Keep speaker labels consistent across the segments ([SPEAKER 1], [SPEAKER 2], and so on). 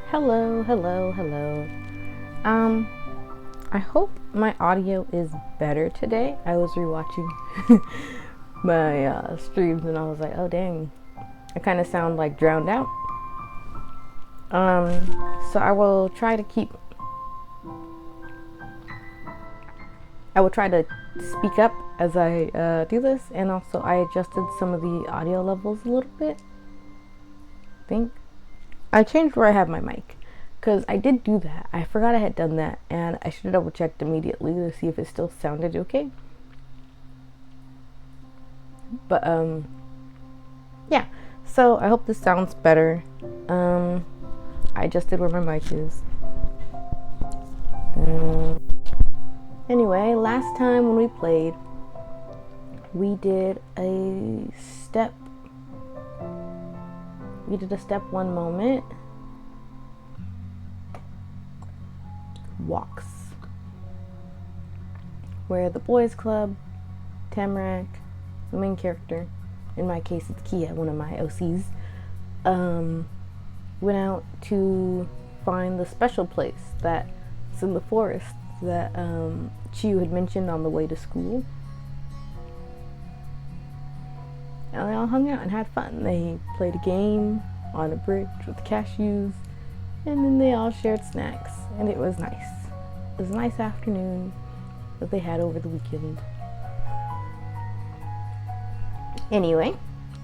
[SPEAKER 1] Hello, hello, hello. I hope my audio is better today. I was rewatching my streams and I was like, oh dang, I kind of sound like drowned out. So I will try to speak up as I do this, and also I adjusted some of the audio levels a little bit. I think I changed where I have my mic because I did do that. I forgot I had done that, and I should have double checked immediately to see if it still sounded okay. But yeah. So I hope this sounds better. I adjusted where my mic is. Anyway, last time when we played, we did a step 1 moment. Walks. Where the boys club, Tamarack, the main character, in my case it's Kia, one of my OCs, went out to find the special place that's in the forest that Chiu had mentioned on the way to school. And they all hung out and had fun. They played a game on a bridge with cashews, and then they all shared snacks, and it was nice. It was a nice afternoon that they had over the weekend. Anyway,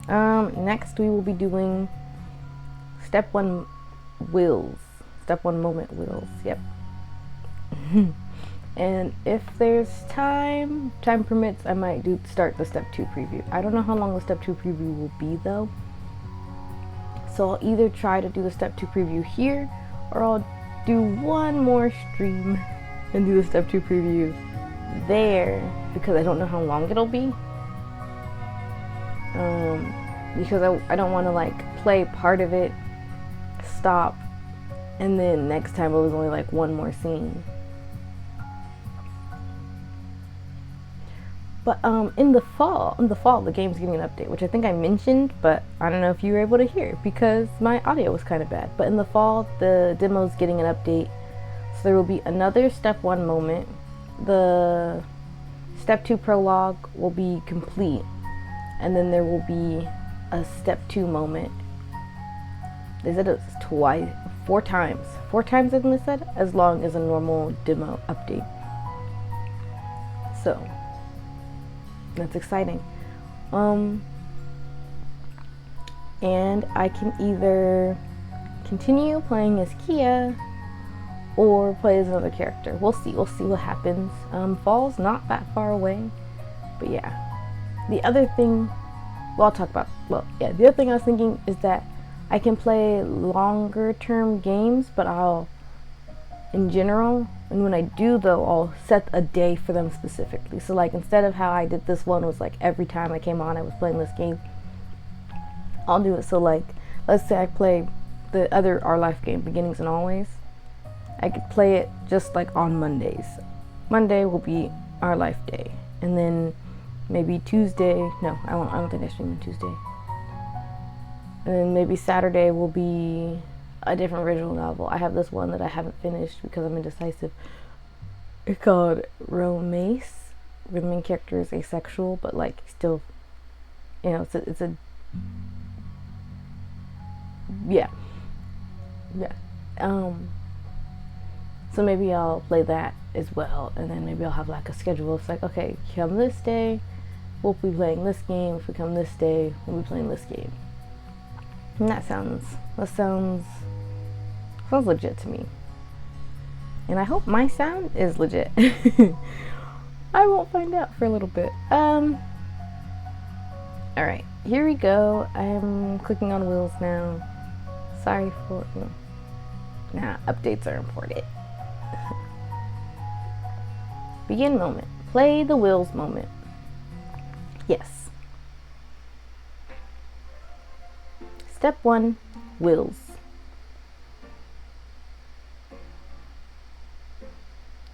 [SPEAKER 1] next we will be doing step 1 wills. Step 1 moment wills, yep. And if there's time permits, I might start the step 2 preview. I don't know how long the step 2 preview will be though. So I'll either try to do the step 2 preview here, or I'll do one more stream and do the step 2 preview there, because I don't know how long it'll be. Because I don't want to like play part of it, stop, and then next time it was only like one more scene. But in the fall, the game's getting an update, which I think I mentioned, but I don't know if you were able to hear because my audio was kind of bad. But in the fall, the demo's getting an update, so there will be another step 1 moment. The step 2 prologue will be complete, and then there will be a step 2 moment. They said it's four times. 4 times I think they said, as long as a normal demo update. So that's exciting. And I can either continue playing as Kia or play as another character. We'll see what happens. Fall's not that far away, but yeah. The other thing, the other thing I was thinking is that I can play longer term games, but in general, and when I do though, I'll set a day for them specifically. So like instead of how I did this one was like every time I came on I was playing this game, I'll do it so like, let's say I play the other Our Life game, Beginnings and Always. I could play it just like on Mondays. Monday will be Our Life Day, and then maybe Tuesday, no, I don't think I stream on Tuesday. And then maybe Saturday will be a different visual novel. I have this one that I haven't finished because I'm indecisive. It's called Romance. The main character is asexual, but like still, you know, it's a yeah. So maybe I'll play that as well, and then maybe I'll have like a schedule. It's like, okay, come this day, we'll be playing this game. If we come this day, we'll be playing this game. And that sounds legit to me. And I hope my sound is legit. I won't find out for a little bit. Alright, here we go. I'm clicking on wheels now. Sorry for updates are important. Begin moment. Play the wheels moment. Yes. Step 1, wheels.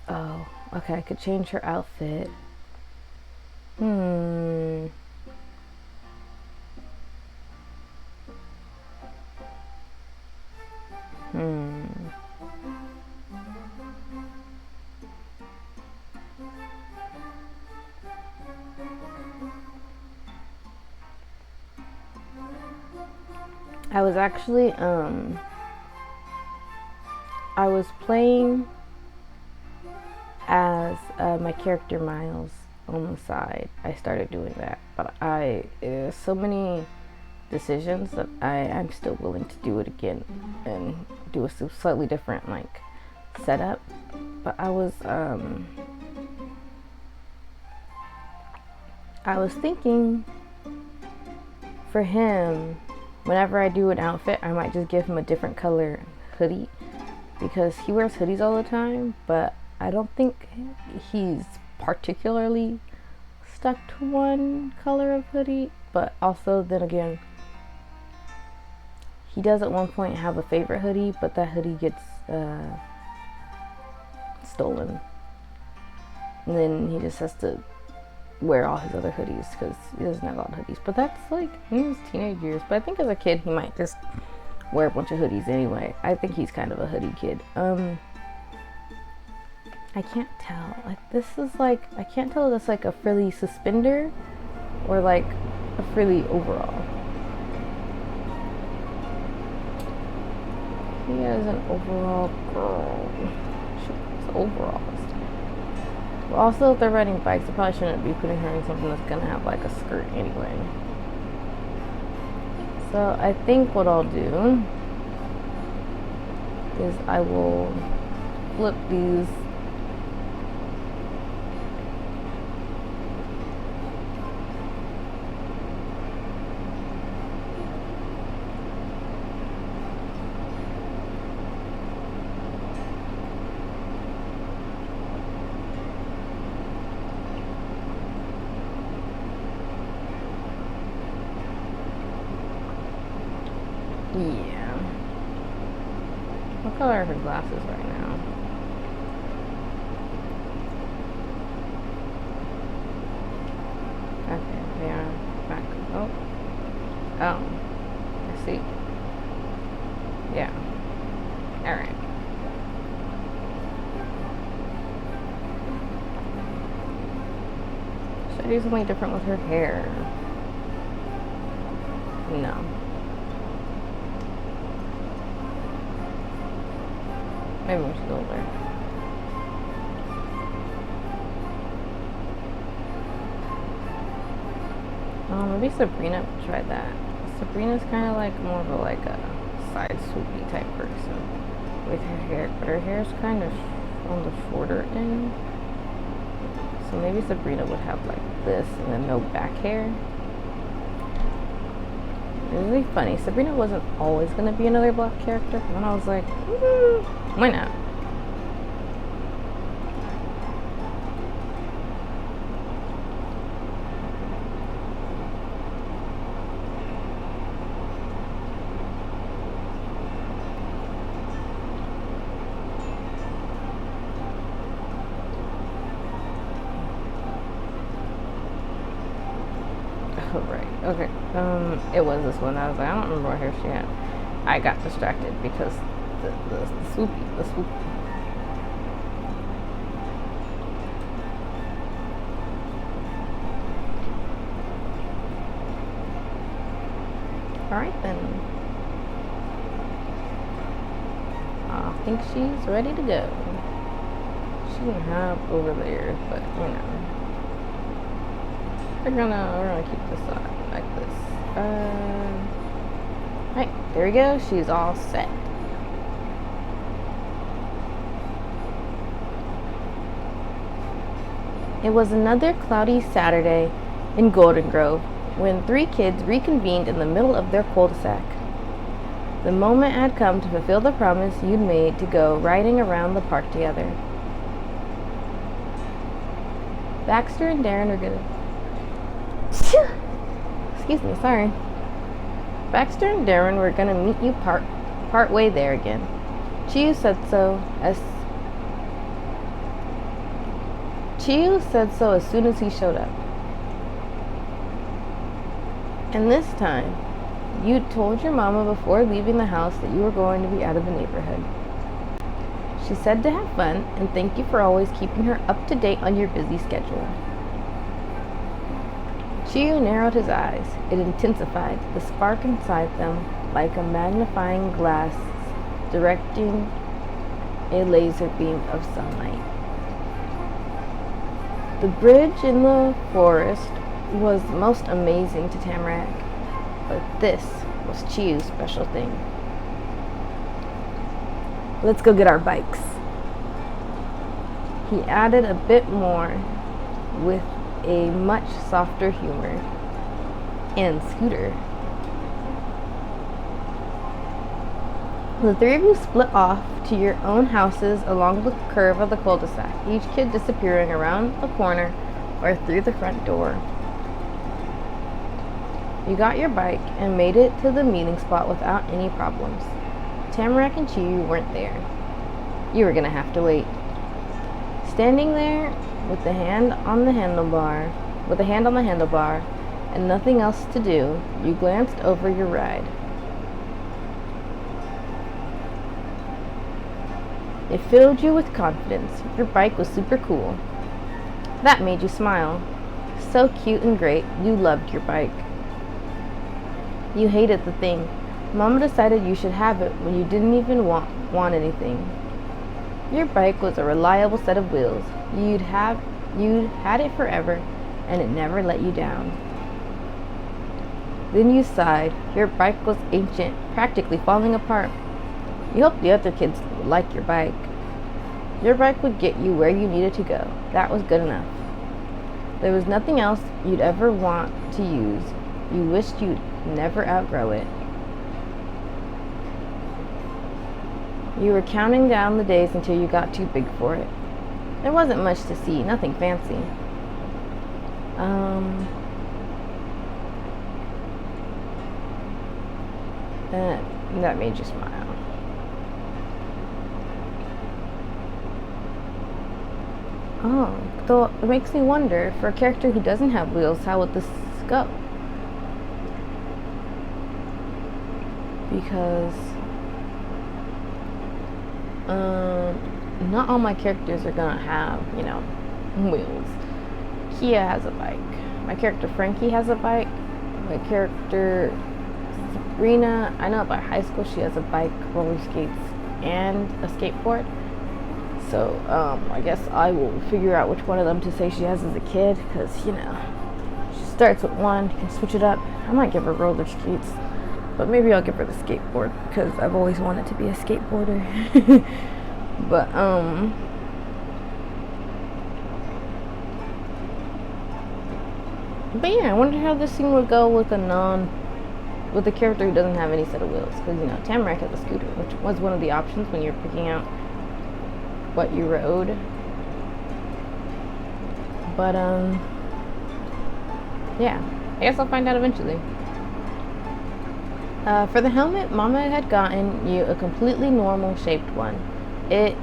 [SPEAKER 1] Oh, okay, I could change her outfit. I was actually, I was playing as my character Miles on the side. I started doing that, but there's so many decisions that I'm still willing to do it again and do a slightly different like setup. But I was thinking for him, whenever I do an outfit, I might just give him a different color hoodie, because he wears hoodies all the time, but I don't think he's particularly stuck to one color of hoodie. But also, then again, he does at one point have a favorite hoodie, but that hoodie gets stolen. And then he just has to wear all his other hoodies because he doesn't have a lot of hoodies. But that's like in his teenage years. But I think as a kid, he might just wear a bunch of hoodies anyway. I think he's kind of a hoodie kid. I can't tell. Like, this is like, I can't tell if it's like a frilly suspender or like a frilly overall. He has an overall girl. It's overalls. Well, also, if they're riding bikes, I probably shouldn't be putting her in something that's gonna have like a skirt anyway. So I think what I'll do is I will flip these Yeah. What color are her glasses right now? Okay, they are back. Oh. Oh. I see. Yeah. Alright. Should I do something different with her hair? No. Maybe when she's older. Maybe Sabrina would try that. Sabrina's kind of like more of a side swoopy type person with her hair, but her hair's kind of on the shorter end. So maybe Sabrina would have like this and then no back hair. It's really funny. Sabrina wasn't always going to be another black character. And then I was like, why not? Oh, right. Okay. It was this one. I was like, I don't remember what hair she had. I got distracted because the swoop. Alright then. I think she's ready to go. She can hop over there, but you know. We're gonna keep this on like this. Right, there we go. She's all set. It was another cloudy Saturday in Golden Grove when three kids reconvened in the middle of their cul-de-sac. The moment had come to fulfill the promise you'd made to go riding around the park together. Baxter and Darren are gonna... Excuse me, sorry. Baxter and Darren were gonna meet you part way there again. Chiyu said so as soon as he showed up. And this time, you told your mama before leaving the house that you were going to be out of the neighborhood. She said to have fun and thank you for always keeping her up to date on your busy schedule. Chiyu narrowed his eyes. It intensified the spark inside them like a magnifying glass directing a laser beam of sunlight. The bridge in the forest was most amazing to Tamarack, but this was Chiyu's special thing. Let's go get our bikes. He added a bit more with a much softer humor. And Scooter. The three of you split off to your own houses along the curve of the cul-de-sac, each kid disappearing around the corner or through the front door. You got your bike and made it to the meeting spot without any problems. Tamarack and Chiyu weren't there. You were gonna have to wait. Standing there with a hand on the handlebar, and nothing else to do, you glanced over your ride. It filled you with confidence. Your bike was super cool. That made you smile. So cute and great, you loved your bike. You hated the thing. Mama decided you should have it when you didn't even want anything. Your bike was a reliable set of wheels. You'd had it forever, and it never let you down. Then you sighed. Your bike was ancient, practically falling apart. You hoped the other kids would like your bike. Your bike would get you where you needed to go. That was good enough. There was nothing else you'd ever want to use. You wished you'd never outgrow it. You were counting down the days until you got too big for it. There wasn't much to see, nothing fancy. That made you smile. Oh, though it makes me wonder, for a character who doesn't have wheels, how would this go? Because not all my characters are gonna have, wheels. Kia has a bike. My character Frankie has a bike. My character Sabrina, I know by high school she has a bike, roller skates, and a skateboard. So I guess I will figure out which one of them to say she has as a kid, because she starts with one, you can switch it up. I might give her roller skates, but maybe I'll give her the skateboard, because I've always wanted to be a skateboarder. But yeah, I wonder how this scene would go with a character who doesn't have any set of wheels, because Tamarack has a scooter, which was one of the options when you're picking out what you rode. But yeah, I guess I'll find out eventually. For the helmet, Mama had gotten you a completely normal shaped one. It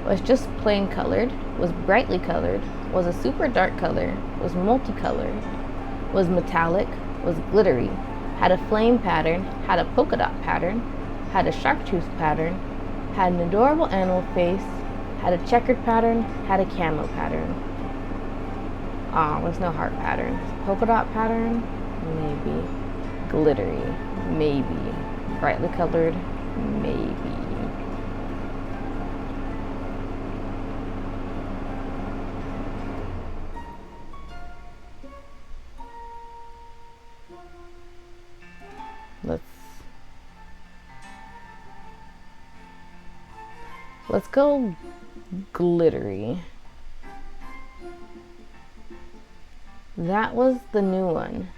[SPEAKER 1] was just plain colored, was brightly colored, was a super dark color, was multicolored, was metallic, was glittery, had a flame pattern, had a polka dot pattern, had a chartreuse pattern, had an adorable animal face, had a checkered pattern, had a camo pattern. There's no heart pattern. Polka dot pattern? Maybe. Glittery? Maybe. Brightly colored? Maybe. Let's go glittery. That was the new one.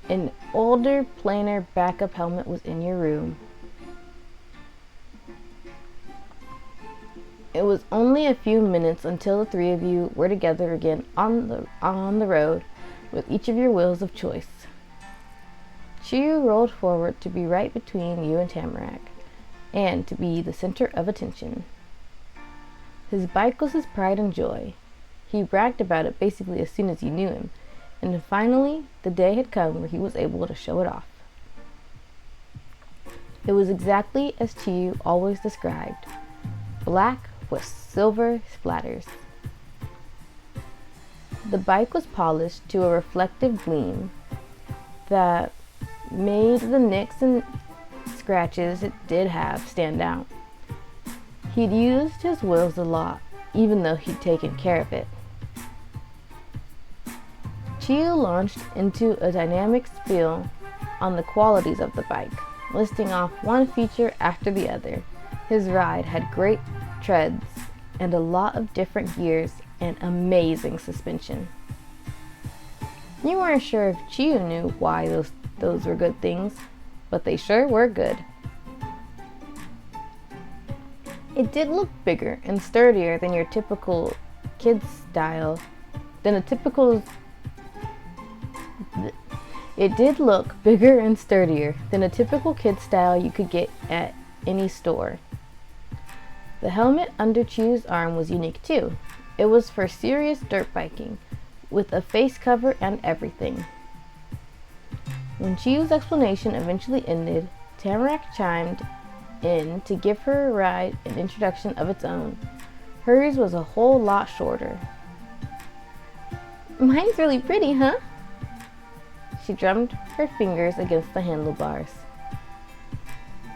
[SPEAKER 1] An older, plainer backup helmet was in your room. It was only a few minutes until the three of you were together again on the road with each of your wheels of choice. Chiyu rolled forward to be right between you and Tamarack, and to be the center of attention. His bike was his pride and joy. He bragged about it basically as soon as you knew him, and finally the day had come where he was able to show it off. It was exactly as Chiyu always described, black with silver splatters. The bike was polished to a reflective gleam that made the nicks and scratches it did have stand out. He'd used his wheels a lot, even though he'd taken care of it. Chiu launched into a dynamic spiel on the qualities of the bike, listing off one feature after the other. His ride had great treads and a lot of different gears and amazing suspension. You weren't sure if Chiu knew why those were good things, but they sure were good. It did look bigger and sturdier than your typical kid's style, It did look bigger and sturdier than a typical kid style you could get at any store. The helmet under Chiu's arm was unique too. It was for serious dirt biking, with a face cover and everything. When Chiu's explanation eventually ended, Tamarack chimed in to give her ride an introduction of its own. Hers was a whole lot shorter. Mine's really pretty, huh? She drummed her fingers against the handlebars.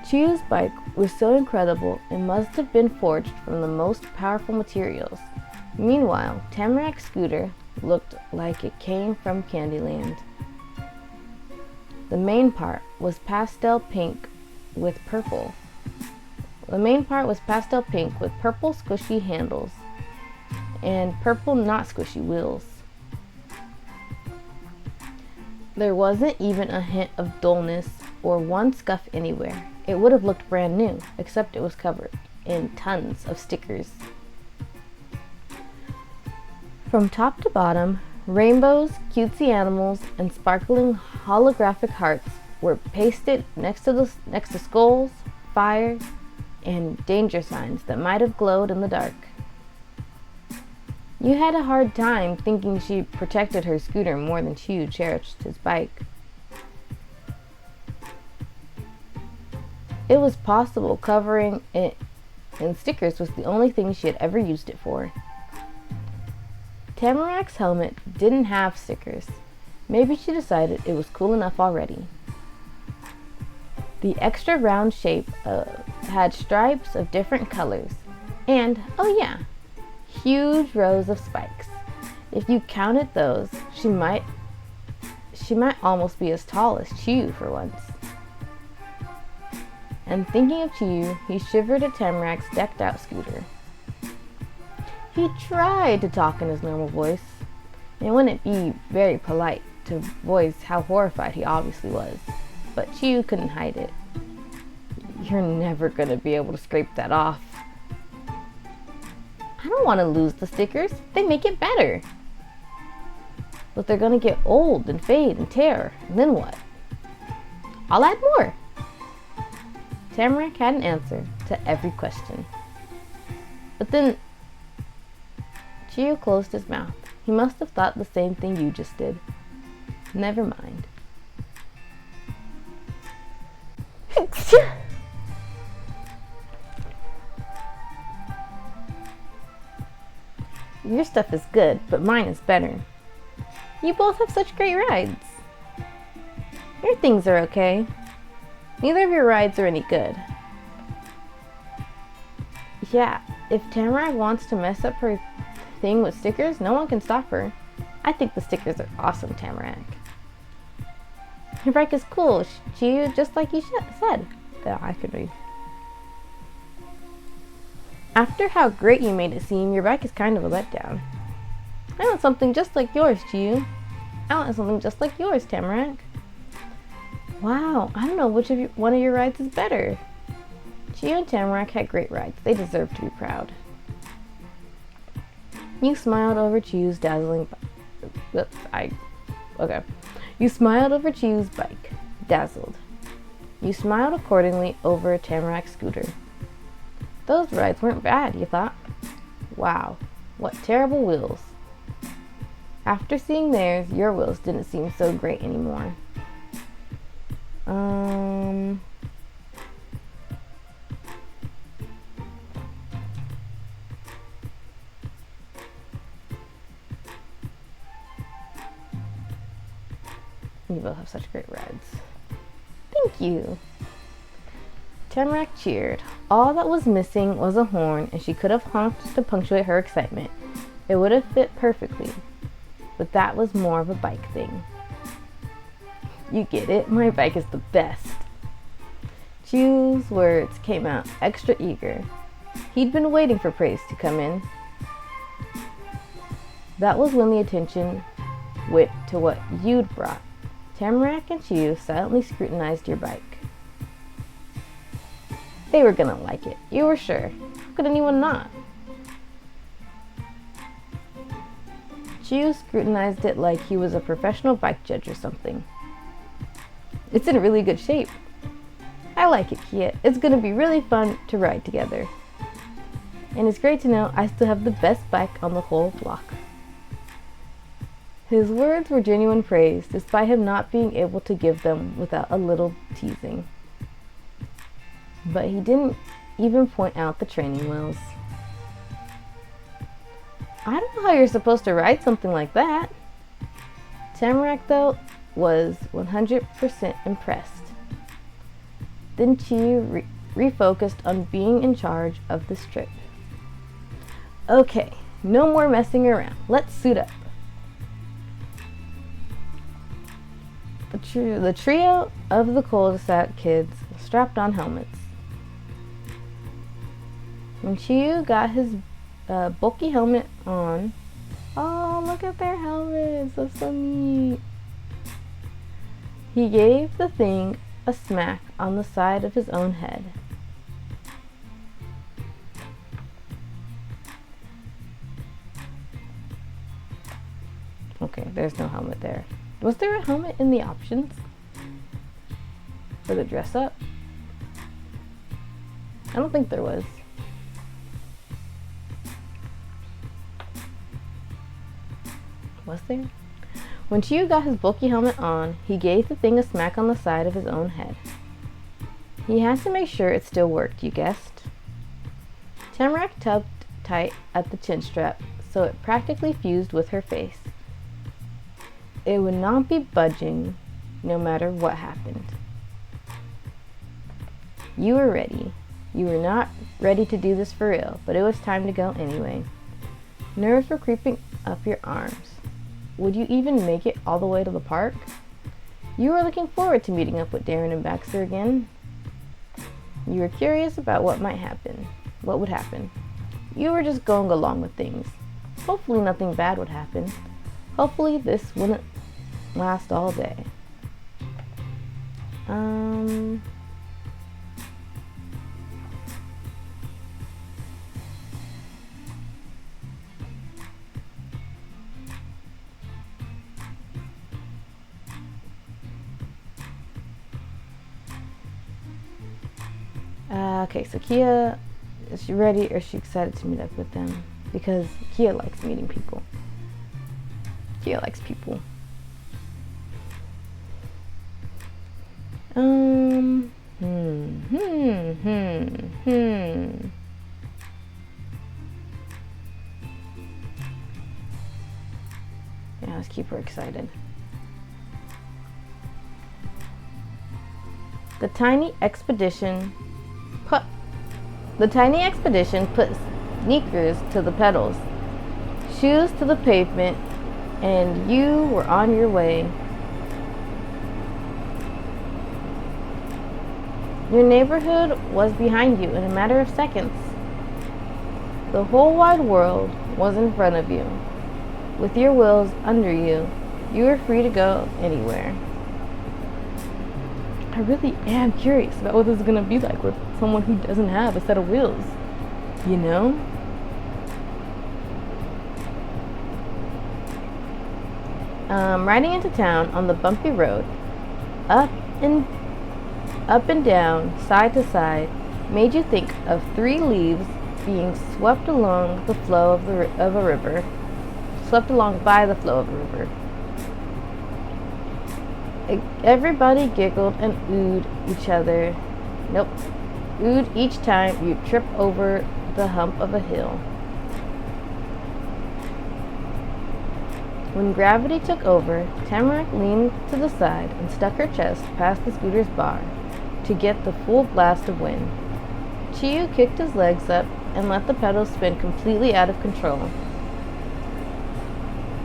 [SPEAKER 1] Chiu's bike was so incredible it must have been forged from the most powerful materials. Meanwhile, Tamarack's scooter looked like it came from Candyland. The main part was pastel pink with purple. Squishy handles and purple not squishy wheels. There wasn't even a hint of dullness or one scuff anywhere. It would have looked brand new, except it was covered in tons of stickers. From top to bottom, rainbows, cutesy animals, and sparkling holographic hearts were pasted next to skulls, fire, and danger signs that might have glowed in the dark. You had a hard time thinking she protected her scooter more than Chiu cherished his bike. It was possible covering it in stickers was the only thing she had ever used it for. Tamarack's helmet didn't have stickers. Maybe she decided it was cool enough already. The extra round shape had stripes of different colors and, oh yeah, huge rows of spikes. If you counted those, she might almost be as tall as Chiu for once. And thinking of Chiu, he shivered at Tamarack's decked out scooter. He tried to talk in his normal voice. It wouldn't be very polite to voice how horrified he obviously was, but Chiu couldn't hide it. You're never gonna be able to scrape that off. I don't want to lose the stickers. They make it better. But they're gonna get old and fade and tear, and then what? I'll add more. Tamarack had an answer to every question. But then Chiu closed his mouth. He must have thought the same thing you just did. Never mind. Your stuff is good, but mine is better. You both have such great rides. Your things are okay. Neither of your rides are any good. Yeah, if Tamarack wants to mess up her thing with stickers, no one can stop her. I think the stickers are awesome, Tamarack. Your bike is cool, Chiu, just like you said. Yeah, I could read. After how great you made it seem, your bike is kind of a letdown. I want something just like yours, Chiu. I want something just like yours, Tamarack. Wow, I don't know which one of your rides is better. Chiu and Tamarack had great rides. They deserve to be proud. You smiled over Chiu's dazzling You smiled over Chiu's bike, dazzled. You smiled accordingly over Tamarack's scooter. Those rides weren't bad, you thought. Wow, what terrible wheels. After seeing theirs, your wheels didn't seem so great anymore. You both have such great rides. Thank you. Tamarack cheered. All that was missing was a horn, and she could have honked to punctuate her excitement. It would have fit perfectly, but that was more of a bike thing. You get it? My bike is the best. Chew's words came out extra eager. He'd been waiting for praise to come in. That was when the attention went to what you'd brought. Tamarack and Chew silently scrutinized your bike. They were gonna like it, you were sure. How could anyone not? Chew scrutinized it like he was a professional bike judge or something. It's in really good shape. I like it, Kia. It's gonna be really fun to ride together. And it's great to know I still have the best bike on the whole block. His words were genuine praise, despite him not being able to give them without a little teasing. But he didn't even point out the training wheels. I don't know how you're supposed to ride something like that. Tamarack, though, was 100% impressed. Then Chi refocused on being in charge of this trip. Okay, no more messing around. Let's suit up. The trio of the cul-de-sac kids strapped on helmets. When Chiyu got his bulky helmet on, oh, look at their helmets, that's so neat. He gave the thing a smack on the side of his own head. Okay, there's no helmet there. Was there a helmet in the options for the dress up? I don't think there was. Was there? When Chiyu got his bulky helmet on, he gave the thing a smack on the side of his own head. He had to make sure it still worked, you guessed. Tamarack tugged tight at the chin strap, so it practically fused with her face. It would not be budging, no matter what happened. You were ready. You were not ready to do this for real, but it was time to go anyway. Nerves were creeping up your arms. Would you even make it all the way to the park? You were looking forward to meeting up with Darren and Baxter again. You were curious about what might happen. What would happen? You were just going along with things. Hopefully nothing bad would happen. Hopefully this wouldn't last all day. Okay, so Kia, is she ready or is she excited to meet up with them? Because Kia likes meeting people. Kia likes people. Yeah, let's keep her excited. The tiny expedition put sneakers to the pedals, shoes to the pavement, and you were on your way. Your neighborhood was behind you in a matter of seconds. The whole wide world was in front of you. With your wheels under you, you were free to go anywhere. I really am curious about what this is going to be like with someone who doesn't have a set of wheels, you know? Riding into town on the bumpy road, up and down, side to side, made you think of 3 leaves being swept along the flow of a river, swept along by the flow of a river. Everybody giggled and oohed each time you trip over the hump of a hill. When gravity took over, Tamarack leaned to the side and stuck her chest past the scooter's bar. to get the full blast of wind. Chiyu kicked his legs up and let the pedals spin completely out of control.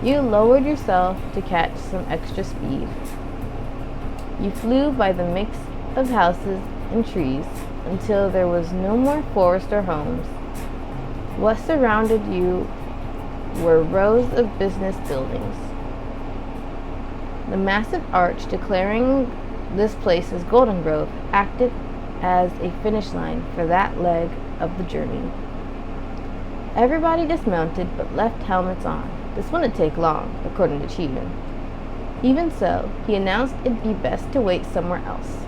[SPEAKER 1] You lowered yourself to catch some extra speed. You flew by the mix of houses and trees until there was no more forest or homes. What surrounded you were rows of business buildings. The massive arch declaring this place as Golden Grove acted as a finish line for that leg of the journey. Everybody dismounted but left helmets on. This wouldn't take long, according to Chiyu. Even so, he announced it'd be best to wait somewhere else.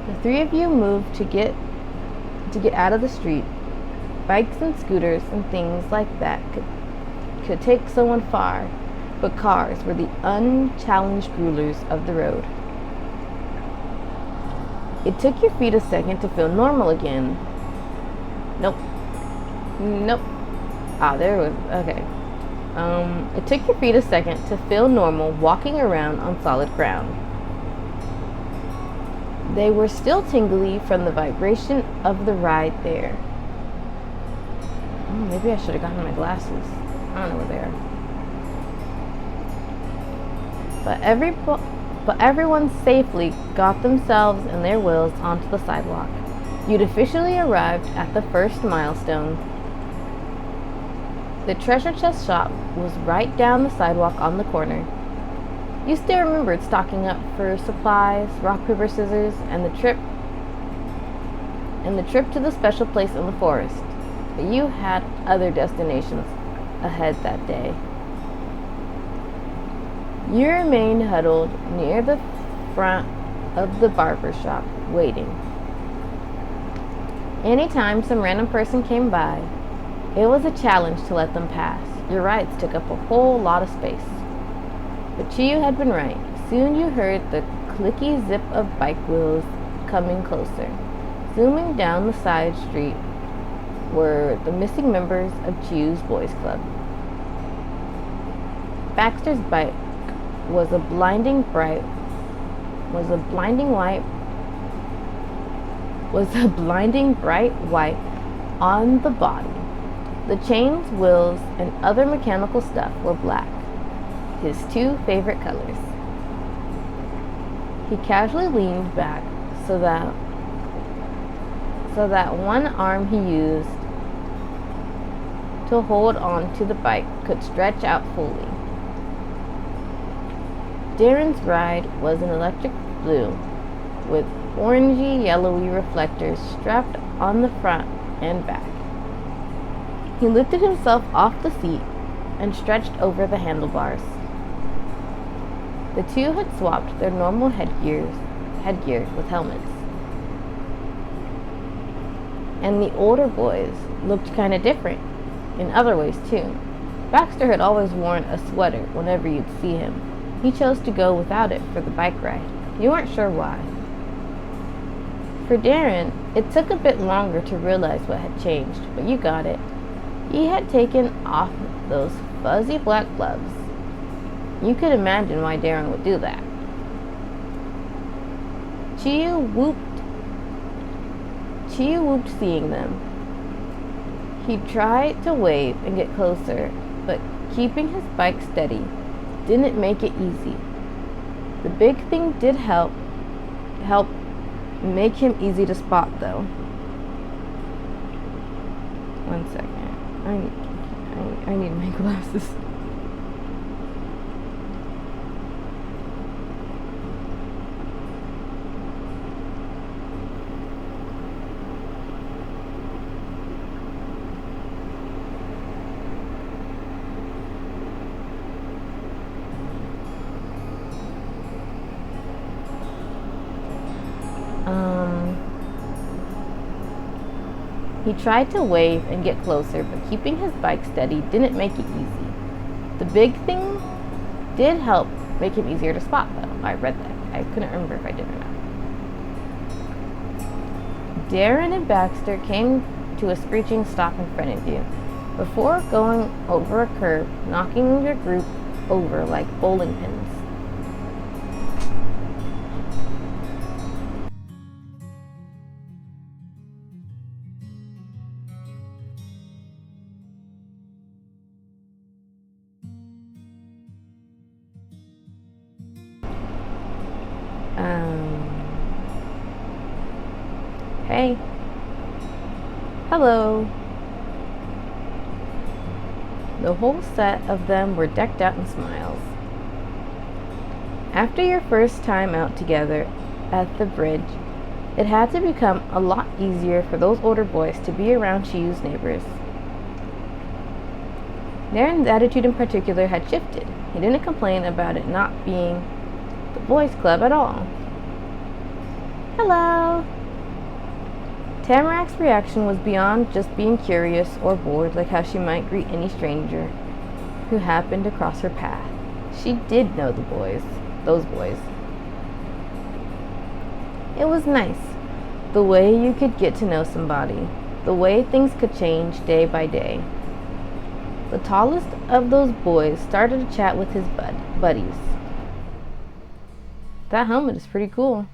[SPEAKER 1] The three of you moved to get out of the street. Bikes and scooters and things like that could take someone far, but cars were the unchallenged rulers of the road. It took your feet a second to feel normal again. Nope. There was, okay. It took your feet a second to feel normal walking around on solid ground. They were still tingly from the vibration of the ride there. Maybe I should have gotten my glasses. I don't know where they are. But everyone safely got themselves and their wheels onto the sidewalk. You'd officially arrived at the first milestone. The treasure chest shop was right down the sidewalk on the corner. You still remembered stocking up for supplies, rock, paper, scissors, and the trip to the special place in the forest. But you had other destinations ahead that day. You remained huddled near the front of the barber shop, waiting. Anytime some random person came by, it was a challenge to let them pass. Your rides took up a whole lot of space. But Chiyu had been right. Soon you heard the clicky zip of bike wheels coming closer. Zooming down the side street were the missing members of Chiyu's boys club. Baxter's bike was a blinding bright white on the body. The chains, wheels, and other mechanical stuff were black, his two favorite colors. He casually leaned back so that one arm he used to hold on to the bike could stretch out fully. Darren's ride was an electric blue with orangey yellowy reflectors strapped on the front and back. He lifted himself off the seat and stretched over the handlebars. The two had swapped their normal headgear with helmets. And the older boys looked kind of different in other ways too. Baxter had always worn a sweater whenever you'd see him. He chose to go without it for the bike ride. You weren't sure why. For Darren, it took a bit longer to realize what had changed, but you got it. He had taken off those fuzzy black gloves. You could imagine why Darren would do that. Chiyu whooped seeing them. He tried to wave and get closer, but keeping his bike steady didn't make it easy. The big thing did help make him easy to spot though. 1 second. I need my glasses. He tried to wave and get closer, but keeping his bike steady didn't make it easy. The big thing did help make him easier to spot, though. I read that. I couldn't remember if I did or not. Darren and Baxter came to a screeching stop in front of you, before going over a curb, knocking your group over like bowling pins. Hey. Hello. The whole set of them were decked out in smiles. After your first time out together at the bridge, it had to become a lot easier for those older boys to be around Chiyu's neighbors. Darren's attitude in particular had shifted. He didn't complain about it not being the boys' club at all. Hello! Tamarac's reaction was beyond just being curious or bored, like how she might greet any stranger who happened to cross her path. She did know those boys. It was nice, the way you could get to know somebody, the way things could change day by day. The tallest of those boys started to chat with his buddies. That helmet is pretty cool.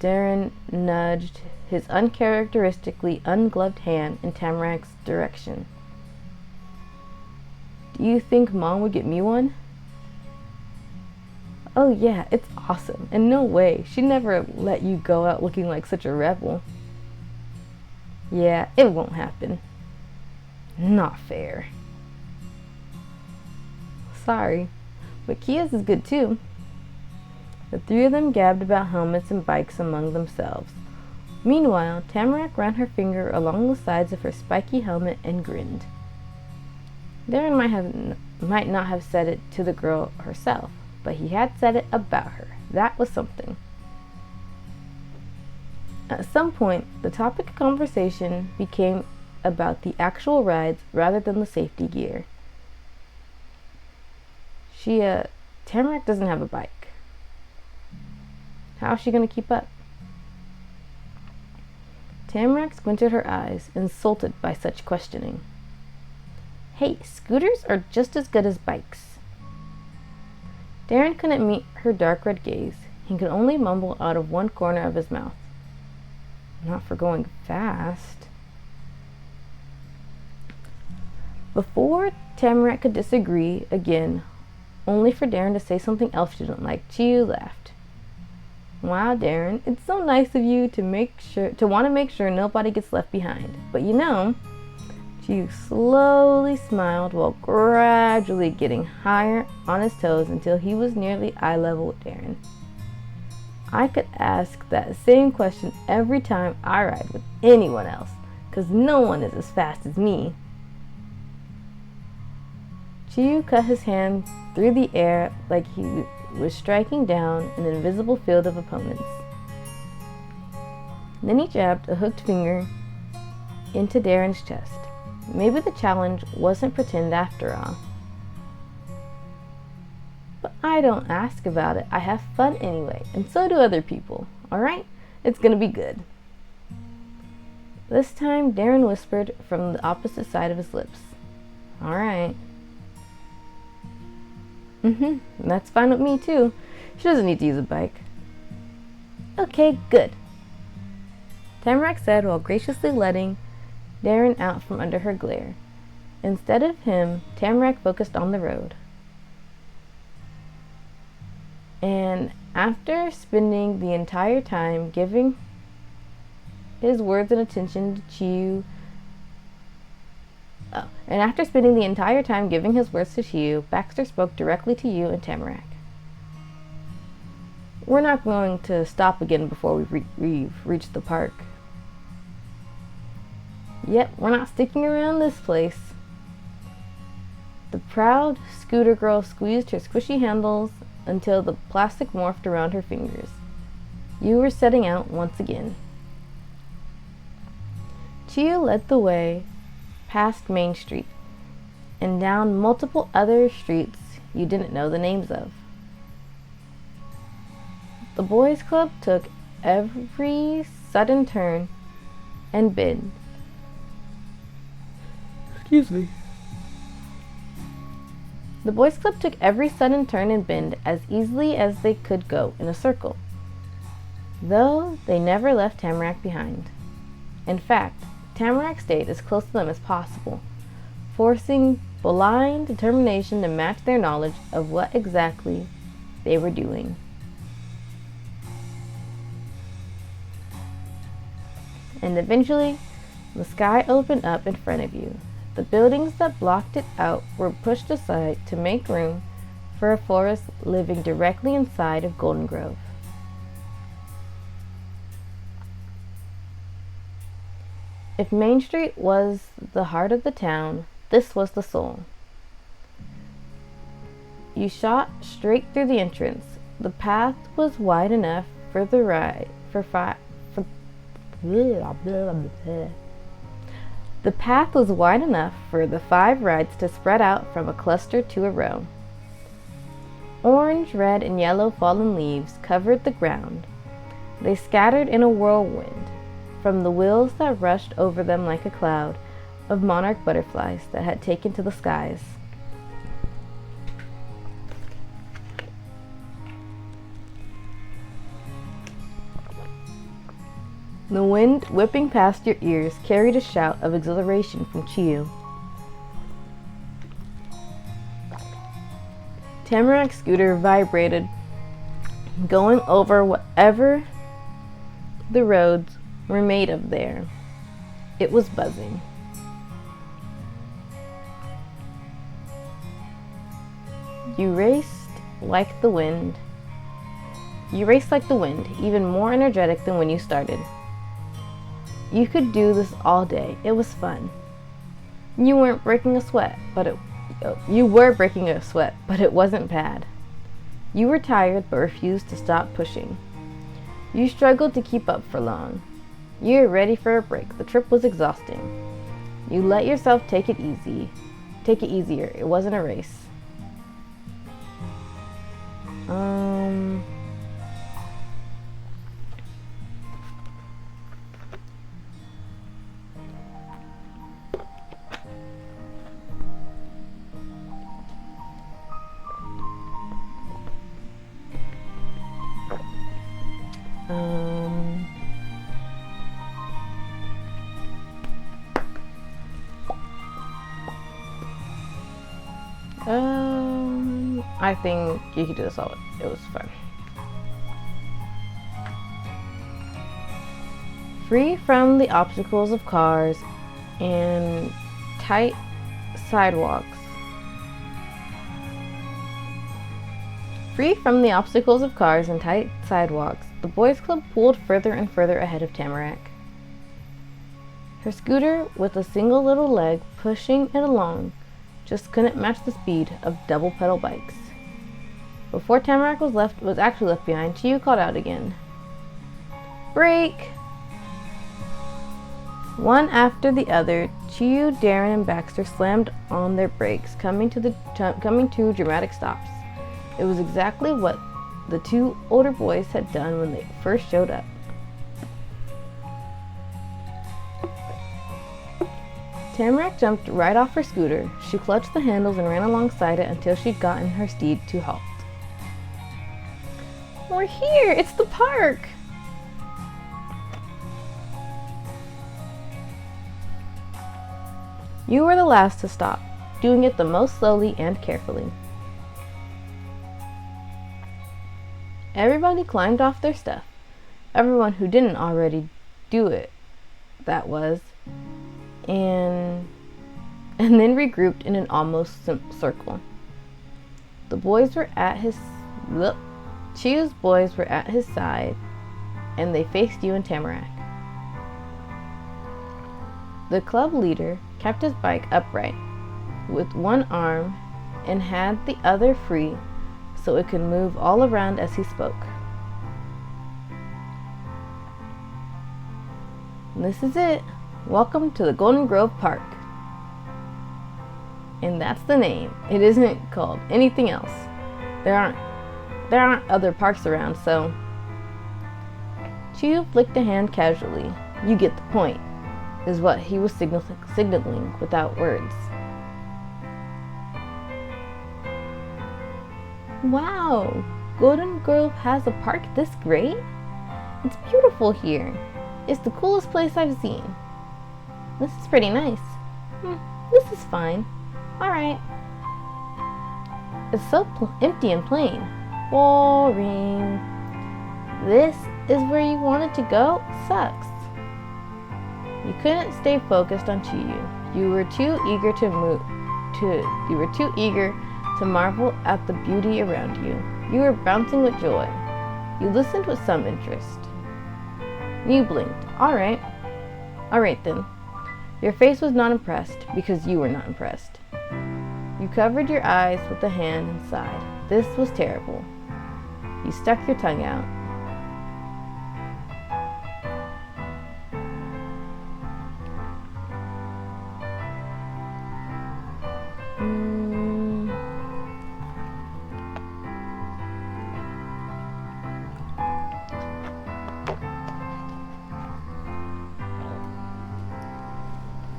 [SPEAKER 1] Darren nudged his uncharacteristically ungloved hand in Tamarac's direction. Do you think Mom would get me one? Oh yeah, it's awesome, and no way, she'd never let you go out looking like such a rebel. Yeah, it won't happen. Not fair. Sorry, but Kia's is good too. The three of them gabbed about helmets and bikes among themselves. Meanwhile, Tamarack ran her finger along the sides of her spiky helmet and grinned. Darren might not have said it to the girl herself, but he had said it about her. That was something. At some point, the topic of conversation became about the actual rides rather than the safety gear. Tamarack doesn't have a bike. How's she going to keep up? Tamarack squinted her eyes, insulted by such questioning. Hey, scooters are just as good as bikes. Darren couldn't meet her dark red gaze. He could only mumble out of one corner of his mouth. Not for going fast. Before Tamarack could disagree again, only for Darren to say something else she didn't like, Chiyu laughed. Wow, Darren, it's so nice of you to want to make sure nobody gets left behind. But you know, Chiyu slowly smiled while gradually getting higher on his toes until he was nearly eye level with Darren. I could ask that same question every time I ride with anyone else, because no one is as fast as me. Chiyu cut his hand through the air like he was striking down an invisible field of opponents. Then he jabbed a hooked finger into Darren's chest. Maybe the challenge wasn't pretend after all. But I don't ask about it. I have fun anyway, and so do other people. Alright? It's gonna be good. This time, Darren whispered from the opposite side of his lips. Alright. That's fine with me too. She doesn't need to use a bike. Okay, good. Tamarack said while graciously letting Darren out from under her glare. Instead of him, Tamarack focused on the road. And after spending the entire time giving his words and attention to Chiyu, Baxter spoke directly to you and Tamarack. We're not going to stop again before we've reached the park. Yep, we're not sticking around this place. The proud scooter girl squeezed her squishy handles until the plastic morphed around her fingers. You were setting out once again. Chiyu led the way past Main Street and down multiple other streets you didn't know the names of. The boys' club took every sudden turn and bend. Excuse me. The boys' club took every sudden turn and bend as easily as they could go in a circle, though they never left Tamarack behind. In fact, Tamarack stayed as close to them as possible, forcing blind determination to match their knowledge of what exactly they were doing. and eventually the sky opened up in front of you. The buildings that blocked it out were pushed aside to make room for a forest living directly inside of Golden Grove. If Main Street was the heart of the town, this was the soul. You shot straight through the entrance. The path was wide enough for the ride The path was wide enough for the 5 rides to spread out from a cluster to a row. Orange, red, and yellow fallen leaves covered the ground. They scattered in a whirlwind from the wheels that rushed over them like a cloud of monarch butterflies that had taken to the skies. The wind whipping past your ears carried a shout of exhilaration from Chiyu. Tamarak's scooter vibrated, going over whatever the roads were made of there. It was buzzing. You raced like the wind. Even more energetic than when you started. You could do this all day. It was fun. You were breaking a sweat, but it wasn't bad. You were tired but refused to stop pushing. You struggled to keep up for long. You were ready for a break. The trip was exhausting. You let yourself take it easier. It wasn't a race. I think you could do this all. It was fun. Free from the obstacles of cars and tight sidewalks. The boys' club pulled further and further ahead of Tamarak. Her scooter, with a single little leg pushing it along, just couldn't match the speed of double pedal bikes. Before Tamarak was actually left behind, Chiyu called out again. Brake! One after the other, Chiyu, Darren, and Baxter slammed on their brakes, coming to dramatic stops. It was exactly what the 2 older boys had done when they first showed up. Tamarak jumped right off her scooter. She clutched the handles and ran alongside it until she'd gotten her steed to halt. We're here! It's the park! You were the last to stop, doing it the most slowly and carefully. Everybody climbed off their stuff. Everyone who didn't already do it, that was. And then regrouped in an almost circle. Chiyu's boys were at his side, and they faced you and Tamarak. The club leader kept his bike upright with one arm and had the other free so it could move all around as he spoke. This is it. Welcome to the Golden Grove Park. And that's the name. It isn't called anything else. There aren't other parks around, so Chiyu flicked a hand casually. You get the point, is what he was signaling without words. Wow, Golden Grove has a park this great? It's beautiful here. It's the coolest place I've seen. This is pretty nice. This is fine. Alright. It's so empty and plain. Boring. This is where you wanted to go? Sucks. You couldn't stay focused on Chiyu. You were too eager to marvel at the beauty around you. You were bouncing with joy. You listened with some interest. You blinked. All right then. Your face was not impressed because you were not impressed. You covered your eyes with a hand and sighed. This was terrible. You stuck your tongue out.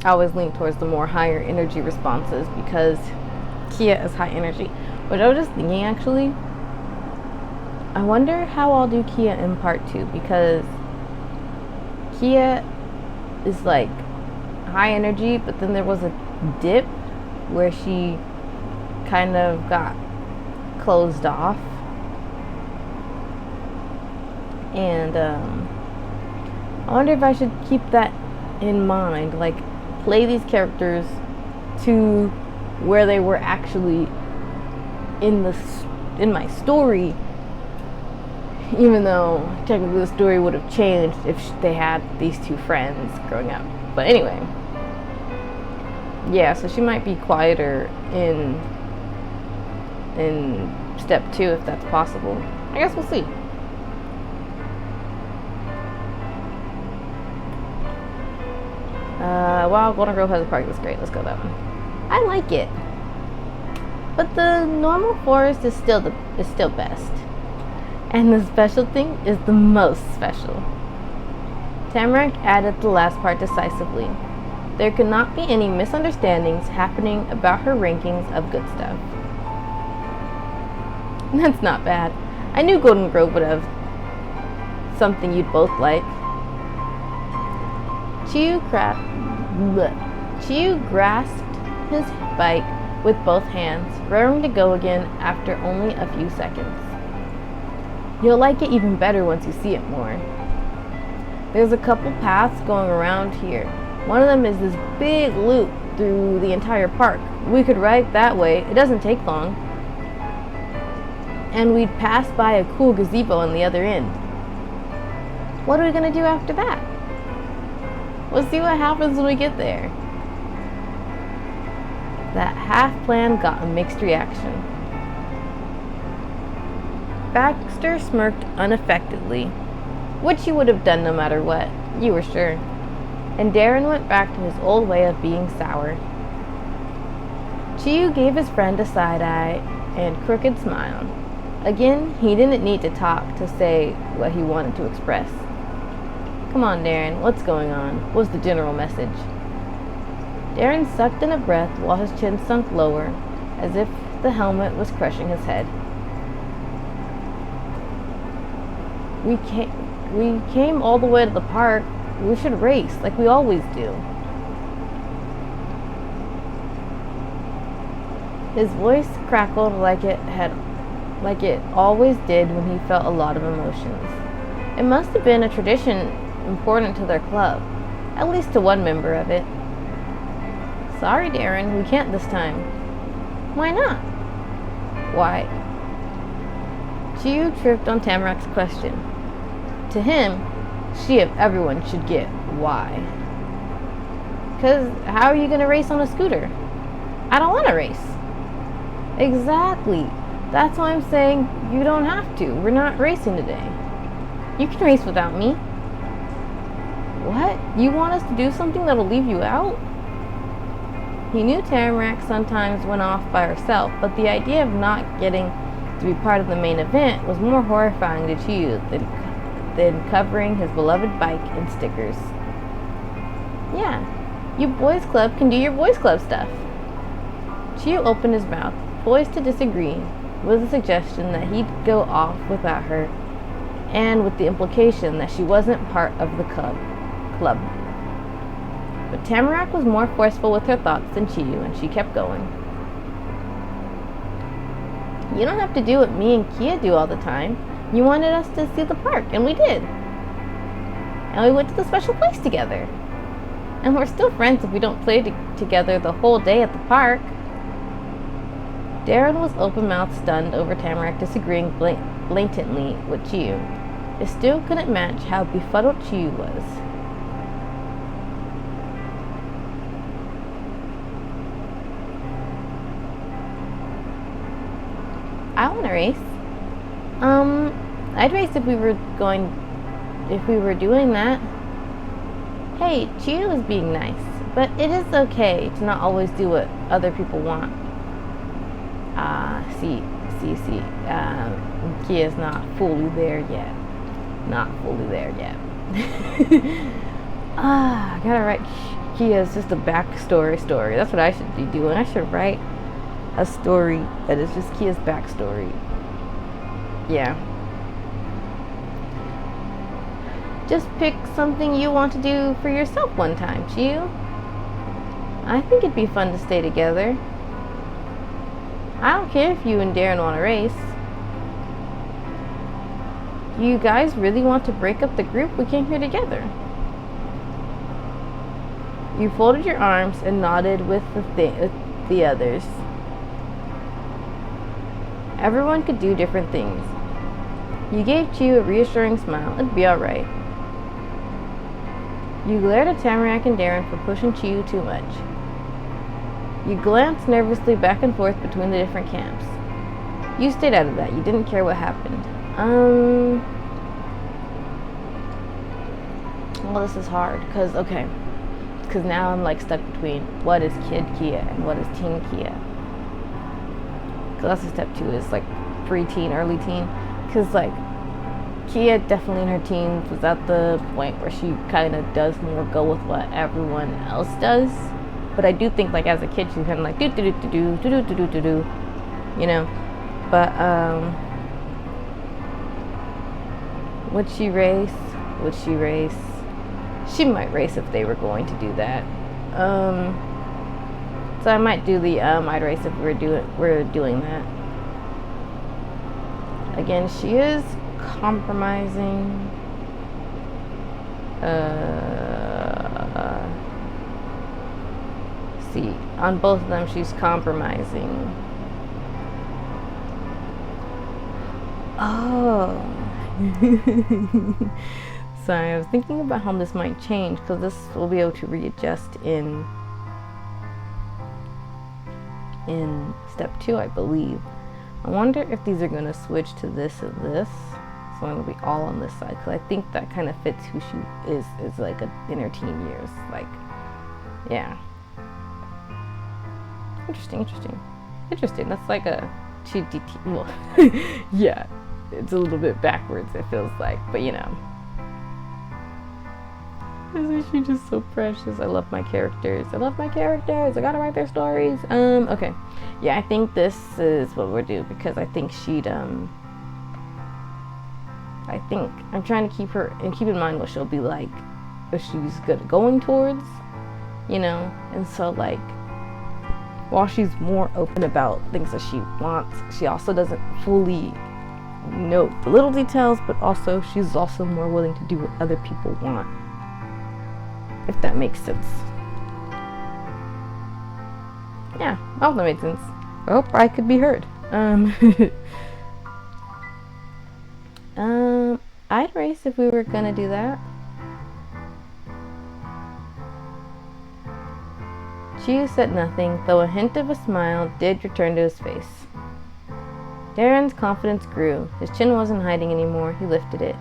[SPEAKER 1] I always lean towards the more higher energy responses because Kia is high energy. But I was just thinking, actually, I wonder how I'll do Kia in part 2, because Kia is like high energy, but then there was a dip where she kind of got closed off. And I wonder if I should keep that in mind, like play these characters to where they were actually in my story, even though technically the story would have changed if they had these two friends growing up. But anyway, yeah, so she might be quieter in step 2 if that's possible. I guess we'll see. Wow, Golden Grove has a park that's great. Let's go that one. I like it, but the normal forest is still best, and the special thing is the most special. Tamarack added the last part decisively. There could not be any misunderstandings happening about her rankings of good stuff. That's not bad. I knew Golden Grove would have something you'd both like. Chiyu grasped his bike with both hands, raring to go again after only a few seconds. You'll like it even better once you see it more. There's a couple paths going around here. One of them is this big loop through the entire park. We could ride that way. It doesn't take long. And we'd pass by a cool gazebo on the other end. What are we going to do after that? We'll see what happens when we get there. That half plan got a mixed reaction. Baxter smirked unaffectedly, which he would have done no matter what, you were sure. And Darren went back to his old way of being sour. Chiyu gave his friend a side eye and crooked smile. Again, he didn't need to talk to say what he wanted to express. Come on, Darren, what's going on? Was the general message. Darren sucked in a breath while his chin sunk lower, as if the helmet was crushing his head. We came all the way to the park. We should race, like we always do. His voice crackled like it always did when he felt a lot of emotions. It must have been a tradition important to their club, at least to one member of it. Sorry, Darren, we can't this time. Why not? Why? Chiyu tripped on Tamarack's question. To him, she of everyone should get why. 'Cause how are you going to race on a scooter? I don't want to race. Exactly. That's why I'm saying you don't have to. We're not racing today. You can race without me. What? You want us to do something that'll leave you out? He knew Tamarack sometimes went off by herself, but the idea of not getting to be part of the main event was more horrifying to Chiyu than covering his beloved bike in stickers. Yeah, you boys club can do your boys club stuff. Chiyu opened his mouth, poised to disagree, with the suggestion that he'd go off without her, and with the implication that she wasn't part of the club. But Tamarack was more forceful with her thoughts than Chiyu, and she kept going. You don't have to do what me and Kia do all the time. You wanted us to see the park, and we did. And we went to the special place together. And we're still friends if we don't play together the whole day at the park. Darren was open-mouthed, stunned over Tamarack disagreeing blatantly with Chiyu. It still couldn't match how befuddled Chiyu was. I want to race. I'd race if we were doing that. Hey, Chiyu is being nice, but it is okay to not always do what other people want. See. Kia's not fully there yet. I gotta write Kia's just a backstory story. That's what I should be doing. I should write a story that is just Kia's backstory. Yeah. Just pick something you want to do for yourself one time, Chiyu. I think it'd be fun to stay together. I don't care if you and Darren want to race. You guys really want to break up the group? We came here together. You folded your arms and nodded with the others. Everyone could do different things. You gave Chiyu a reassuring smile. It'd be alright. You glared at Tamarack and Darren for pushing Chiyu too much. You glanced nervously back and forth between the different camps. You stayed out of that. You didn't care what happened. Well, this is hard, because now I'm like stuck between what is Kid Kia and what is Teen Kia. Because that's step 2 is like pre-teen, early teen. Because like Kia definitely in her teens was at the point where she kind of does more go with what everyone else does. But I do think like as a kid she's kind of like do, you know. But would she race? She might race if they were going to do that. So I might do the I'd race if we're doing that. Again, she is compromising. See, on both of them she's compromising. Oh. Sorry, I was thinking about how this might change, because this will be able to readjust in step 2, I believe. I wonder if these are going to switch to this and this, so it'll be all on this side, because I think that kind of fits who she is like in her teen years. Like, yeah. Interesting. That's like a GDT. Well, yeah, it's a little bit backwards, it feels like, but you know. Isn't she just so precious? I love my characters. I gotta write their stories. Okay. Yeah, I think this is what we'll do, because I think I'm trying to keep her, and keep in mind what she'll be like if she's going towards, you know. And so like, while she's more open about things that she wants, she also doesn't fully know the little details, but also she's also more willing to do what other people want, if that makes sense. Yeah, I hope that made sense. I hope I could be heard. I'd race if we were gonna do that. Chiyu said nothing, though a hint of a smile did return to his face. Darren's confidence grew. His chin wasn't hiding anymore. He lifted it.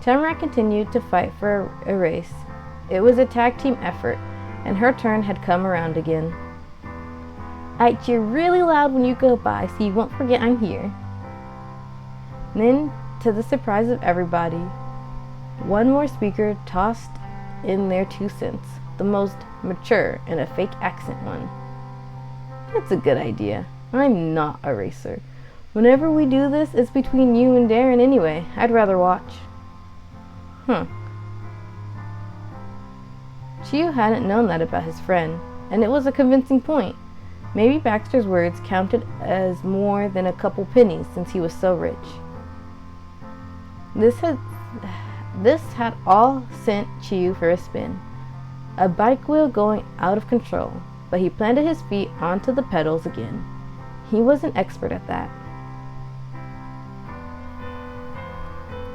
[SPEAKER 1] Tamara continued to fight for a race. It was a tag team effort, and her turn had come around again. I cheer really loud when you go by, so you won't forget I'm here. Then, to the surprise of everybody, one more speaker tossed in their 2 cents, the most mature and a fake accent one. That's a good idea. I'm not a racer. Whenever we do this, it's between you and Darren anyway. I'd rather watch. Chiyu hadn't known that about his friend, and it was a convincing point. Maybe Baxter's words counted as more than a couple pennies since he was so rich. This had all sent Chiyu for a spin. a bike wheel going out of control, but he planted his feet onto the pedals again. He was an expert at that.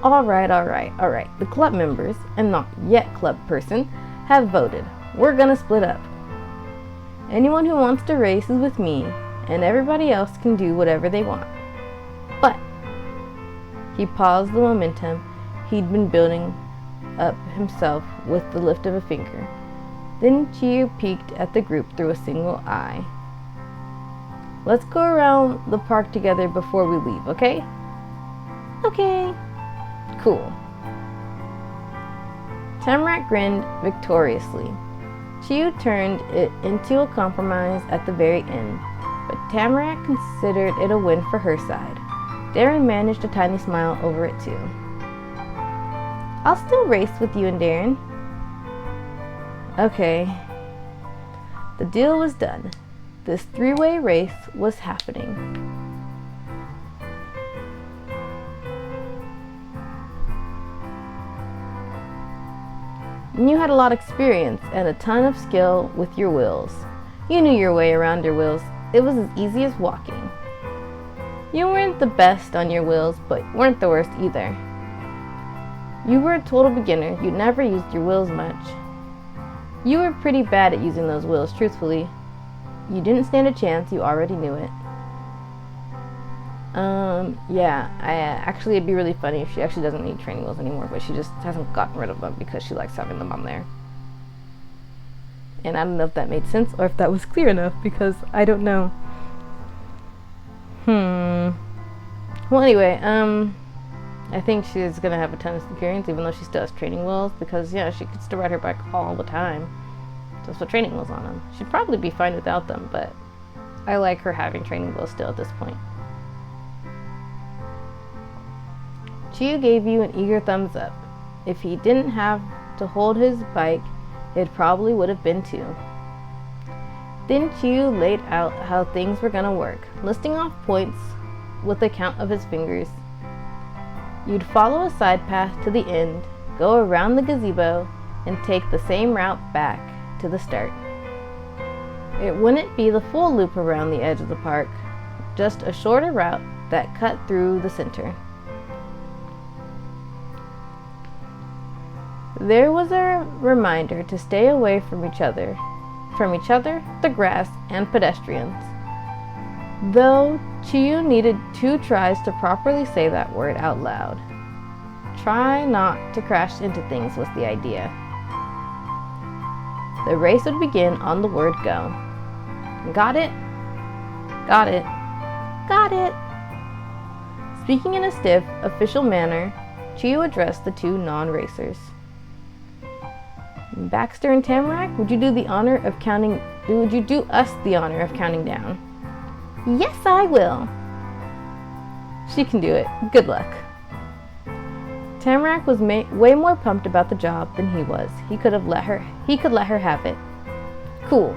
[SPEAKER 1] Alright. The club members, and not yet club person, have voted. We're gonna split up. Anyone who wants to race is with me, and everybody else can do whatever they want. But, he paused the momentum he'd been building up himself with the lift of a finger. Then Chiyu peeked at the group through a single eye. Let's go around the park together before we leave, okay? Okay. Cool. Tamarack grinned victoriously. Chiyu turned it into a compromise at the very end, but Tamarack considered it a win for her side. Darren managed a tiny smile over it too. I'll still race with you and Darren. Okay. The deal was done. This three-way race was happening. You had a lot of experience and a ton of skill with your wheels. You knew your way around your wheels. It was as easy as walking. You weren't the best on your wheels, but weren't the worst either. You were a total beginner. You never used your wheels much. You were pretty bad at using those wheels, truthfully. You didn't stand a chance. You already knew it. Actually, it'd be really funny if she actually doesn't need training wheels anymore, but she just hasn't gotten rid of them because she likes having them on there. And I don't know if that made sense or if that was clear enough, because I don't know. Well, anyway, I think she's gonna have a ton of experience, even though she still has training wheels, because, yeah, she could still ride her bike all the time. Just with training wheels on them. She'd probably be fine without them, but I like her having training wheels still at this point. Chiyu gave you an eager thumbs up. If he didn't have to hold his bike, it probably would have been too. Then Chiyu laid out how things were gonna work, listing off points with a count of his fingers. You'd follow a side path to the end, go around the gazebo, and take the same route back to the start. It wouldn't be the full loop around the edge of the park, just a shorter route that cut through the center. There was a reminder to stay away from each other, the grass, and pedestrians. Though Chiyu needed 2 tries to properly say that word out loud. Try not to crash into things was the idea. The race would begin on the word go. Got it? Got it. Got it. Speaking in a stiff, official manner, Chiyu addressed the 2 non-racers. Baxter and Tamarack, would you do us the honor of counting down? Yes, I will. She can do it. Good luck. Tamarack was way more pumped about the job than he was. He could let her have it. Cool.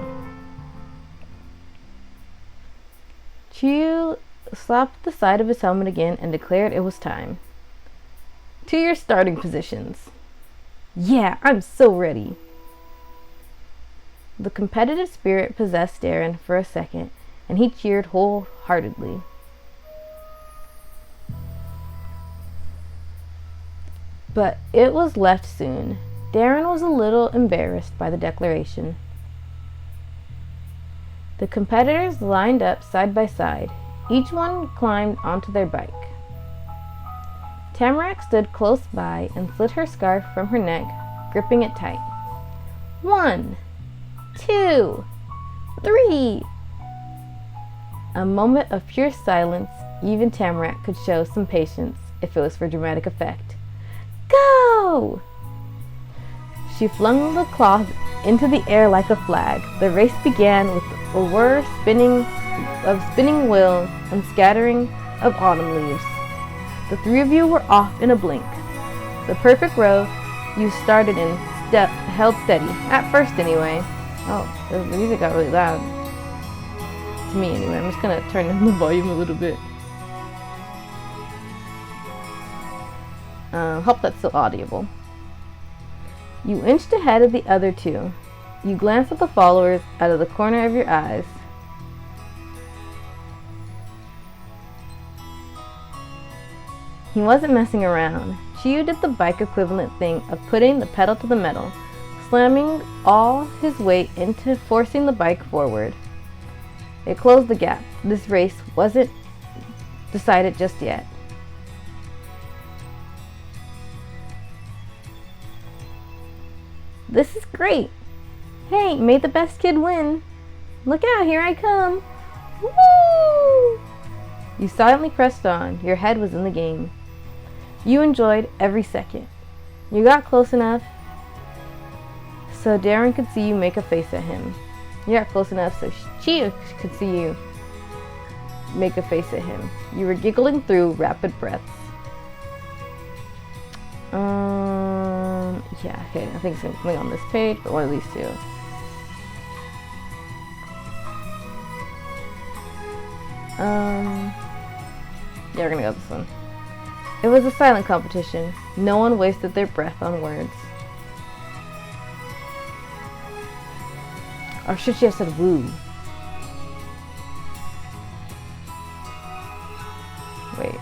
[SPEAKER 1] Chiyu slapped the side of his helmet again and declared it was time. To your starting positions. Yeah, I'm so ready. The competitive spirit possessed Darren for a second, and he cheered wholeheartedly. But it was left soon. Darren was a little embarrassed by the declaration. The competitors lined up side by side. Each one climbed onto their bike. Tamarack stood close by and slid her scarf from her neck, gripping it tight. 1, 2, 3. A moment of pure silence. Even Tamarack could show some patience if it was for dramatic effect. Go! She flung the cloth into the air like a flag. The race began with a whir of spinning wheels and scattering of autumn leaves. The 3 of you were off in a blink. The perfect row you started in held steady, at first anyway. Oh, the music got really loud. To me anyway. I'm just gonna turn down the volume a little bit. Hope that's still audible. You inched ahead of the other 2. You glance at the followers out of the corner of your eyes. He wasn't messing around. Chiyu did the bike equivalent thing of putting the pedal to the metal, slamming all his weight into forcing the bike forward. It closed the gap. This race wasn't decided just yet. This is great. Hey, may the best kid win. Look out, here I come. Woo! You silently pressed on. Your head was in the game. You enjoyed every second. You got close enough so Darren could see you make a face at him. You got close enough so Chiyu could see you make a face at him. You were giggling through rapid breaths. Yeah, okay, I think it's something on this page, but one of these two. Yeah, we're gonna go with this one. It was a silent competition. No one wasted their breath on words. Or should she have said woo? Wait.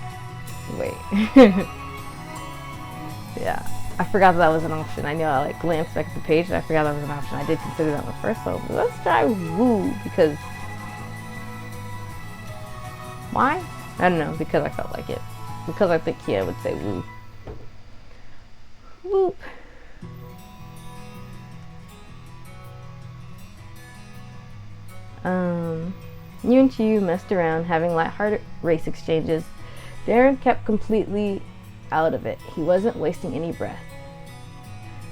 [SPEAKER 1] Yeah, I forgot that was an option. I know I like glanced back at the page and I forgot that was an option. I did consider that one first, so let's try woo because why? I don't know, because I felt like it. Because I think Kia would say woo. Whoop. You and Chiyu messed around, having lighthearted race exchanges. Darren kept completely out of it. He wasn't wasting any breath.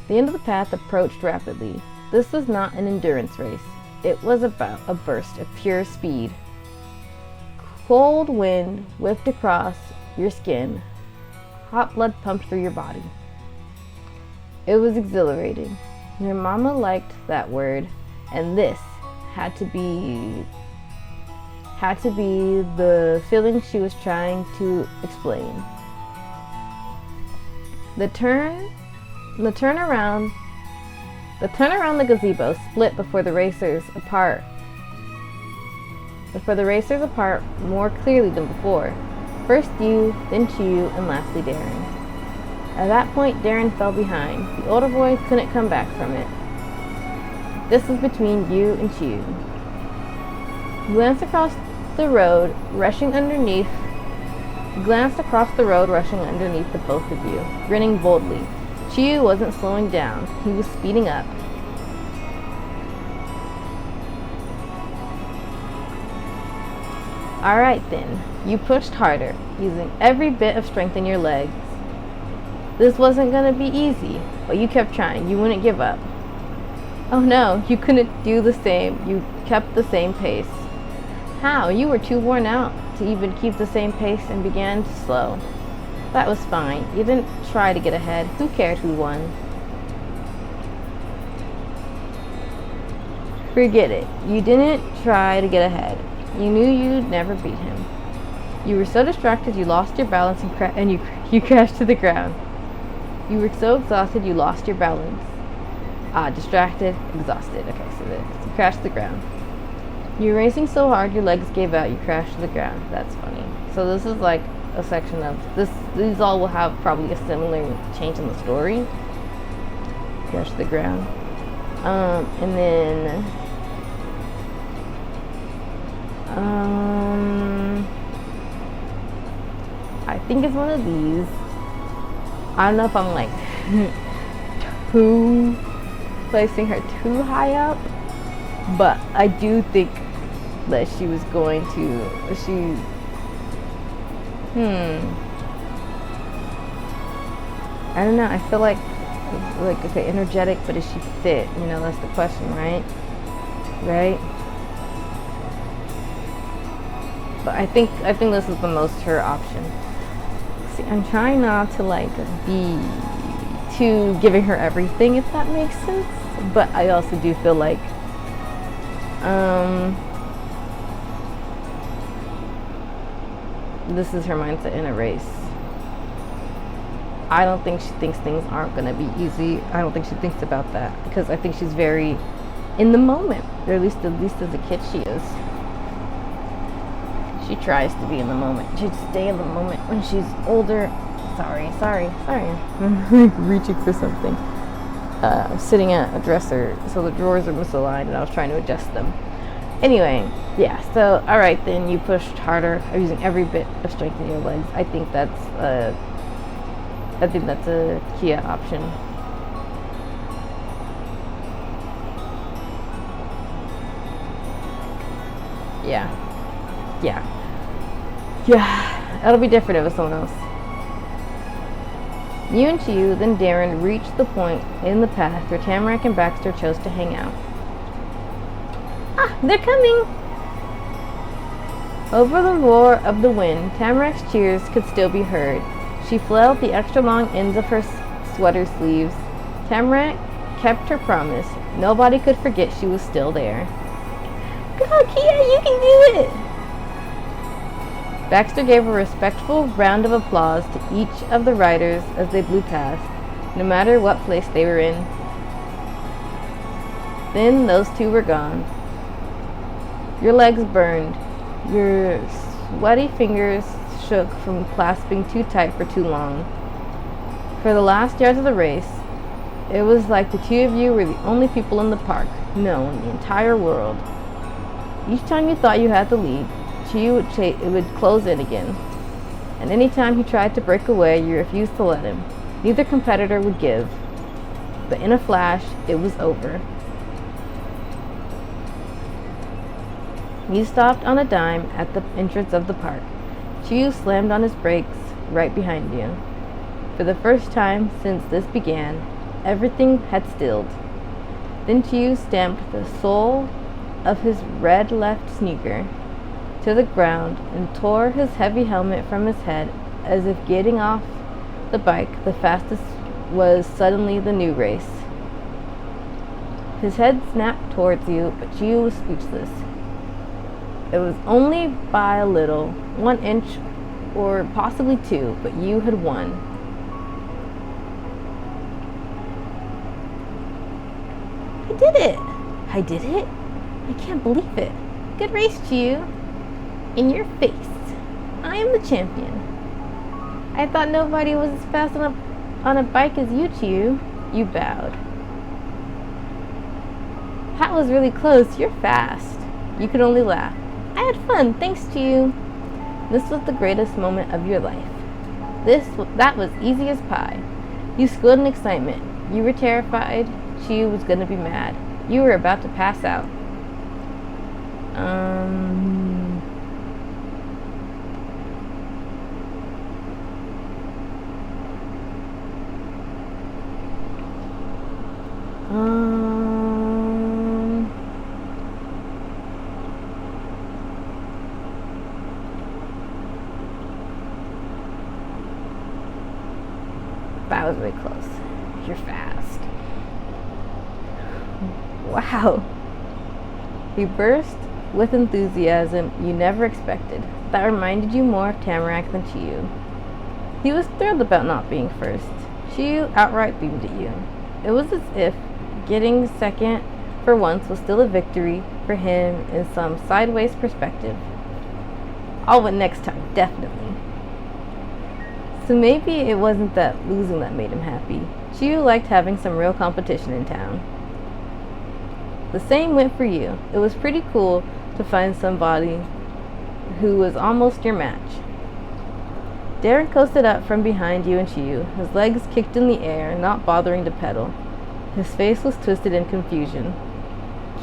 [SPEAKER 1] The end of the path approached rapidly. This was not an endurance race. It was about a burst of pure speed. Cold wind whipped across your skin. Hot blood pumped through your body. It was exhilarating. Your mama liked that word, and this had to be the feeling she was trying to explain. The turn around the gazebo split before the racers apart more clearly than before. First you, then Chiyu, and lastly Darren. At that point, Darren fell behind. The older boy couldn't come back from it. This was between you and Chiyu. You glanced across the road, rushing underneath the both of you, grinning boldly. Chiyu wasn't slowing down. He was speeding up. Alright then, you pushed harder, using every bit of strength in your legs. This wasn't gonna be easy, but you kept trying. You wouldn't give up. Oh no, you couldn't do the same. You kept the same pace. How? You were too worn out to even keep the same pace and began to slow. That was fine. You didn't try to get ahead. Who cared who won? Forget it. You didn't try to get ahead. You knew you'd never beat him. You were so distracted you lost your balance and you crashed to the ground. You were so exhausted you lost your balance. Distracted, exhausted. Okay, so you crashed to the ground. You were racing so hard your legs gave out. You crashed to the ground. That's funny. So this is like a section of this. These all will have probably a similar change in the story. Crash to the ground. And then I think it's one of these. I don't know if I'm like placing her too high up, but I do think that she was going to I don't know, I feel like okay, energetic, but is she fit? You know, that's the question, right? But I think this is the most her option. See, I'm trying not to like be too giving her everything, if that makes sense. But I also do feel like this is her mindset in a race. I don't think she thinks things aren't going to be easy. I don't think she thinks about that because I think she's very in the moment, or at least as a kid she is. She tries to be in the moment. She'd stay in the moment when she's older. Sorry. I'm reaching for something. I'm sitting at a dresser, so the drawers are misaligned, and I was trying to adjust them. Anyway, yeah, so, alright then, you pushed harder, using every bit of strength in your legs. I think that's a Kia option. Yeah, it'll be different if it was someone else. You and Chiyu, then Darren, reached the point in the path where Tamarack and Baxter chose to hang out. Ah, they're coming! Over the roar of the wind, Tamarack's cheers could still be heard. She flailed the extra long ends of her sweater sleeves. Tamarack kept her promise. Nobody could forget she was still there. Go, Kia, you can do it! Baxter gave a respectful round of applause to each of the riders as they blew past, no matter what place they were in. Then those two were gone. Your legs burned. Your sweaty fingers shook from clasping too tight for too long. For the last yards of the race, it was like the two of you were the only people in the park, no, in the entire world. Each time you thought you had the lead, Chiyu would close in again. And any time he tried to break away, you refused to let him. Neither competitor would give. But in a flash, it was over. You stopped on a dime at the entrance of the park. Chiyu slammed on his brakes right behind you. For the first time since this began, everything had stilled. Then Chiyu stamped the sole of his red left sneaker to the ground and tore his heavy helmet from his head as if getting off the bike the fastest was suddenly the new race. His head snapped towards you, but Chiyu was speechless. It was only by a little, 1 inch or possibly 2, but you had won. I did it! I can't believe it. Good race, Chiyu. In your face. I am the champion. I thought nobody was as fast on a bike as you, Chiyu. You bowed. That was really close. You're fast. You could only laugh. I had fun. Thanks, Chiyu. This was the greatest moment of your life. That was easy as pie. You squealed in excitement. You were terrified. Chiyu was going to be mad. You were about to pass out. That was really close. You're fast. Wow. He burst with enthusiasm you never expected. That reminded you more of Tamarack than Chiyu. He was thrilled about not being first. Chiyu outright beamed at you. It was as if getting second for once was still a victory for him in some sideways perspective. I'll win next time, definitely. So maybe it wasn't that losing that made him happy. Chiyu liked having some real competition in town. The same went for you. It was pretty cool to find somebody who was almost your match. Darren coasted up from behind you and Chiyu, his legs kicked in the air, not bothering to pedal. His face was twisted in confusion.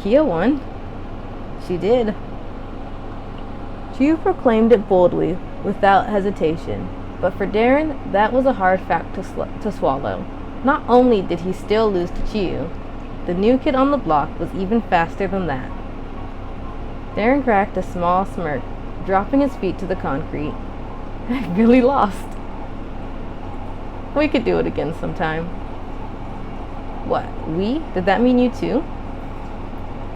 [SPEAKER 1] Kia won? She did. Chiyu proclaimed it boldly, without hesitation. But for Darren, that was a hard fact to swallow. Not only did he still lose to Chiyu, the new kid on the block was even faster than that. Darren cracked a small smirk, dropping his feet to the concrete. I really lost. We could do it again sometime. What, we? Did that mean you too?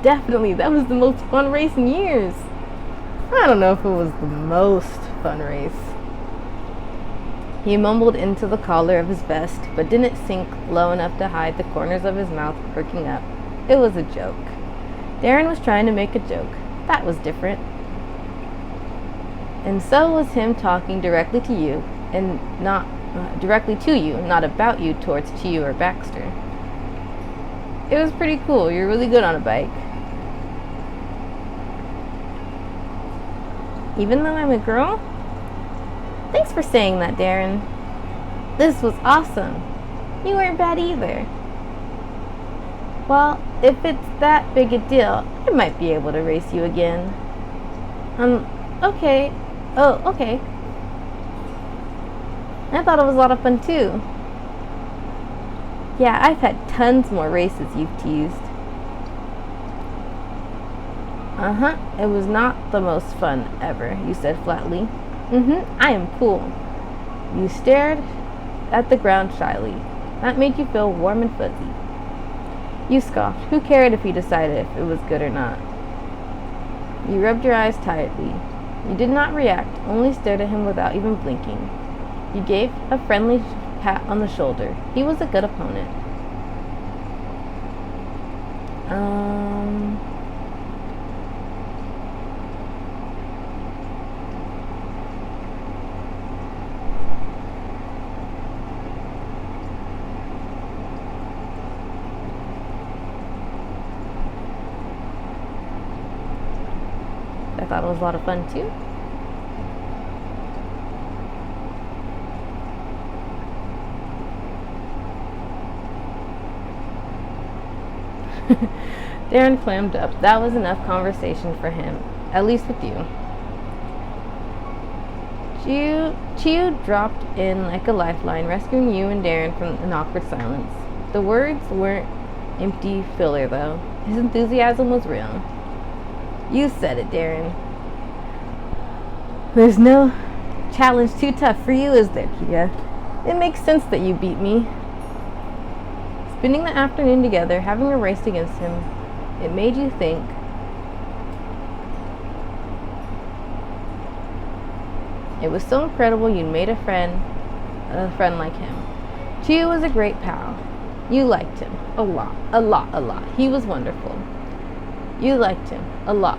[SPEAKER 1] Definitely, that was the most fun race in years. I don't know if it was the most fun race. He mumbled into the collar of his vest, but didn't sink low enough to hide the corners of his mouth perking up. It was a joke. Darren was trying to make a joke. That was different. And so was him talking directly to you, and not directly to you, not about you towards Chiyu or Baxter. It was pretty cool. You're really good on a bike. Even though I'm a girl? Thanks for saying that, Darren. This was awesome. You weren't bad either. Well, if it's that big a deal, I might be able to race you again. Okay. Oh, okay. I thought it was a lot of fun too. Yeah, I've had tons more races you've teased. It was not the most fun ever, you said flatly. I am cool. You stared at the ground shyly. That made you feel warm and fuzzy. You scoffed. Who cared if he decided if it was good or not? You rubbed your eyes tiredly. You did not react, only stared at him without even blinking. You gave a friendly pat on the shoulder. He was a good opponent. I thought it was a lot of fun too. Darren clammed up. That was enough conversation for him, at least with you. Chiyu dropped in like a lifeline, rescuing you and Darren from an awkward silence. The words weren't empty filler, though. His enthusiasm was real. You said it, Darren. There's no challenge too tough for you, is there, Kia? It makes sense that you beat me. Spending the afternoon together, having a race against him, it made you think. It was so incredible you'd made a friend like him. Chiyu was a great pal. You liked him a lot. He was wonderful. You liked him a lot.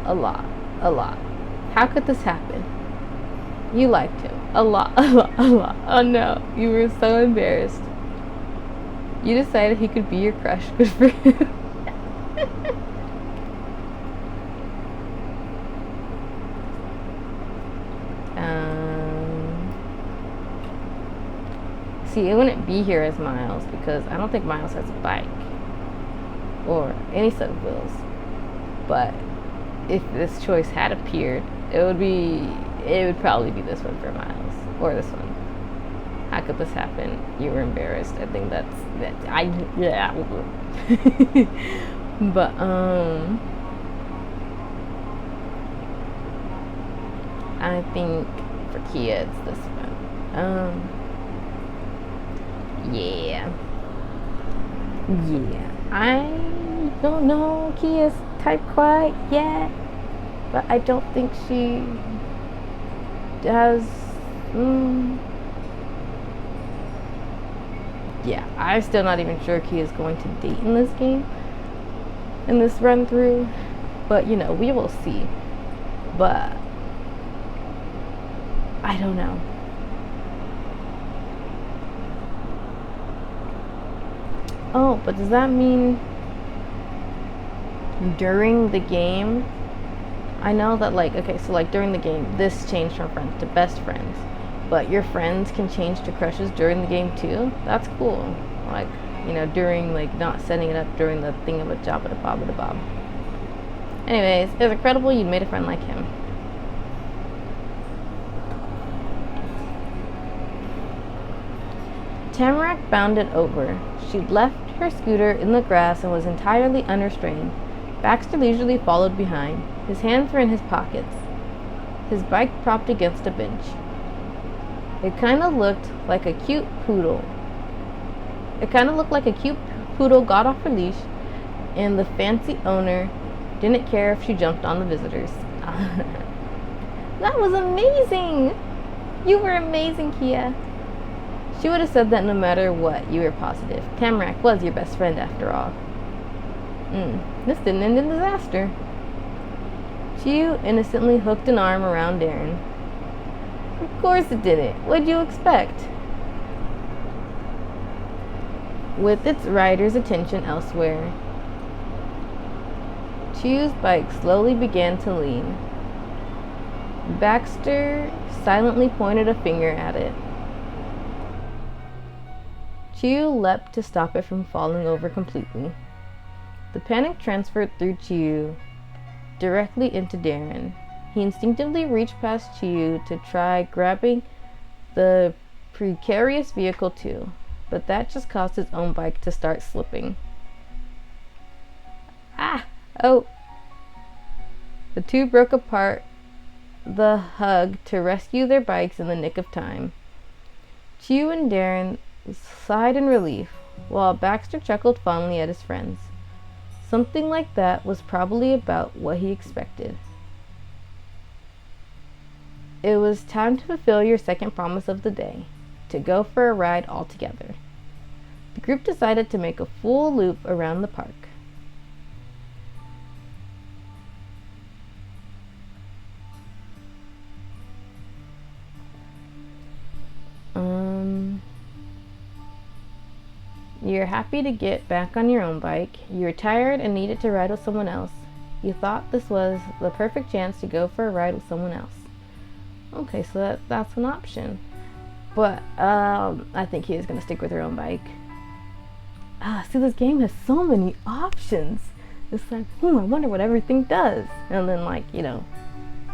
[SPEAKER 1] How could this happen? You liked him a lot. Oh no, you were so embarrassed. You decided he could be your crush. Good for you. See, it wouldn't be here as Miles because I don't think Miles has a bike or any set of wheels. But if this choice had appeared, it would probably be this one for Miles or this one. How could this happen? You were embarrassed. I think yeah. But I think for Kia it's this one. Yeah. I don't know Kia's type quite yet, but I don't think she does. Yeah, I'm still not even sure Kia's going to date in this game, in this run through, but you know, we will see. But I don't know. Oh, but does that mean during the game? I know that, like, okay, so like during the game, this changed from friends to best friends, but your friends can change to crushes during the game too? That's cool. Like, you know, during, like, not setting it up during the thing-a-bob-a-bob. Anyways, it was incredible you made a friend like him. Tamarack bounded over. She'd left her scooter in the grass and was entirely unrestrained. Baxter leisurely followed behind. His hands were in his pockets, his bike propped against a bench. It kind of looked like a cute poodle. Got off her leash, and the fancy owner didn't care if she jumped on the visitors. That was amazing! You were amazing, Kia. She would have said that no matter what, you were positive. Tamarack was your best friend after all. This didn't end in disaster. Chiyu innocently hooked an arm around Darren. Of course it didn't. What'd you expect? With its rider's attention elsewhere, Chiyu's bike slowly began to lean. Baxter silently pointed a finger at it. Chiyu leapt to stop it from falling over completely. The panic transferred through Chiyu directly into Darren. He instinctively reached past Chiyu to try grabbing the precarious vehicle too, but that just caused his own bike to start slipping. Oh! The two broke apart the hug to rescue their bikes in the nick of time. Chiyu and Darren sighed in relief, while Baxter chuckled fondly at his friends. Something like that was probably about what he expected. It was time to fulfill your second promise of the day, to go for a ride all together. The group decided to make a full loop around the park. You're happy to get back on your own bike. You're tired and needed to ride with someone else. You thought this was the perfect chance to go for a ride with someone else. Okay, so that's an option. But I think he is going to stick with her own bike. See, this game has so many options. It's like, I wonder what everything does. And then, like, you know,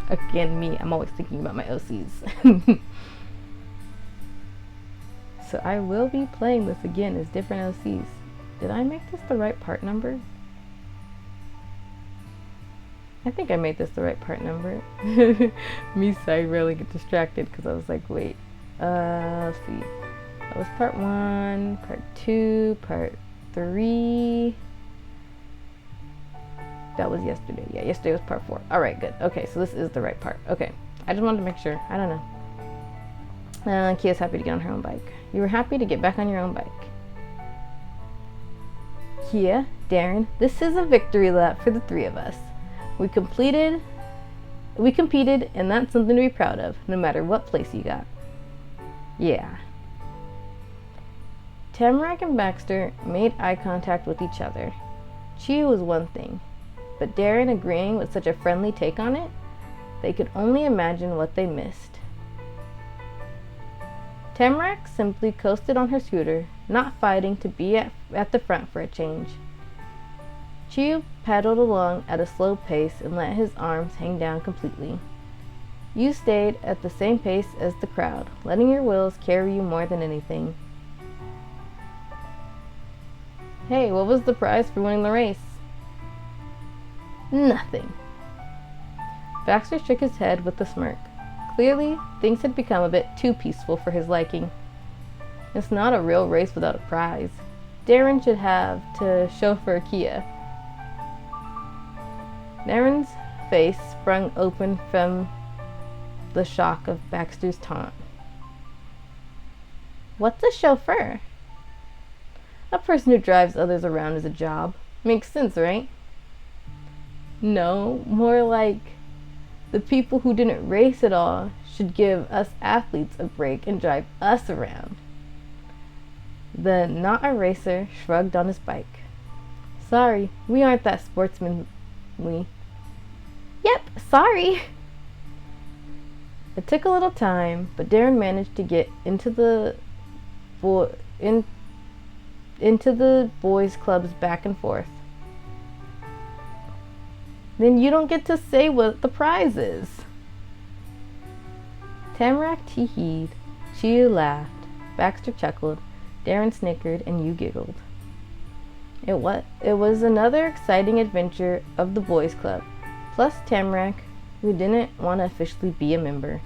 [SPEAKER 1] again, me, I'm always thinking about my OCs. So I will be playing this again as different OCs. Did I make this the right part number? I think I made this the right part number. Me, so I really get distracted because I was like, wait, let's see. That was part 1, part 2, part 3. That was yesterday. Yeah, yesterday was part 4. All right, good. Okay, so this is the right part. Okay, I just wanted to make sure. I don't know. Kia's happy to get on her own bike. You were happy to get back on your own bike. Kia, Darren, this is a victory lap for the three of us. We competed, and that's something to be proud of, no matter what place you got. Yeah. Tamarack and Baxter made eye contact with each other. Chiyu was one thing, but Darren agreeing with such a friendly take on it, they could only imagine what they missed. Tamarack simply coasted on her scooter, not fighting to be at the front for a change. Chiyu paddled along at a slow pace and let his arms hang down completely. You stayed at the same pace as the crowd, letting your wheels carry you more than anything. Hey, what was the prize for winning the race? Nothing. Baxter shook his head with a smirk. Clearly, things had become a bit too peaceful for his liking. It's not a real race without a prize. Darren should have to chauffeur Kia. Darren's face sprung open from the shock of Baxter's taunt. What's a chauffeur? A person who drives others around is a job. Makes sense, right? No, more like the people who didn't race at all should give us athletes a break and drive us around. The not a racer shrugged on his bike. Sorry, we aren't that sportsmanly. Yep, sorry. It took a little time, but Darren managed to get into the boys' clubs back and forth. Then you don't get to say what the prize is. Tamarack tee-heed, Chiyu laughed, Baxter chuckled, Darren snickered, and you giggled. It was another exciting adventure of the boys' club, plus Tamarack, who didn't want to officially be a member.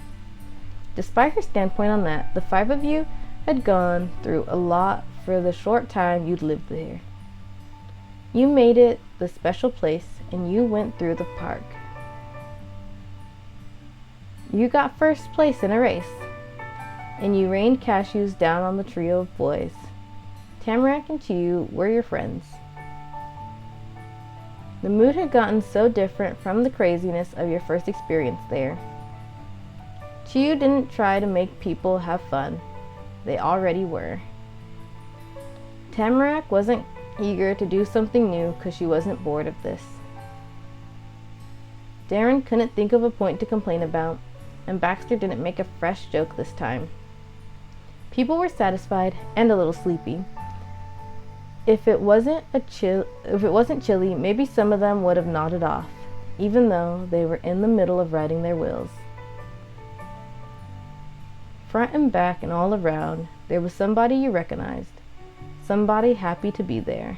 [SPEAKER 1] Despite her standpoint on that, the 5 of you had gone through a lot for the short time you'd lived there. You made it the special place, and you went through the park. You got first place in a race, and you rained cashews down on the trio of boys. Tamarack and Chiyu were your friends. The mood had gotten so different from the craziness of your first experience there. Chiyu didn't try to make people have fun. They already were. Tamarack wasn't eager to do something new because she wasn't bored of this. Darren couldn't think of a point to complain about, and Baxter didn't make a fresh joke this time. People were satisfied and a little sleepy. If it wasn't chilly, maybe some of them would have nodded off, even though they were in the middle of riding their wheels. Front and back and all around, there was somebody you recognized, somebody happy to be there.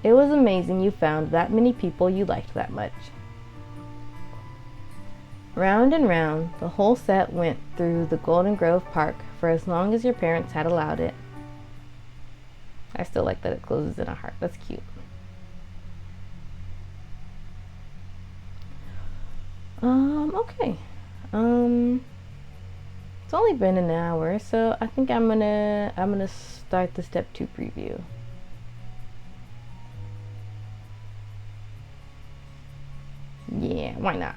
[SPEAKER 1] It was amazing you found that many people you liked that much. Round and round, the whole set went through the Golden Grove Park for as long as your parents had allowed it. I still like that it closes in a heart. That's cute. Okay. It's only been an hour, so I think I'm gonna start the step 2 preview. Yeah, why not?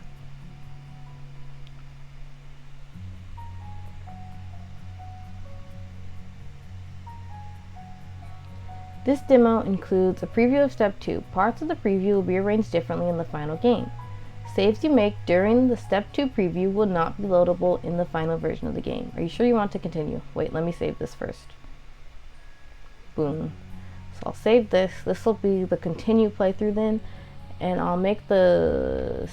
[SPEAKER 1] This demo includes a preview of Step 2. Parts of the preview will be arranged differently in the final game. Saves you make during the Step 2 preview will not be loadable in the final version of the game. Are you sure you want to continue? Wait, let me save this first. Boom. So I'll save this. This will be the continue playthrough then, and I'll make the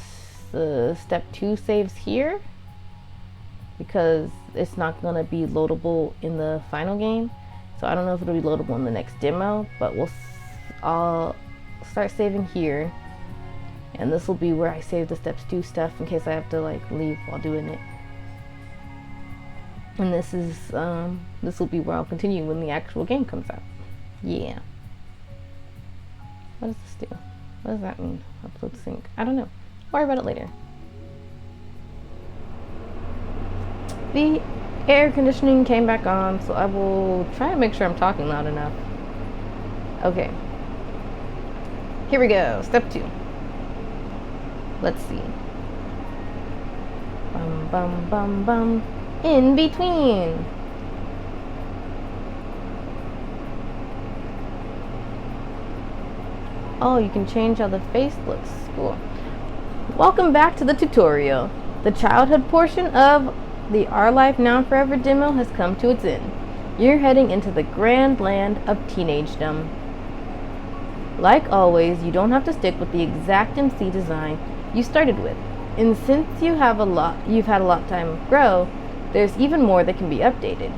[SPEAKER 1] Step 2 saves here because it's not going to be loadable in the final game. So I don't know if it'll be loadable in the next demo, but I'll start saving here, and this will be where I save the steps 2 stuff in case I have to like leave while doing it. And this will be where I'll continue when the actual game comes out. Yeah. What does this do? What does that mean? Upload sync. I don't know. Worry about it later. The air conditioning came back on, so I will try to make sure I'm talking loud enough. Okay. Here we go. Step 2. Let's see. Bum, bum, bum, bum. In between. Oh, you can change how the face looks. Cool. Welcome back to the tutorial. The childhood portion of the Our Life Now and Forever demo has come to its end. You're heading into the grand land of teenagedom. Like always, you don't have to stick with the exact MC design you started with. And since you've had a lot of time to grow, there's even more that can be updated.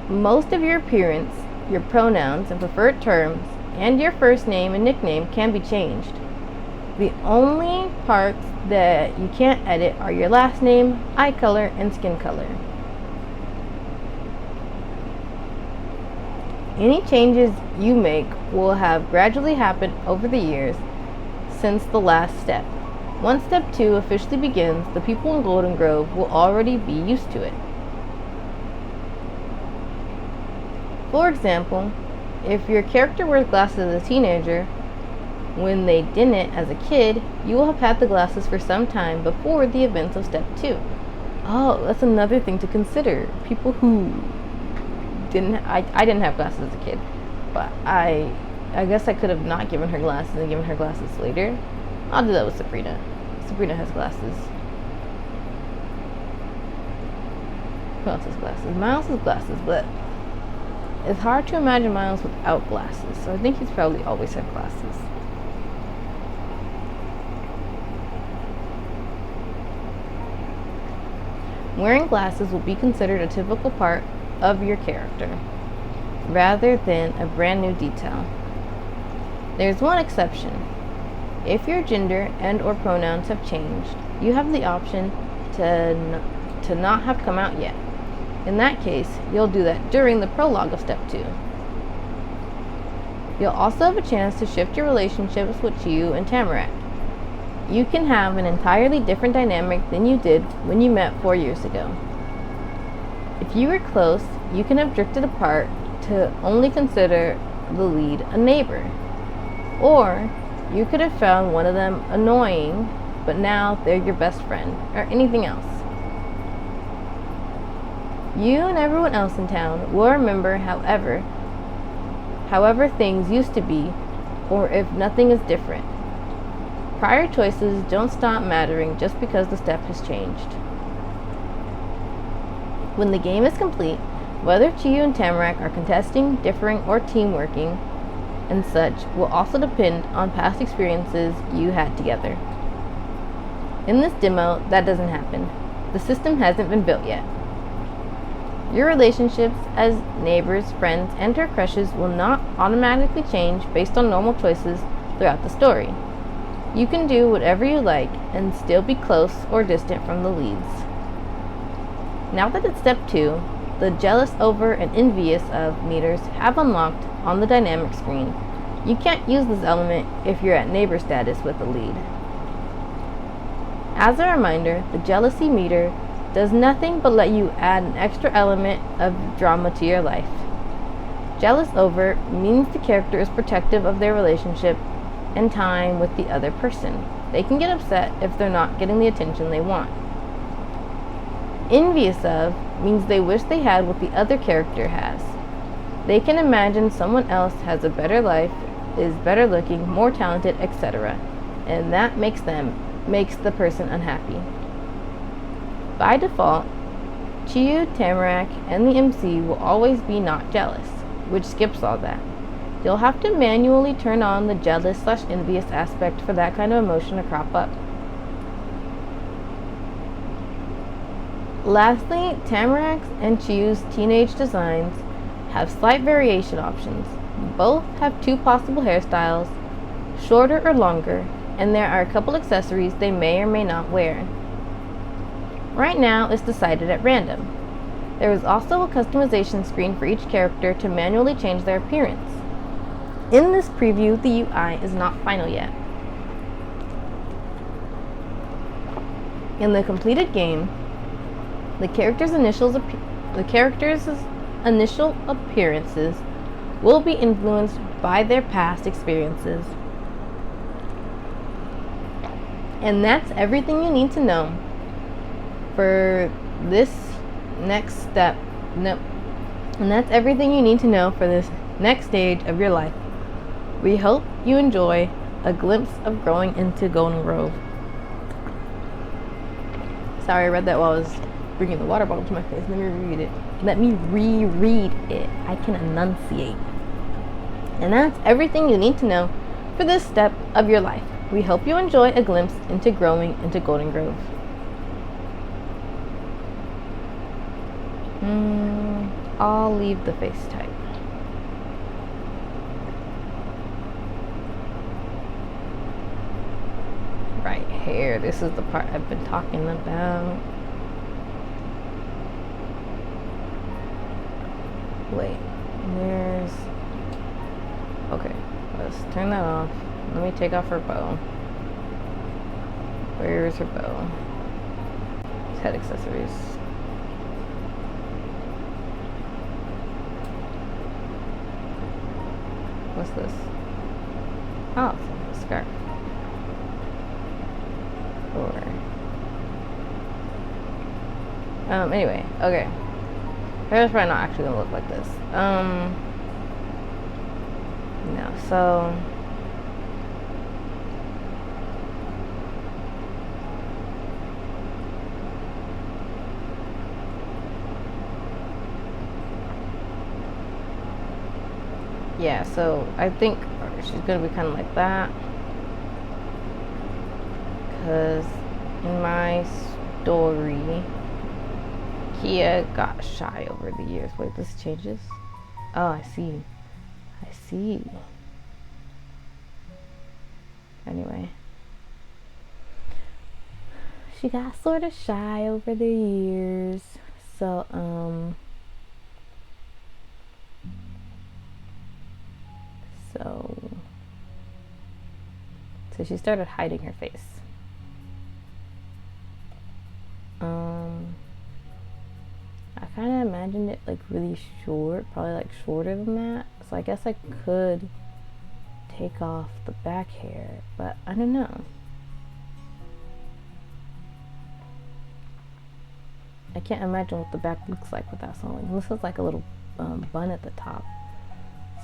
[SPEAKER 1] Most of your appearance, your pronouns and preferred terms, and your first name and nickname can be changed. The only parts that you can't edit are your last name, eye color, and skin color. Any changes you make will have gradually happened over the years since the last step. Once Step 2 officially begins, the people in Golden Grove will already be used to it. For example, if your character wears glasses as a teenager, when they didn't as a kid, you will have had the glasses for some time before the events of Step 2. Oh, that's another thing to consider. People who I didn't have glasses as a kid, but I guess I could have not given her glasses and given her glasses later. I'll do that with Sabrina. Sabrina has glasses. Who else has glasses? Miles has glasses, but it's hard to imagine Miles without glasses, so I think he's probably always had glasses. Wearing glasses will be considered a typical part of your character, rather than a brand new detail. There's one exception. If your gender and or pronouns have changed, you have the option to not have come out yet. In that case, you'll do that during the prologue of Step 2. You'll also have a chance to shift your relationships with Chiyu and Tamarack. You can have an entirely different dynamic than you did when you met 4 years ago. If you were close, you can have drifted apart to only consider the lead a neighbor. Or you could have found one of them annoying, but now they're your best friend, or anything else. You and everyone else in town will remember however things used to be, or if nothing is different. Prior choices don't stop mattering just because the step has changed. When the game is complete, whether Chiyu and Tamarack are contesting, differing, or teamworking and such will also depend on past experiences you had together. In this demo, that doesn't happen. The system hasn't been built yet. Your relationships as neighbors, friends, and or crushes will not automatically change based on normal choices throughout the story. You can do whatever you like and still be close or distant from the leads. Now that it's step 2, the jealous over and envious of meters have unlocked on the dynamic screen. You can't use this element if you're at neighbor status with the lead. As a reminder, the jealousy meter does nothing but let you add an extra element of drama to your life. Jealous over means the character is protective of their relationship and time with the other person. They can get upset if they're not getting the attention they want. Envious of means they wish they had what the other character has. They can imagine someone else has a better life, is better looking, more talented, etc. And that makes the person unhappy. By default, Chiyu, Tamarack, and the MC will always be not jealous, which skips all that. You'll have to manually turn on the jealous/envious aspect for that kind of emotion to crop up. Lastly, Tamarack's and Chiyu's teenage designs have slight variation options. Both have 2 possible hairstyles, shorter or longer, and there are a couple accessories they may or may not wear. Right now, it's decided at random. There is also a customization screen for each character to manually change their appearance. In this preview, the UI is not final yet. In the completed game, the character's initial appearances will be influenced by their past experiences. And that's everything you need to know for this next step. And that's everything you need to know for this next stage of your life. We hope you enjoy a glimpse of growing into Golden Grove. Sorry, I read that while I was bringing the water bottle to my face. Let me reread it. I can enunciate. And that's everything you need to know for this step of your life. We hope you enjoy a glimpse into growing into Golden Grove. I'll leave the face type. Right here, this is the part I've been talking about. Wait, okay, let's turn that off. Let me take off her bow. Where is her bow? Head accessories. What's this? Oh, it's a scarf. Anyway, okay. Hair's probably not actually gonna look like this. No, so yeah, so I think she's gonna be kind of like that, because in my story, Kia got shy over the years. Wait, this changes? Oh, I see. Anyway, she got sort of shy over the years, so so she started hiding her face. I kind of imagined it like really short, probably like shorter than that. So I guess I could take off the back hair, but I don't know. I can't imagine what the back looks like without sewing. This is like a little bun at the top.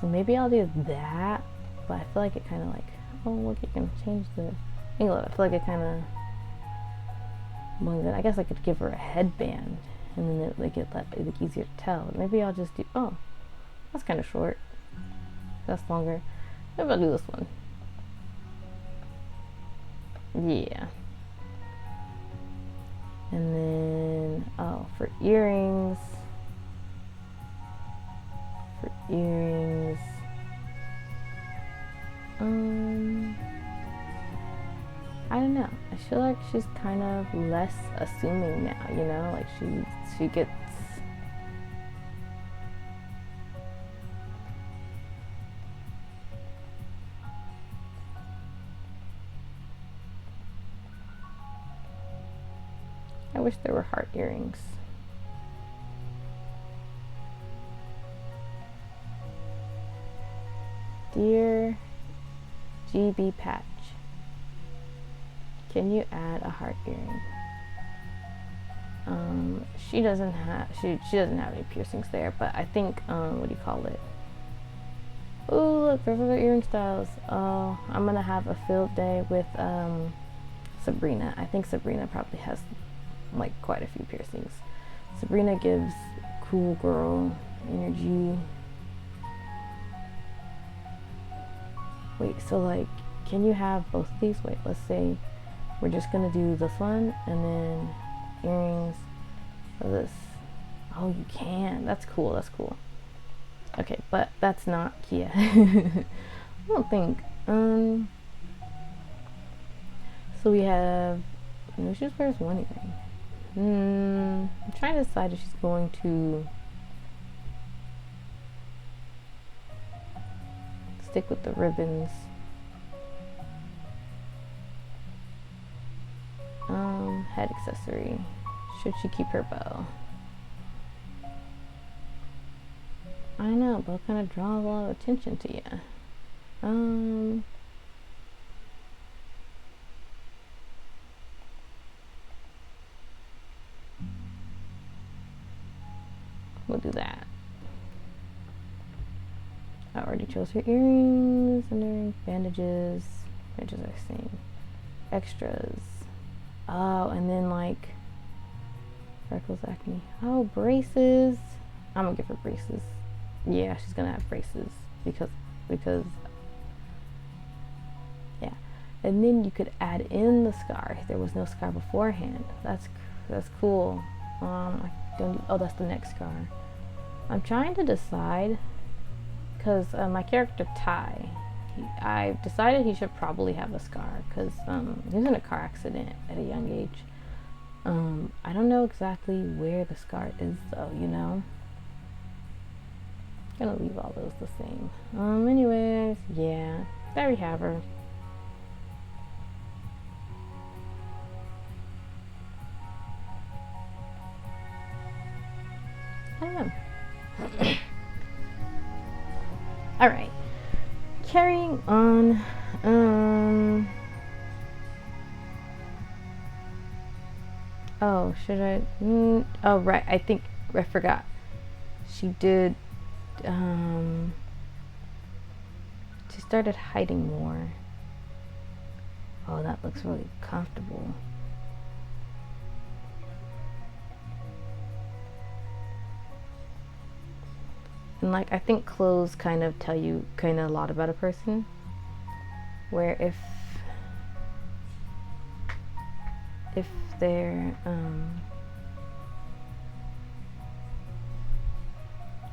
[SPEAKER 1] So maybe I'll do that, but I feel like it kind of like, oh look, you can change the angle. I feel like it kind of, well, I guess I could give her a headband and then it make it like easier to tell. Maybe I'll just do, oh, that's kind of short. That's longer. Maybe I'll do this one. Yeah. And then, oh, for earrings. I don't know. I feel like she's kind of less assuming now, you know? Like she gets, I wish there were heart earrings. Dear GB Patch, can you add a heart earring? She doesn't have any piercings there, but I think what do you call it? Oh look, there's other earring styles. Oh, I'm gonna have a field day with Sabrina. I think Sabrina probably has like quite a few piercings. Sabrina gives cool girl energy. Wait, so like, can you have both of these? Wait, let's say we're just gonna do this one and then earrings of this. Oh, you can. That's cool. That's cool. Okay, but that's not Kia. I don't think. So we have. No, she just wears one earring. I'm trying to decide if she's going to stick with the ribbons. Head accessory. Should she keep her bow? I know, bow kind of draws a lot of attention to you. We'll do that. I already chose her earrings, and bandages. Bandages are the same. Extras. Oh, and then like freckles, acne. Oh, braces. I'm gonna give her braces. Yeah, she's gonna have braces because yeah. And then you could add in the scar. There was no scar beforehand. That's cool. I don't. Oh, that's the next scar. I'm trying to decide because my character Ty, I decided he should probably have a scar because he was in a car accident at a young age. I don't know exactly where the scar is though, you know. Gonna leave all those the same. Anyways, yeah, there we have her. I don't know. All right, carrying on. Oh, should I? Oh, right. I think I forgot. She did. She started hiding more. Oh, that looks really comfortable. And like, I think clothes kind of tell you kind of a lot about a person. Where if they're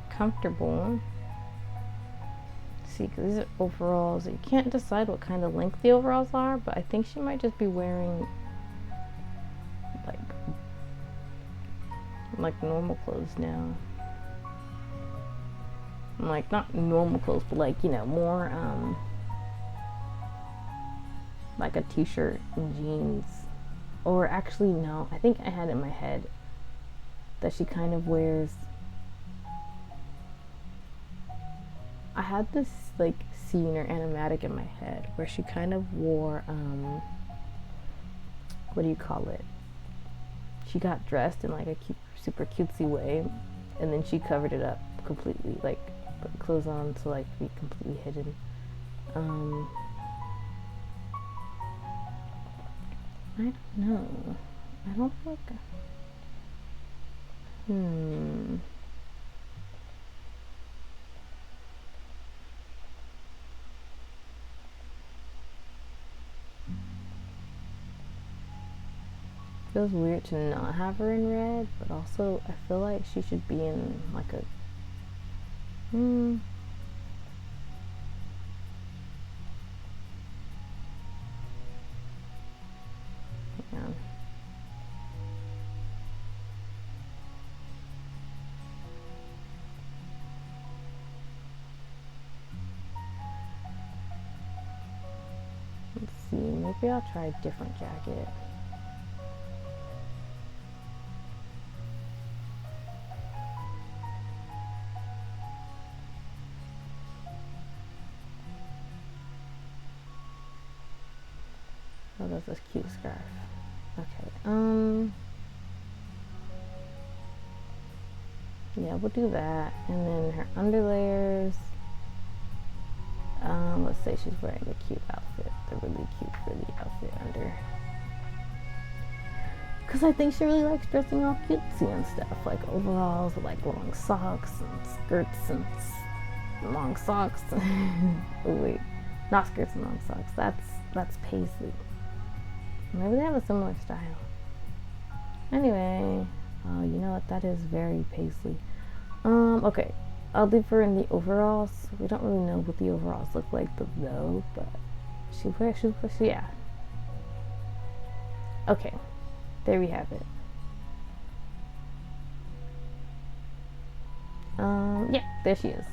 [SPEAKER 1] comfortable. See, because these are overalls. You can't decide what kind of length the overalls are, but I think she might just be wearing like normal clothes now. Like not normal clothes, but like, you know, more like a t-shirt and jeans. Or actually no, I think I had in my head that she kind of wears I had this like scene or animatic in my head where she kind of wore what do you call it? She got dressed in like a cute, super cutesy way, and then she covered it up completely, like put clothes on to like be completely hidden. I don't know. I don't think. Feels weird to not have her in red, but also I feel like she should be in like a yeah. Let's see, maybe I'll try a different jacket. Oh, that's this cute scarf. Okay, yeah, we'll do that. And then her underlayers, let's say she's wearing a cute outfit, the really cute frilly outfit under, because I think she really likes dressing all cutesy and stuff, like overalls with like long socks and skirts and long socks. Oh wait, not skirts and long socks, that's paisley. Maybe they have a similar style. Anyway, oh, you know what? That is very paisley. Okay, I'll leave her in the overalls. We don't really know what the overalls look like though, but yeah. Okay, there we have it. Yeah, there she is.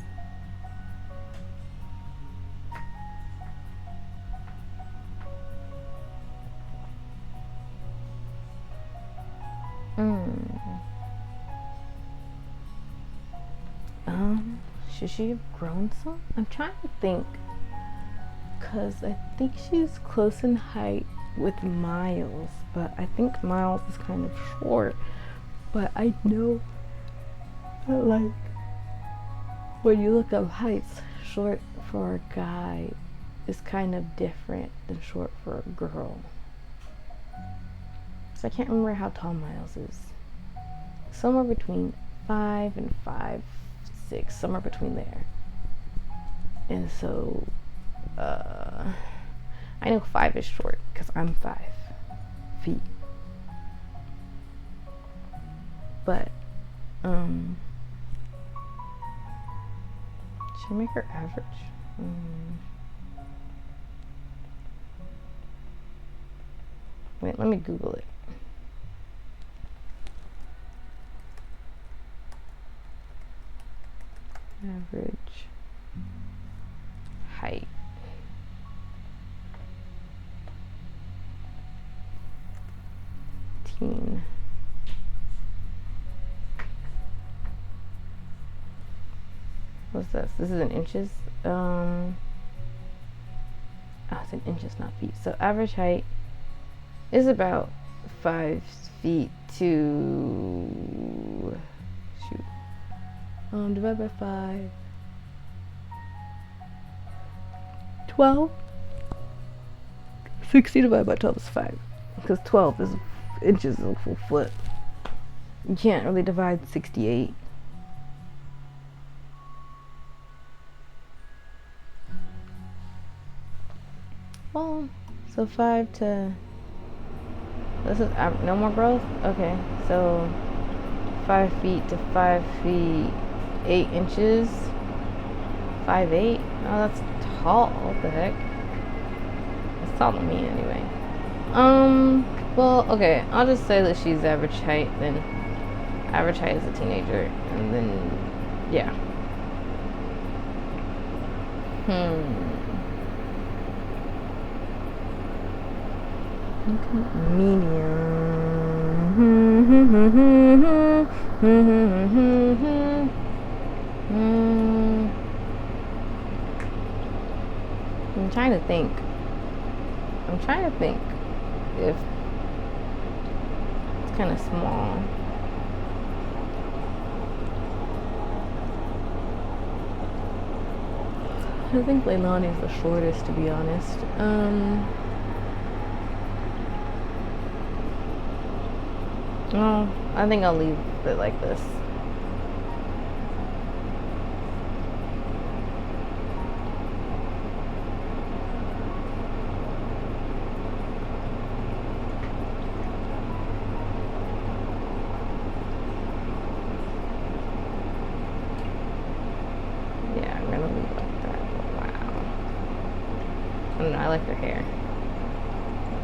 [SPEAKER 1] Should she have grown some? I'm trying to think, because I think she's close in height with Miles, but I think Miles is kind of short. But I know that, like, when you look up heights, short for a guy is kind of different than short for a girl. So I can't remember how tall Miles is. Somewhere between 5 and 5'6", somewhere between there. And so, I know 5 is short because I'm 5 feet. But, should I make her average? Wait, let me Google it. Average height. Teen. What's this? This is in inches. Oh, it's in inches, not feet. So average height is about 5 feet to divide by 5. 12. 60 divided by 12 is 5. Because 12 is inches is a full foot. You can't really divide 68. Well, so 5 to... This is no more growth? Okay, so 5 feet to 5 feet 8 inches. 5'8". Oh, that's tall. What the heck? It's tall to me anyway. Well, okay, I'll just say that she's average height, then average height as a teenager, and then yeah. Medium. I'm trying to think if it's kind of small. I think Leilani is the shortest, to be honest. Well, I think I'll leave it like this. Yeah, I'm gonna leave it like that. Wow. I don't know, I like her hair.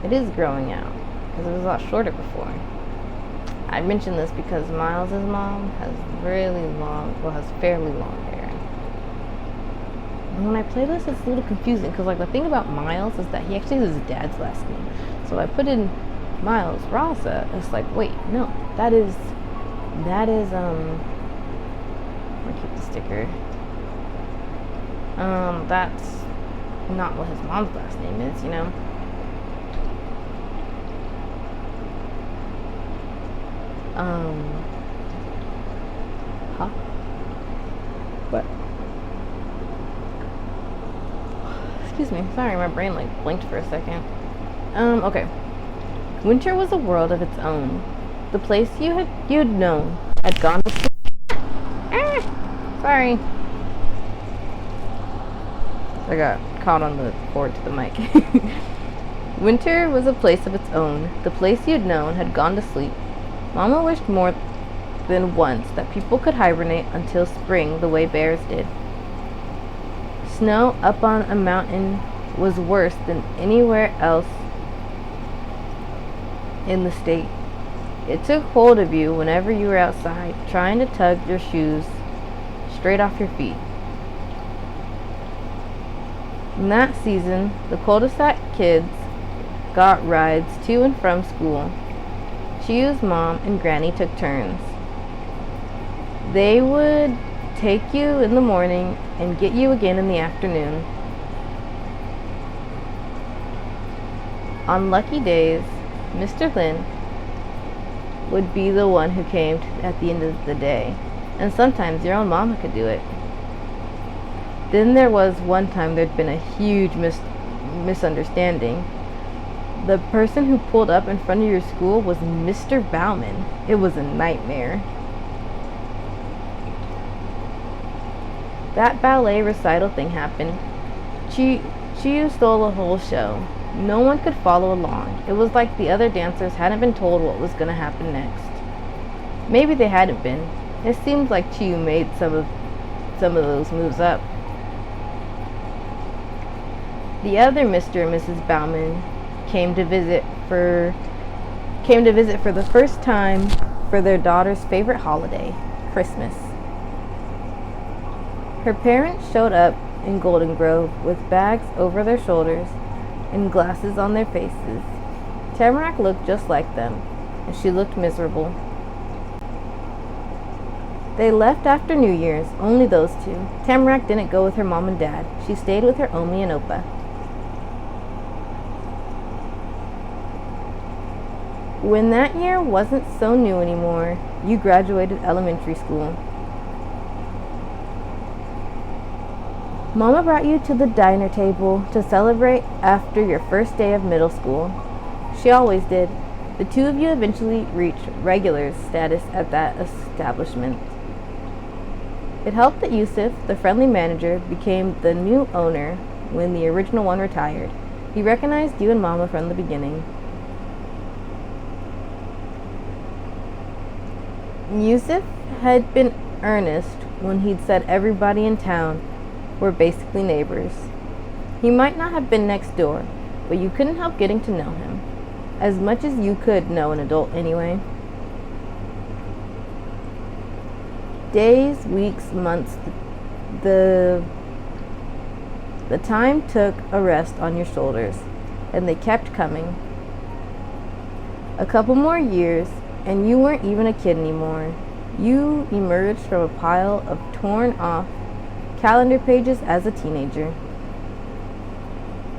[SPEAKER 1] It is growing out, because it was a lot shorter before. I mentioned this because Miles' mom has fairly long hair. And when I play this, it's a little confusing because, like, the thing about Miles is that he actually has his dad's last name. So I put in Miles Rasa. It's like, wait, no, that is. I'm gonna keep the sticker. That's not what his mom's last name is, you know. Huh? What? Excuse me. Sorry, my brain like blinked for a second. Okay. Winter was a world of its own. The place you'd known had gone to sleep. Sorry. I got caught on the cord to the mic. Winter was a place of its own. The place you'd known had gone to sleep. Mama wished more than once that people could hibernate until spring the way bears did. Snow up on a mountain was worse than anywhere else in the state. It took hold of you whenever you were outside, trying to tug your shoes straight off your feet. In that season, the cul-de-sac kids got rides to and from school. Chu's mom and Granny took turns. They would take you in the morning and get you again in the afternoon. On lucky days, Mr. Lin would be the one who came at the end of the day, and sometimes your own mama could do it. Then there was one time there'd been a huge misunderstanding. The person who pulled up in front of your school was Mr. Bauman. It was a nightmare. That ballet recital thing happened. Chiyu stole the whole show. No one could follow along. It was like the other dancers hadn't been told what was going to happen next. Maybe they hadn't been. It seemed like Chiyu made some of those moves up. The other Mr. and Mrs. Bauman came to visit for the first time for their daughter's favorite holiday, Christmas. Her parents showed up in Golden Grove with bags over their shoulders and glasses on their faces. Tamarack looked just like them, and she looked miserable. They left after New Year's, only those two. Tamarack didn't go with her mom and dad. She stayed with her Omi and Opa. When that year wasn't so new anymore, you graduated elementary school. Mama brought you to the diner table to celebrate after your first day of middle school. She always did. The two of you eventually reached regulars status at that establishment. It helped that Yusuf, the friendly manager, became the new owner when the original one retired. He recognized you and Mama from the beginning. Yusuf had been earnest when he'd said everybody in town were basically neighbors. He might not have been next door, but you couldn't help getting to know him, as much as you could know an adult anyway. Days, weeks, months, the time took a rest on your shoulders, and they kept coming. A couple more years, and you weren't even a kid anymore. You emerged from a pile of torn off calendar pages as a teenager.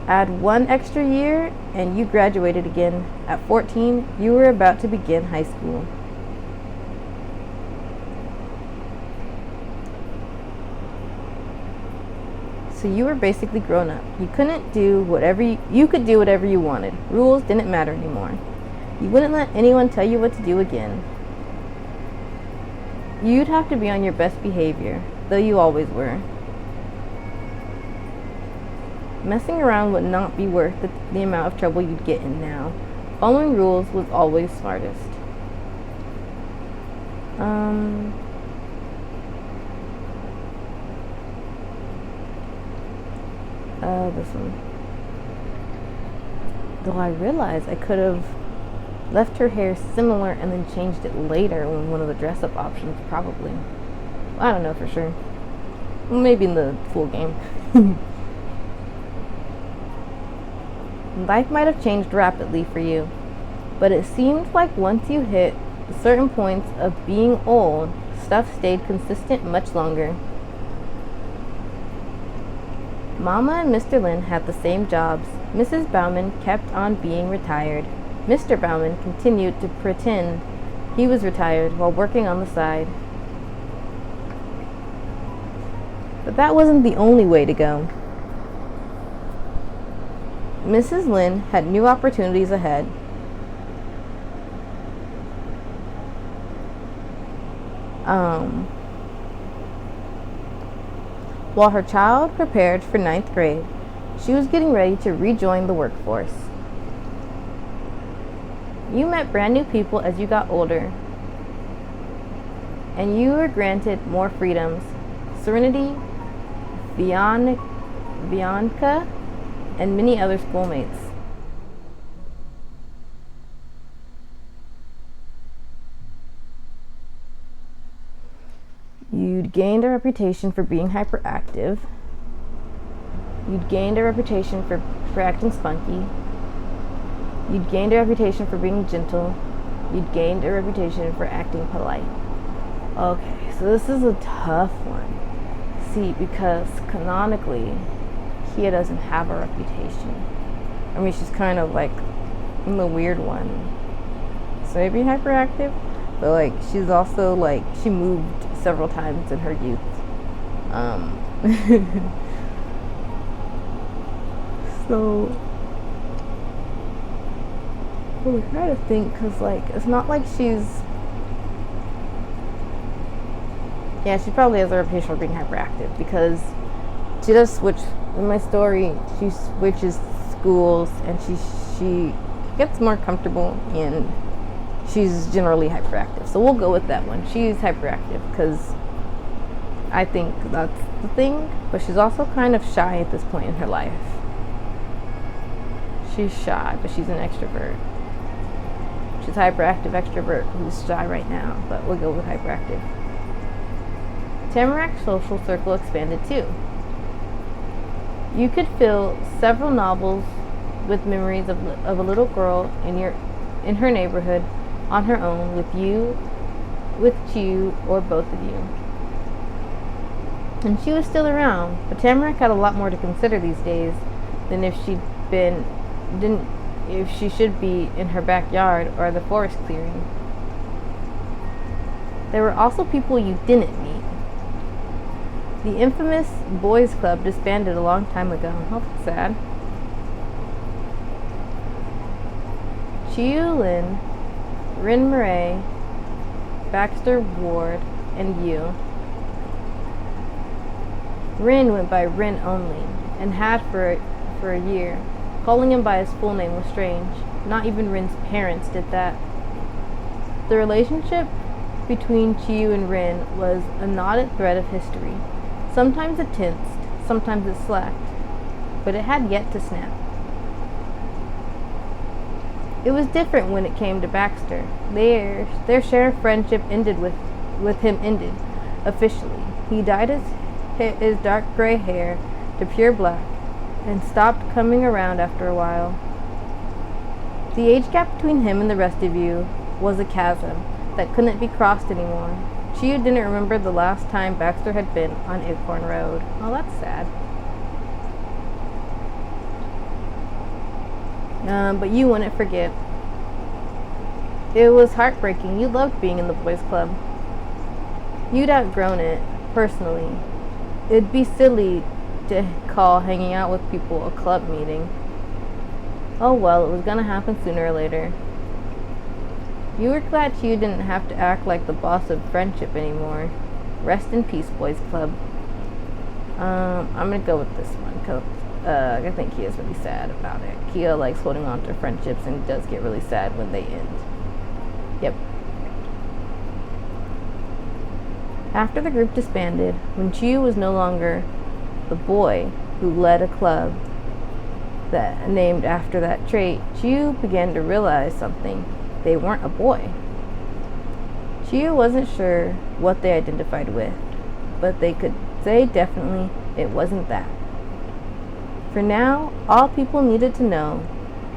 [SPEAKER 1] Add 1 extra year and you graduated again. At 14, you were about to begin high school. So you were basically grown up. You couldn't do whatever you could do whatever you wanted. Rules didn't matter anymore. You wouldn't let anyone tell you what to do again. You'd have to be on your best behavior, though you always were. Messing around would not be worth the amount of trouble you'd get in now. Following rules was always smartest. This one. Though I realized I could have left her hair similar and then changed it later when one of the dress-up options, probably. I don't know for sure. Maybe in the full game. Life might have changed rapidly for you, but it seemed like once you hit certain points of being old, stuff stayed consistent much longer. Mama and Mr. Lin had the same jobs. Mrs. Bauman kept on being retired. Mr. Bauman continued to pretend he was retired while working on the side. But that wasn't the only way to go. Mrs. Lin had new opportunities ahead. While her child prepared for 9th grade, she was getting ready to rejoin the workforce. You met brand new people as you got older, and you were granted more freedoms. Serenity, Bianca, and many other schoolmates. You'd gained a reputation for being hyperactive. You'd gained a reputation for acting spunky. You'd gained a reputation for being gentle. You'd gained a reputation for acting polite. Okay, so this is a tough one. See, because canonically, Kia doesn't have a reputation. I mean, she's kind of like the weird one. So maybe hyperactive, but like she's also like, she moved several times in her youth. So I'm trying to think, because like it's not like she's, yeah, she probably has a reputation for being hyperactive, because she does switch in my story. She switches schools and she gets more comfortable, and she's generally hyperactive. So we'll go with that one. She's hyperactive because I think that's the thing, but she's also kind of shy at this point in her life. She's shy, but she's an extrovert. She's a hyperactive extrovert who's shy right now, but we'll go with hyperactive. Tamarac's social circle expanded too. You could fill several novels with memories of a little girl in her neighborhood on her own, with you, or both of you. And she was still around, but Tamarack had a lot more to consider these days than if she should be in her backyard or the forest clearing. There were also people you didn't meet. The infamous boys club disbanded a long time ago. Oh, that's sad. Chiu Lin, Rin Murray, Baxter Ward, and you. Rin went by Rin only, and had for a year. Calling him by his full name was strange. Not even Rin's parents did that. The relationship between Chiu and Rin was a knotted thread of history. Sometimes it tensed, sometimes it slacked, but it had yet to snap. It was different when it came to Baxter. Their shared friendship ended officially. He dyed his dark gray hair to pure black and stopped coming around after a while. The age gap between him and the rest of you was a chasm that couldn't be crossed anymore. Chiu didn't remember the last time Baxter had been on Acorn Road. Oh, that's sad. but you wouldn't forget. It was heartbreaking. You loved being in the boys' club. You'd outgrown it, personally. It'd be silly to call hanging out with people a club meeting. Oh well, it was gonna happen sooner or later. You were glad you didn't have to act like the boss of friendship anymore. Rest in peace, boys' club. I'm gonna go with this one, because I think Kia's really sad about it. Kia likes holding on to friendships and does get really sad when they end. Yep. After the group disbanded, when Chiyu was no longer the boy who led a club that named after that trait, Chiyu began to realize something. They weren't a boy. Chiyu wasn't sure what they identified with, but they could say definitely it wasn't that. For now, all people needed to know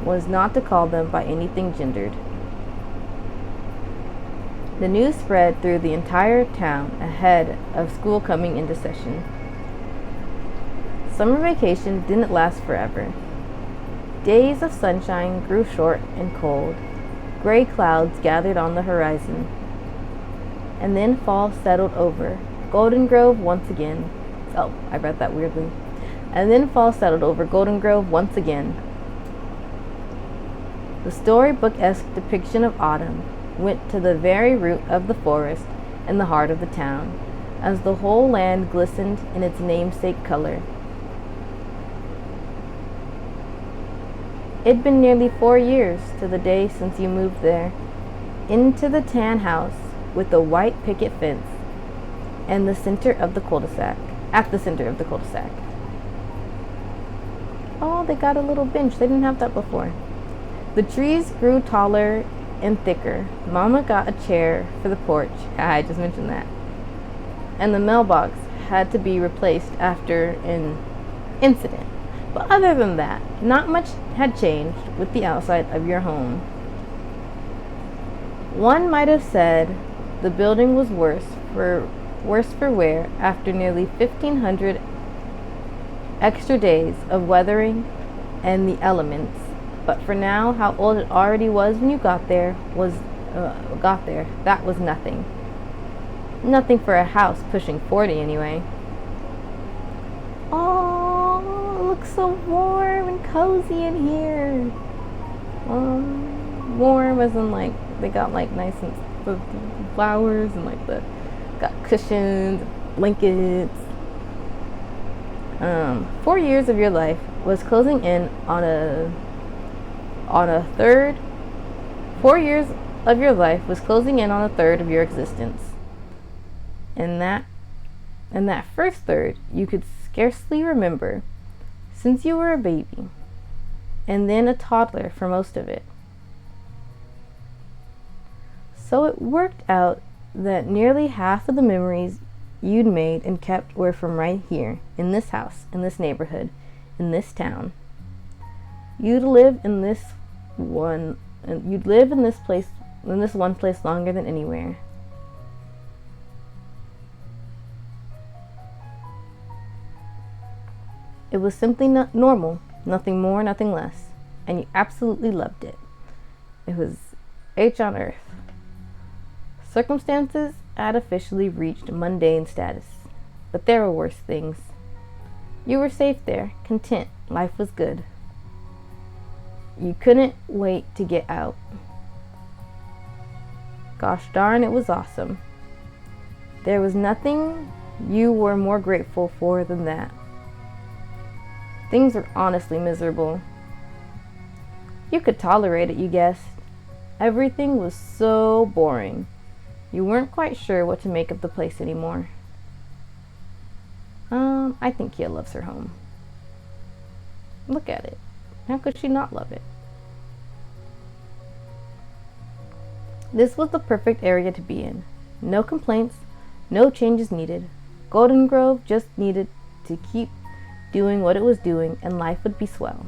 [SPEAKER 1] was not to call them by anything gendered. The news spread through the entire town ahead of school coming into session. Summer vacation didn't last forever. Days of sunshine grew short and cold. Gray clouds gathered on the horizon. And then fall settled over Golden Grove once again. Oh, I read that weirdly. And then fall settled over Golden Grove once again. The storybook-esque depiction of autumn went to the very root of the forest and the heart of the town, as the whole land glistened in its namesake color. It'd been nearly 4 years to the day since you moved there, into the tan house with the white picket fence and the center of the cul-de-sac, at the center of the cul-de-sac. Oh, they got a little bench. They didn't have that before. The trees grew taller and thicker. Mama got a chair for the porch. I just mentioned that. And the mailbox had to be replaced after an incident. But other than that, not much had changed with the outside of your home. One might have said the building was worse for wear after nearly 1,500 extra days of weathering and the elements. But for now, how old it already was when you got there, that was nothing. Nothing for a house pushing 40 anyway. Oh, it looks so warm and cozy in here. Warm as in like they got like nice and flowers and like the got cushions, blankets. 4 years of your life was closing in on a third. 4 years of your life was closing in on a third of your existence. And that first third you could scarcely remember, since you were a baby, and then a toddler for most of it. So it worked out that nearly half of the memories you'd made and kept were from right here, in this house, in this neighborhood, in this town. You'd live in this one place longer than anywhere. It was simply normal, nothing more, nothing less, and you absolutely loved it. It was H on earth. Circumstances had officially reached mundane status, but there were worse things. You were safe there, content, life was good. You couldn't wait to get out. Gosh darn, it was awesome. There was nothing you were more grateful for than that. Things were honestly miserable. You could tolerate it, you guessed. Everything was so boring. You weren't quite sure what to make of the place anymore. I think Kia loves her home. Look at it. How could she not love it? This was the perfect area to be in. No complaints, no changes needed. Golden Grove just needed to keep doing what it was doing, and life would be swell.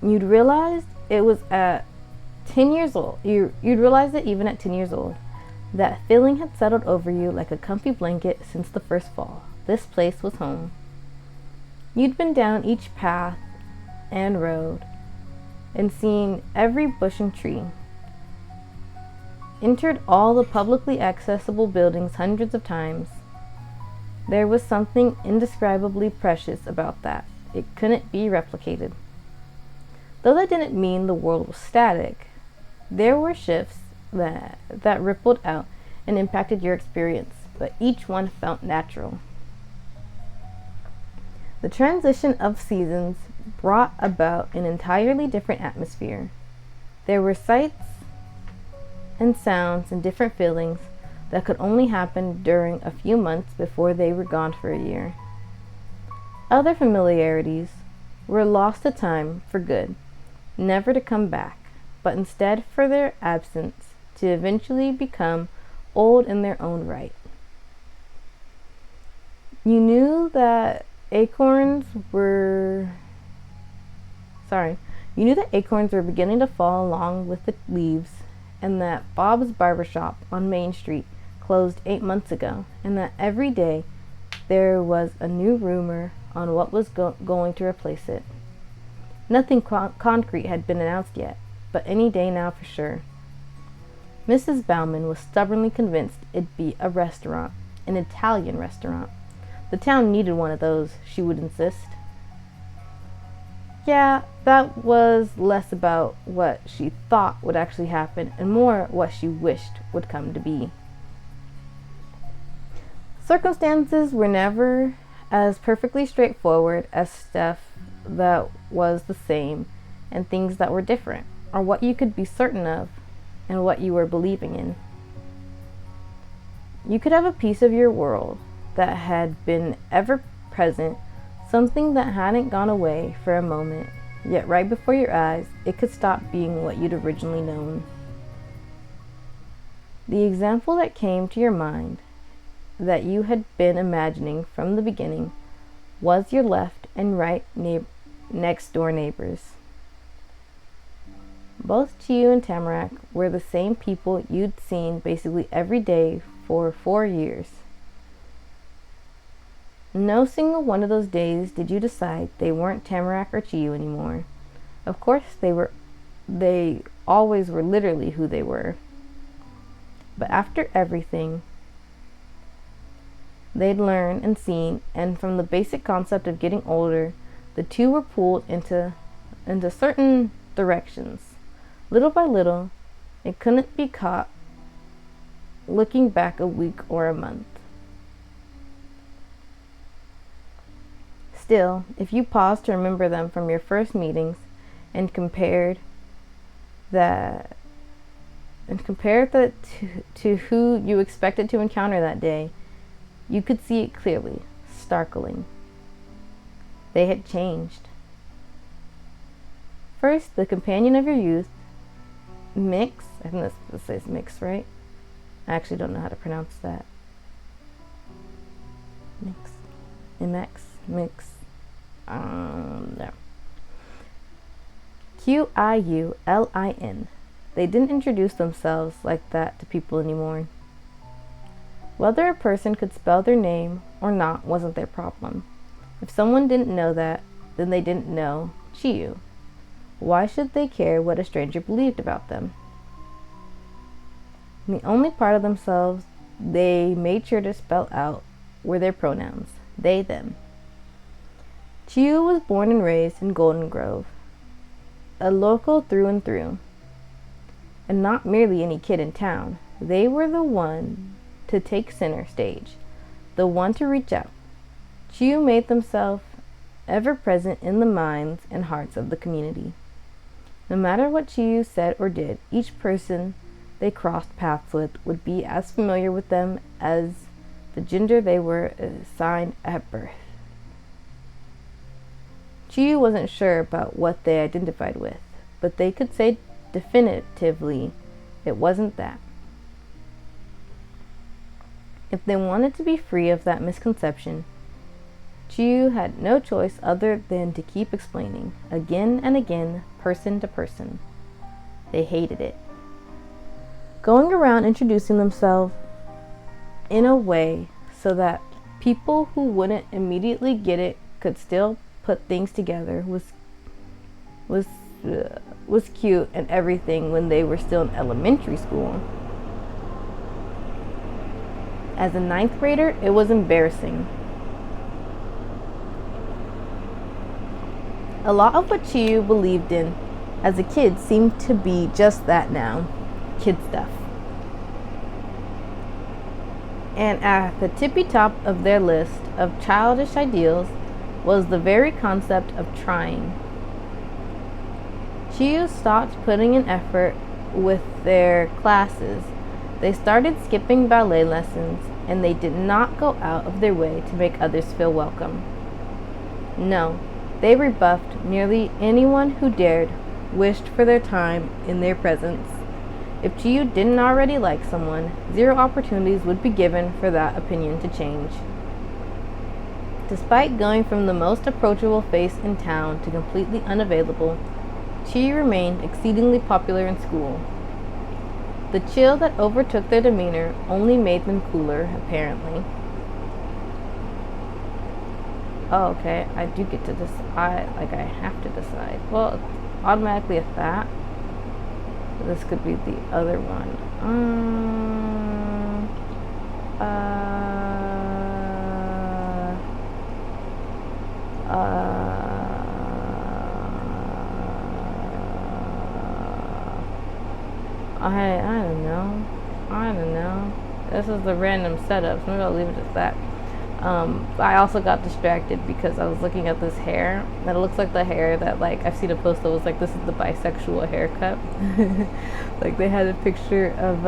[SPEAKER 1] You'd realized it was at 10 years old. You'd realize it even at 10 years old. That feeling had settled over you like a comfy blanket since the first fall. This place was home. You'd been down each path and rode, and seen every bush and tree, entered all the publicly accessible buildings hundreds of times. There was something indescribably precious about that. It couldn't be replicated. Though that didn't mean the world was static, there were shifts that rippled out and impacted your experience, but each one felt natural. The transition of seasons brought about an entirely different atmosphere. There were sights and sounds and different feelings that could only happen during a few months before they were gone for a year. Other familiarities were lost to time for good, never to come back, but instead for their absence to eventually become old in their own right. You knew that acorns were beginning to fall along with the leaves, and that Bob's barbershop on Main Street closed 8 months ago, and that every day there was a new rumor on what was going to replace it. Nothing concrete had been announced yet, but any day now for sure. Mrs. Bauman was stubbornly convinced it'd be a restaurant, an Italian restaurant. The town needed one of those, she would insist. Yeah, that was less about what she thought would actually happen and more what she wished would come to be. Circumstances were never as perfectly straightforward as stuff that was the same and things that were different, or what you could be certain of and what you were believing in. You could have a piece of your world that had been ever present, something that hadn't gone away for a moment, yet right before your eyes, it could stop being what you'd originally known. The example that came to your mind, that you had been imagining from the beginning, was your left and right next door neighbors. Both Chiu and Tamarack were the same people you'd seen basically every day for 4 years. No single one of those days did you decide they weren't Tamarack or Chiu anymore. Of course they always were literally who they were. But after everything they'd learned and seen, and from the basic concept of getting older, the two were pulled into certain directions. Little by little, it couldn't be caught looking back a week or a month. Still, if you paused to remember them from your first meetings and compared that to who you expected to encounter that day, you could see it clearly, starkling. They had changed. First, the companion of your youth, Mix, I think this says Mix, right? I actually don't know how to pronounce that. Mix. No. Qiulin. They didn't introduce themselves like that to people anymore. Whether a person could spell their name or not wasn't their problem. If someone didn't know that, then they didn't know Chiu. Why should they care what a stranger believed about them? And the only part of themselves they made sure to spell out were their pronouns, they, them. Chiu was born and raised in Golden Grove, a local through and through, and not merely any kid in town. They were the one to take center stage, the one to reach out. Chiu made themselves ever present in the minds and hearts of the community. No matter what Chiu said or did, each person they crossed paths with would be as familiar with them as the gender they were assigned at birth. Chiu wasn't sure about what they identified with, but they could say definitively it wasn't that. If they wanted to be free of that misconception, Chiu had no choice other than to keep explaining, again and again, person to person. They hated it. Going around introducing themselves in a way so that people who wouldn't immediately get it could still put things together was was was cute and everything when they were still in elementary school. As a ninth grader, it was embarrassing. A lot of what Chiyu believed in as a kid seemed to be just that now, kid stuff. And at the tippy top of their list of childish ideals was the very concept of trying. Chiyu stopped putting in effort with their classes. They started skipping ballet lessons, and they did not go out of their way to make others feel welcome. No, they rebuffed nearly anyone who dared, wished for their time in their presence. If Chiyu didn't already like someone, 0 opportunities would be given for that opinion to change. Despite going from the most approachable face in town to completely unavailable, Chiyu remained exceedingly popular in school. The chill that overtook their demeanor only made them cooler, apparently. Oh, okay, I do get to decide, I have to decide. Well, it's automatically a that. This could be the other one. I don't know. This is the random setup, so maybe I'll leave it at that. I also got distracted because I was looking at this hair, and it looks like the hair that, like, I've seen a post that was like, this is the bisexual haircut. Like, they had a picture of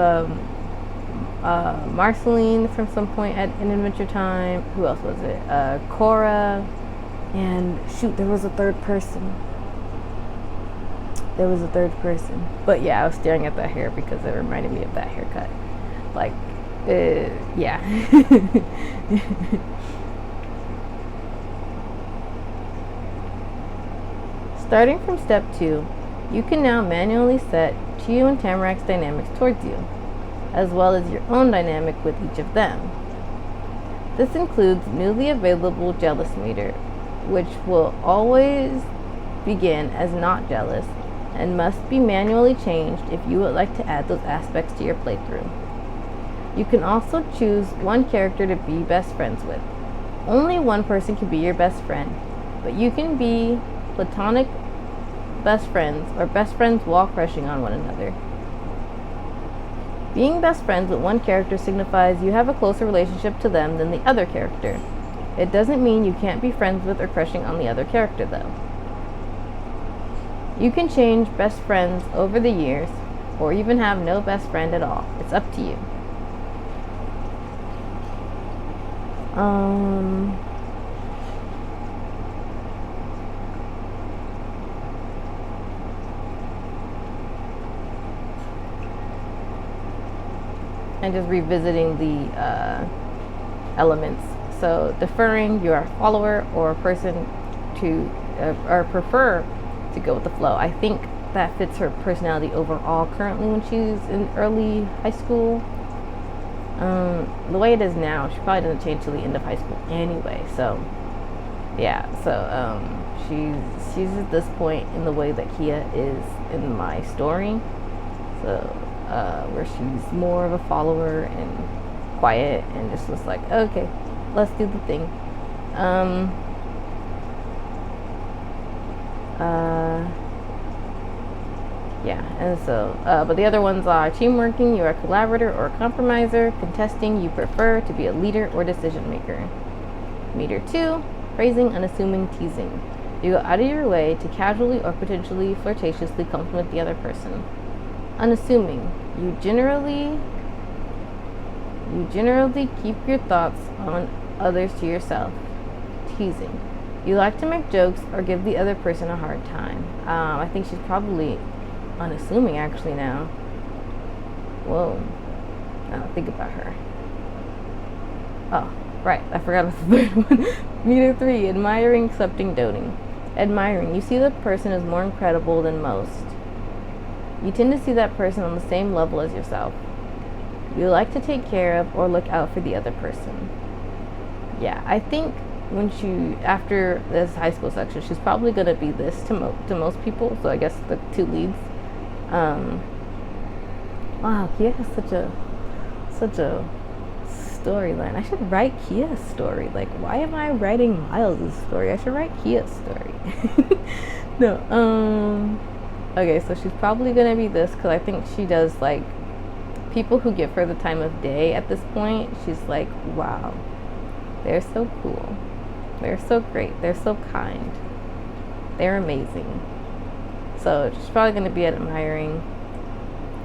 [SPEAKER 1] Marceline from some point in Adventure Time. Who else was it? Cora, and shoot, there was a third person. But yeah, I was staring at that hair because it reminded me of that haircut. Like, yeah. Starting from step 2, you can now manually set Chiyu and Tamarak's dynamics towards you, as well as your own dynamic with each of them. This includes newly available jealous meter, which will always begin as not jealous and must be manually changed if you would like to add those aspects to your playthrough. You can also choose one character to be best friends with. Only one person can be your best friend, but you can be platonic best friends or best friends while crushing on one another. Being best friends with one character signifies you have a closer relationship to them than the other character. It doesn't mean you can't be friends with or crushing on the other character, though. You can change best friends over the years, or even have no best friend at all. It's up to you. And just revisiting the elements. So deferring, you're a follower or a person to, or prefer to go with the flow. I think that fits her personality overall currently when she's in early high school. The way it is now, she probably doesn't change till the end of high school anyway. So yeah, so she's at this point in the way that Kia is in my story. So where she's more of a follower and quiet and just was like, okay, let's do the thing. Yeah, and so, but the other ones are teamworking, you're a collaborator or a compromiser. Contesting, you prefer to be a leader or decision maker. Meter 2, praising, unassuming, teasing. You go out of your way to casually or potentially flirtatiously compliment the other person. Unassuming, you generally keep your thoughts on others to yourself. Teasing, you like to make jokes or give the other person a hard time. I think she's probably unassuming actually now. Whoa. Now think about her. Oh, right. I forgot about the third one. Meter 3, admiring, accepting, doting. Admiring, you see the person as more incredible than most. You tend to see that person on the same level as yourself. You like to take care of or look out for the other person. Yeah, I think after this high school section, she's probably gonna be this to most people. So I guess the two leads. Wow, Kia has such a storyline. I should write Kia's story. Like, why am I writing Miles' story? I should write Kia's story. No. Okay, so she's probably gonna be this because I think she does like people who give her the time of day at this point. She's like, wow, they're so cool. They're so great. They're so kind. They're amazing. So she's probably going to be admiring.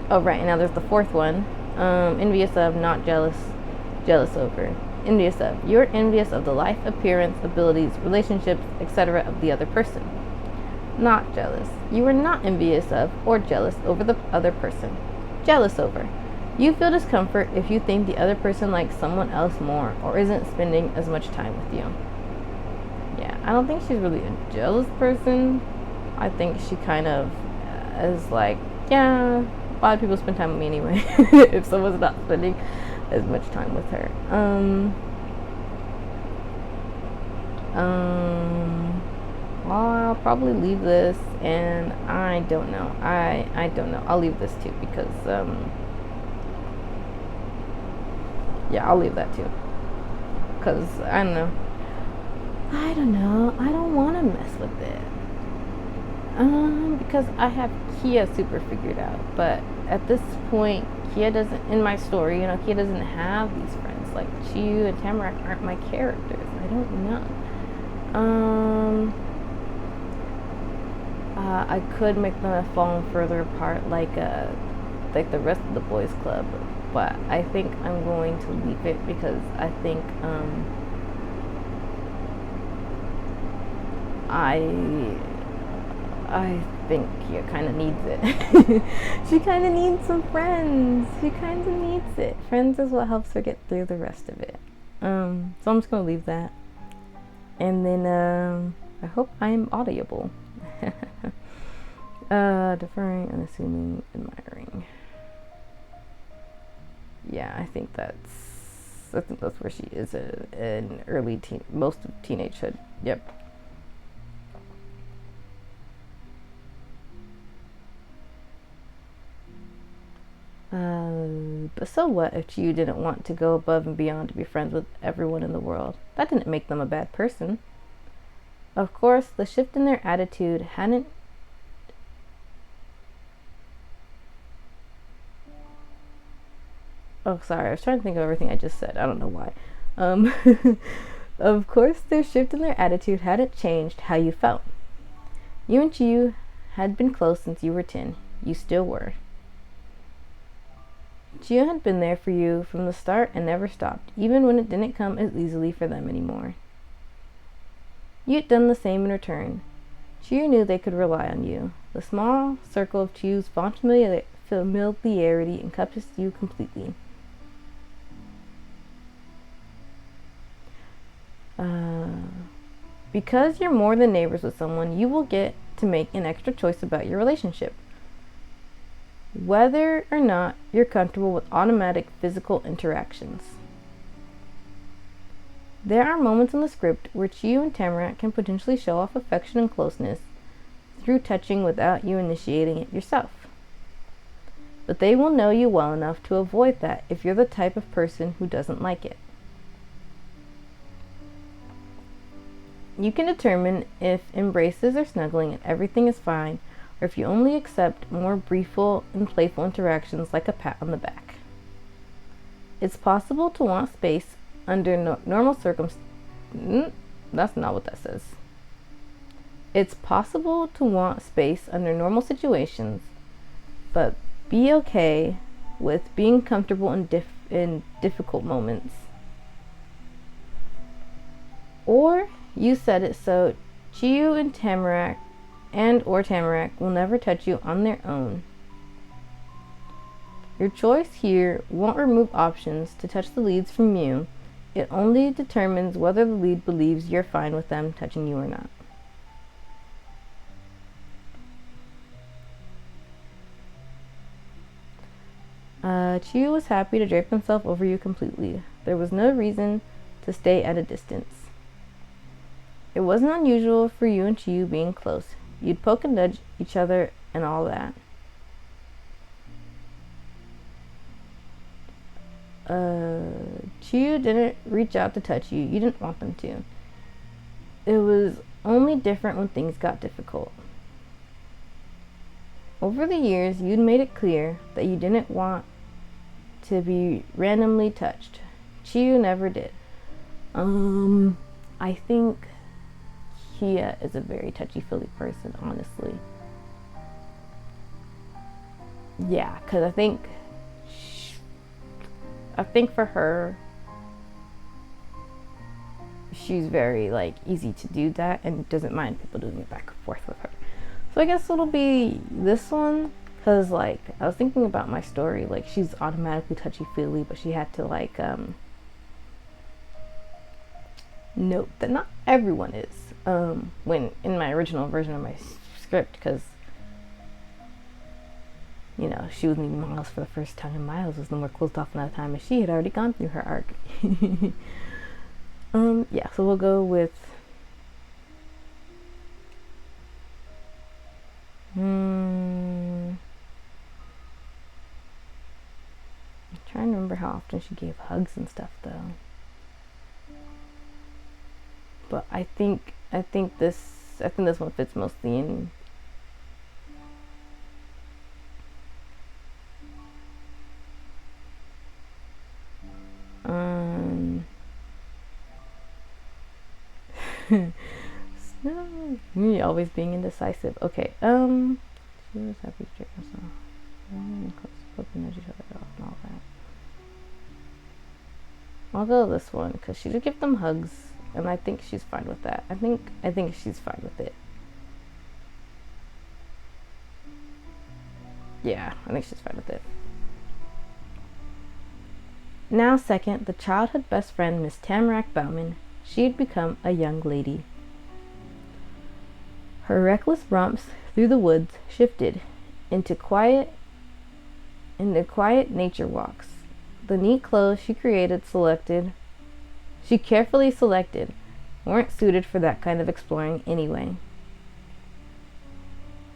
[SPEAKER 1] Oh, right. And now there's the fourth one. Envious of, not jealous. Jealous over. Envious of. You're envious of the life, appearance, abilities, relationships, etc. of the other person. Not jealous. You are not envious of or jealous over the other person. Jealous over. You feel discomfort if you think the other person likes someone else more or isn't spending as much time with you. Yeah, I don't think she's really a jealous person. I think she kind of is like, yeah, a lot of people spend time with me anyway if someone's not spending as much time with her. Well, I'll probably leave this, and I don't know. I don't know. I'll leave this too because, yeah, I'll leave that too. Because, I don't know. I don't want to mess with it. Because I have Kia super figured out. But at this point, Kia doesn't, in my story, Kia doesn't have these friends. Like, Chiyu and Tamarack aren't my characters. I don't know. I could make them have fallen further apart like the rest of the boys club. But I think I'm going to leave it because I think, I think Kia kind of needs it. She kind of needs some friends. She kind of needs it. Friends is what helps her get through the rest of it. So I'm just going to leave that. And then I hope I'm audible. Deferring, unassuming, admiring. Yeah, I think that's where she is in early most of teenagehood. Yep. But so what if you didn't want to go above and beyond to be friends with everyone in the world? That didn't make them a bad person. Of course, the shift in their attitude hadn't. Oh, sorry, I was trying to think of everything I just said. I don't know why. Of course, their shift in their attitude hadn't changed how you felt. You and Chiyu had been close since you were 10. You still were. Chiyu had been there for you from the start and never stopped, even when it didn't come as easily for them anymore. You had done the same in return. Chiyu knew they could rely on you. The small circle of Chiyu's fond familiarity encompassed you completely. Because you're more than neighbors with someone, you will get to make an extra choice about your relationship. Whether or not you're comfortable with automatic physical interactions. There are moments in the script where Chiyu and Tamarack can potentially show off affection and closeness through touching without you initiating it yourself. But they will know you well enough to avoid that if you're the type of person who doesn't like it. You can determine if embraces or snuggling and everything is fine, or if you only accept more brief and playful interactions like a pat on the back. It's possible to want space under normal circumstances. That's not what that says. It's possible to want space under normal situations, but be okay with being comfortable in difficult moments. Or you said it so Chiyu and Tamarack will never touch you on their own. Your choice here won't remove options to touch the leads from you. It only determines whether the lead believes you're fine with them touching you or not. Chiyu was happy to drape himself over you completely. There was no reason to stay at a distance. It wasn't unusual for you and Chiyu being close. You'd poke and nudge each other and all that. Chiyu didn't reach out to touch you. You didn't want them to. It was only different when things got difficult. Over the years, you'd made it clear that you didn't want to be randomly touched. Chiyu never did. I think Kia is a very touchy-feely person, honestly. Yeah, because I think for her, she's very like easy to do that and doesn't mind people doing it back and forth with her. So I guess it'll be this one, because like I was thinking about my story, like she's automatically touchy-feely, but she had to like note that not everyone is, when in my original version of my script, because you know, she was meeting Miles for the first time, and Miles was no more closed off another time, and she had already gone through her arc. Yeah, so we'll go with I'm trying to remember how often she gave hugs and stuff though. But I think this one fits mostly in. No, me always being indecisive. Okay, she was happy to check herself. Close each other off and all that. I'll go this one because she did give them hugs, and I think she's fine with that. I think she's fine with it. Yeah, I think she's fine with it. Now second, the childhood best friend, Miss Tamarack Bauman. She'd become a young lady. Her reckless romps through the woods shifted into quiet nature walks. The neat clothes she carefully selected, weren't suited for that kind of exploring anyway.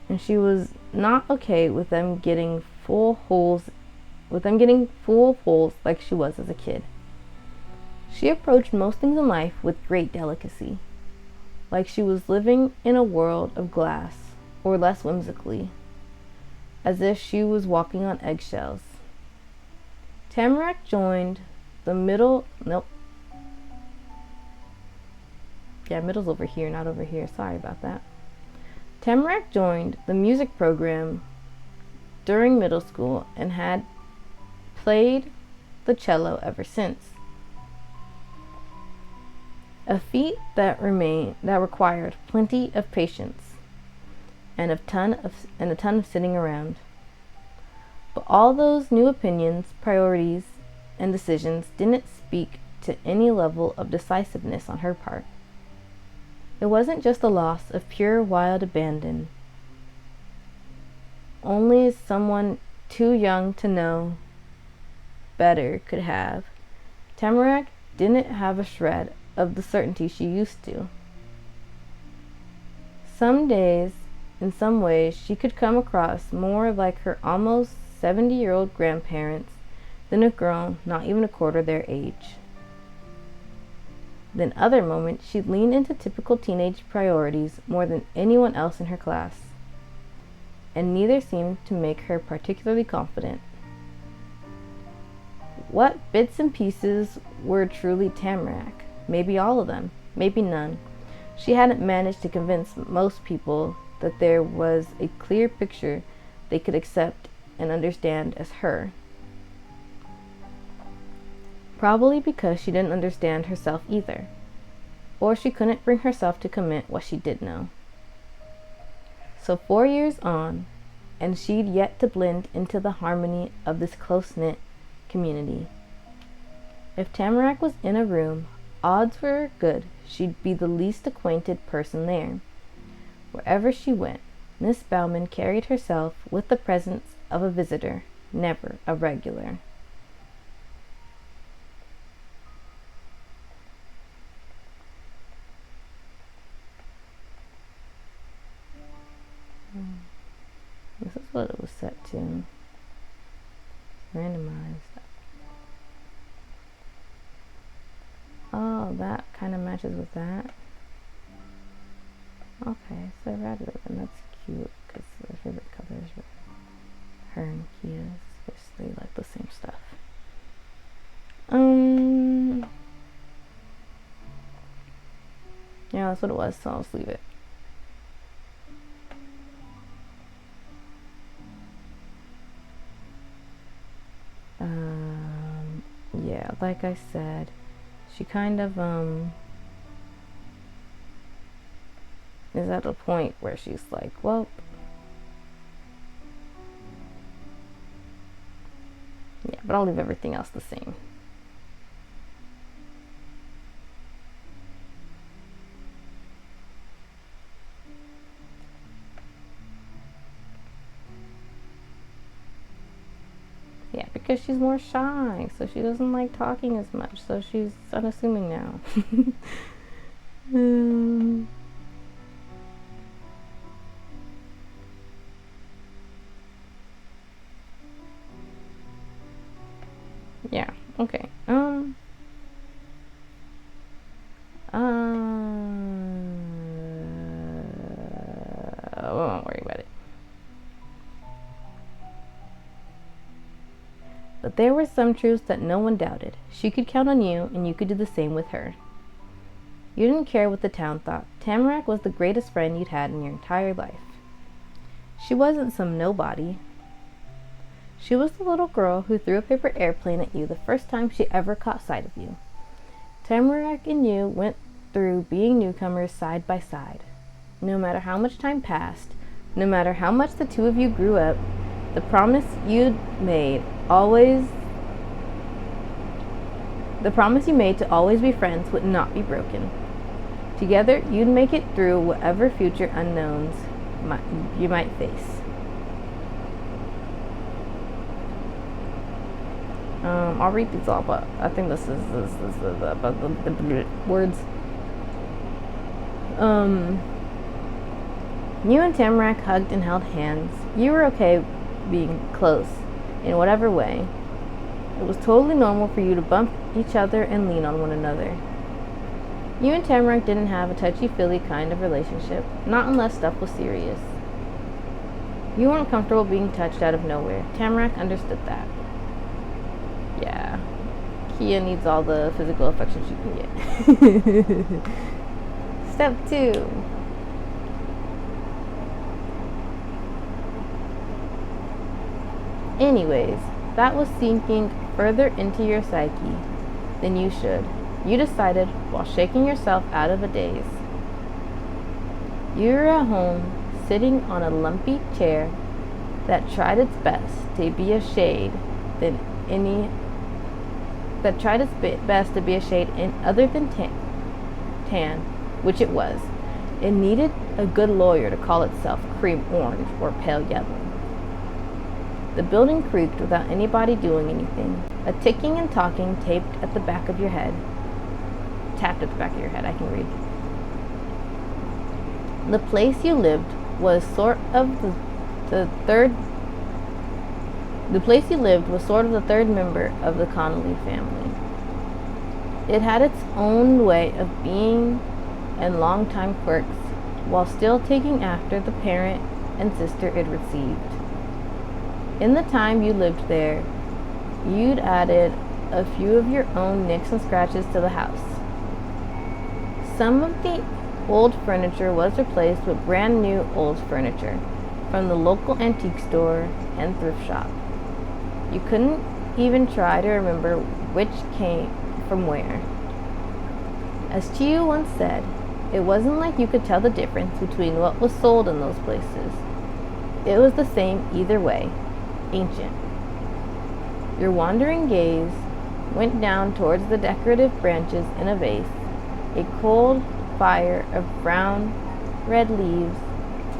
[SPEAKER 1] And she was not okay with them getting full of holes like she was as a kid. She approached most things in life with great delicacy, like she was living in a world of glass, or less whimsically, as if she was walking on eggshells. Tamarack joined the middle's over here, not over here. Sorry about that. Tamarack joined the music program during middle school and had played the cello ever since. A feat that required plenty of patience and a ton of sitting around. But all those new opinions, priorities, and decisions didn't speak to any level of decisiveness on her part. It wasn't just the loss of pure wild abandon. Only as someone too young to know better could have. Tamarack didn't have a shred of the certainty she used to. Some days, in some ways, she could come across more like her almost 70-year-old grandparents than a girl not even a quarter their age. Then other moments, she'd lean into typical teenage priorities more than anyone else in her class, and neither seemed to make her particularly confident. What bits and pieces were truly Tamarack? Maybe all of them, maybe none. She hadn't managed to convince most people that there was a clear picture they could accept and understand as her. Probably because she didn't understand herself either, or she couldn't bring herself to commit what she did know. So 4 years on, and she'd yet to blend into the harmony of this close-knit community. If Tamarack was in a room, odds were good she'd be the least acquainted person there. Wherever she went, Miss Bauman carried herself with the presence of a visitor, never a regular. what it was set to. Randomized. Oh, that kind of matches with that. Okay, so red ribbon, that's cute because their favorite colors were her and Kia's. They like the same stuff. Yeah, that's what it was, so I'll just leave it. Yeah, like I said, she kind of is at a point where she's like, well, yeah, but I'll leave everything else the same. Yeah, because she's more shy, so she doesn't like talking as much, so she's unassuming now. Yeah, okay. I won't worry about it. But there were some truths that no one doubted. She could count on you, and you could do the same with her. You didn't care what the town thought. Tamarack was the greatest friend you'd had in your entire life. She wasn't some nobody. She was the little girl who threw a paper airplane at you the first time she ever caught sight of you. Tamarack and you went through being newcomers side by side. No matter how much time passed, no matter how much the two of you grew up, the promise you made to always be friends would not be broken. Together, you'd make it through whatever future unknowns you might face. I'll read these all, but I think this is about the words. You and Tamarack hugged and held hands. You were okay being close in whatever way. It was totally normal for you to bump each other and lean on one another. You and Tamarack didn't have a touchy-feely kind of relationship, not unless stuff was serious. You weren't comfortable being touched out of nowhere. Tamarack understood that. Yeah, Kia needs all the physical affection she can get. Step 2. Anyways, that was sinking further into your psyche than you should. You decided, while shaking yourself out of a daze. You were at home, sitting on a lumpy chair that tried its best to be a shade other than tan, which it was. It needed a good lawyer to call itself cream orange or pale yellow. The building creaked without anybody doing anything. A ticking and talking tapped at the back of your head. I can read. The place you lived was sort of the third member of the Connolly family. It had its own way of being and long-time quirks, while still taking after the parent and sister it received. In the time you lived there, you'd added a few of your own nicks and scratches to the house. Some of the old furniture was replaced with brand new old furniture from the local antique store and thrift shop. You couldn't even try to remember which came from where. As Chiu once said, it wasn't like you could tell the difference between what was sold in those places. It was the same either way, ancient. Your wandering gaze went down towards the decorative branches in a vase, a cold fire of brown, red leaves,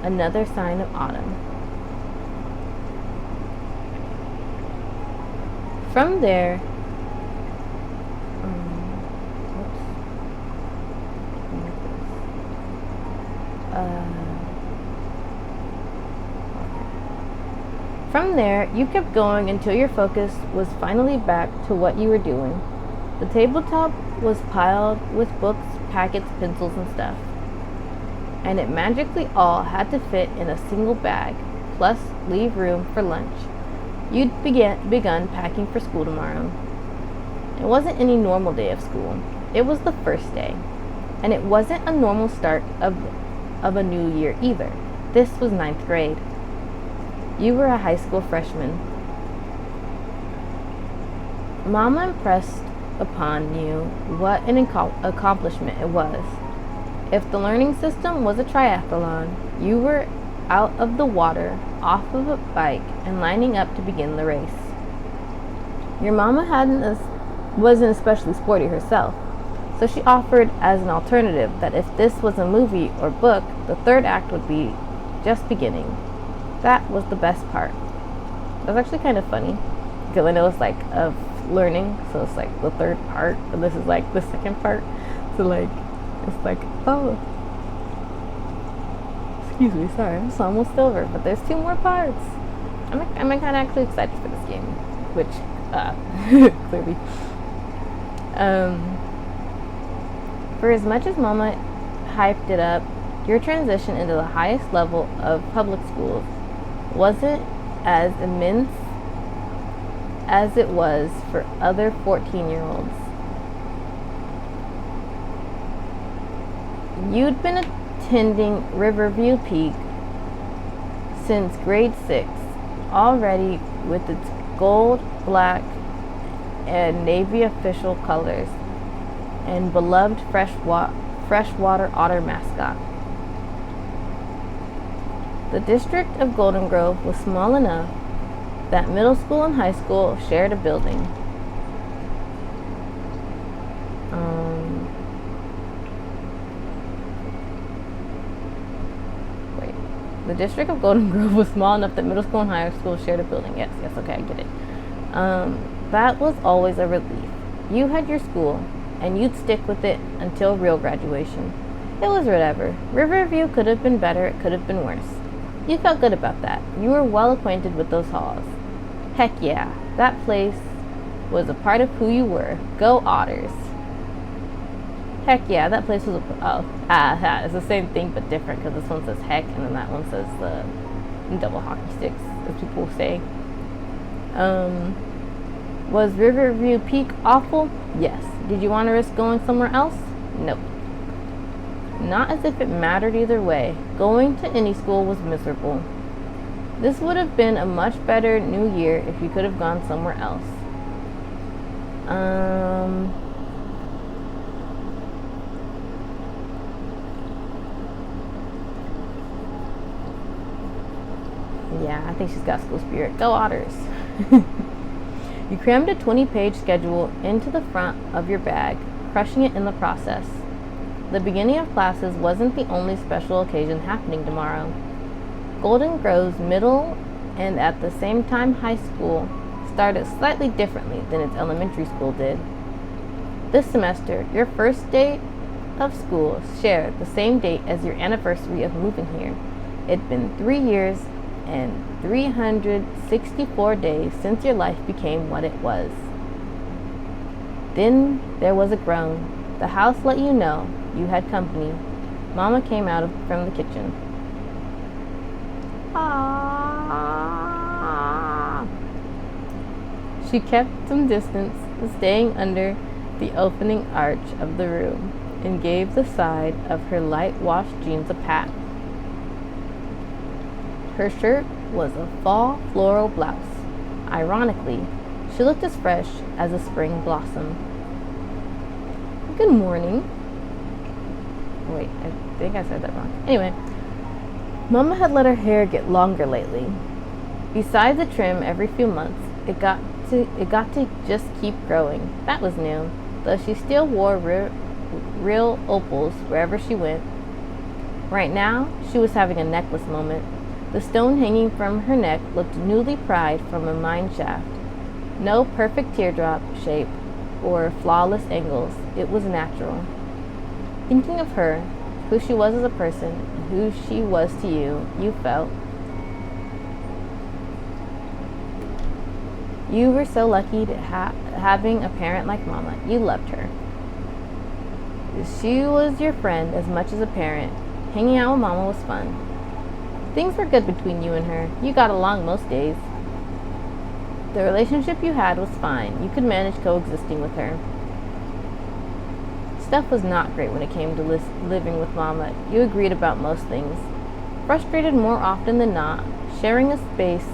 [SPEAKER 1] another sign of autumn. From there, From there, you kept going until your focus was finally back to what you were doing. The tabletop was piled with books, packets, pencils, and stuff. And it magically all had to fit in a single bag, plus leave room for lunch. You'd begun packing for school tomorrow. It wasn't any normal day of school. It was the first day. And it wasn't a normal start of a new year either. This was 9th grade. You were a high school freshman. Mama impressed upon you what an accomplishment it was. If the learning system was a triathlon, you were out of the water, off of a bike, and lining up to begin the race. Your mama wasn't especially sporty herself, so she offered as an alternative that if this was a movie or book, the third act would be just beginning. That was the best part. It was actually kind of funny, because I know it's like of learning, so it's like the third part, and this is like the second part. So like, it's like, oh, excuse me, sorry, it's almost over, but there's 2 more parts. I'm kind of actually excited for this game, which, clearly. For as much as Mama hyped it up, your transition into the highest level of public schools wasn't as immense as it was for other 14-year-olds. You'd been attending Riverview Peak since grade 6, already with its gold, black, and navy official colors and beloved freshwater otter mascot. The district of Golden Grove was small enough that middle school and high school shared a building. The district of Golden Grove was small enough that middle school and high school shared a building. Yes, okay, I get it. That was always a relief. You had your school, and you'd stick with it until real graduation. It was whatever. Riverview could have been better, it could have been worse. You felt good about that. You were well acquainted with those halls. Heck yeah, that place was a part of who you were. Go Otters. Heck yeah, that place was it's the same thing but different, because this one says heck and then that one says double hockey sticks, as people say. Was Riverview Peak awful? Yes. Did you want to risk going somewhere else? Nope. Not as if it mattered either way. Going to any school was miserable. This would have been a much better new year if you could have gone somewhere else. Yeah, I think she's got school spirit. Go Otters. You crammed a 20-page schedule into the front of your bag, crushing it in the process. The beginning of classes wasn't the only special occasion happening tomorrow. Golden Grove's middle and at the same time high school started slightly differently than its elementary school did. This semester, your first day of school shared the same date as your anniversary of moving here. It'd been 3 years and 364 days since your life became what it was. Then there was a groan. The house let you know you had company. Mama came out from the kitchen. Ah. She kept some distance, staying under the opening arch of the room, and gave the side of her light-washed jeans a pat. Her shirt was a fall floral blouse. Ironically, she looked as fresh as a spring blossom. Good morning. Wait, I think I said that wrong. Anyway, Mama had let her hair get longer lately. Besides the trim every few months, it got to just keep growing. That was new, though she still wore real opals wherever she went. Right now, she was having a necklace moment. The stone hanging from her neck looked newly pried from a mine shaft. No perfect teardrop shape or flawless angles. It was natural. Thinking of her, who she was as a person, and who she was to you, you felt You were so lucky to having a parent like Mama. You loved her. She was your friend as much as a parent. Hanging out with Mama was fun. Things were good between you and her. You got along most days. The relationship you had was fine. You could manage coexisting with her. Stuff was not great when it came to living with Mama. You agreed about most things. Frustrated more often than not, sharing a space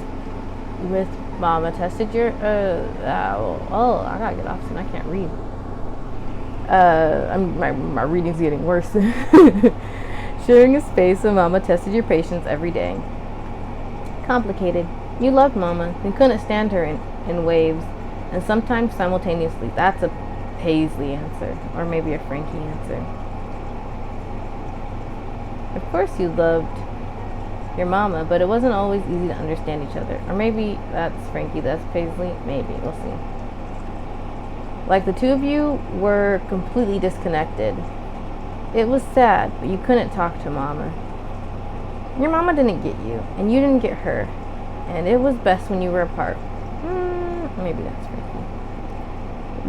[SPEAKER 1] with Mama tested your, I gotta get off soon, I can't read. My reading's getting worse. Sharing a space with Mama tested your patience every day. Complicated. You loved Mama and couldn't stand her in waves, and sometimes simultaneously. That's a Paisley answer, or maybe a Frankie answer. Of course you loved your Mama, but it wasn't always easy to understand each other. Or maybe that's Frankie, that's Paisley, maybe, we'll see. Like the two of you were completely disconnected. It was sad, but you couldn't talk to Mama. Your Mama didn't get you, and you didn't get her, and it was best when you were apart. Maybe that's Frankie.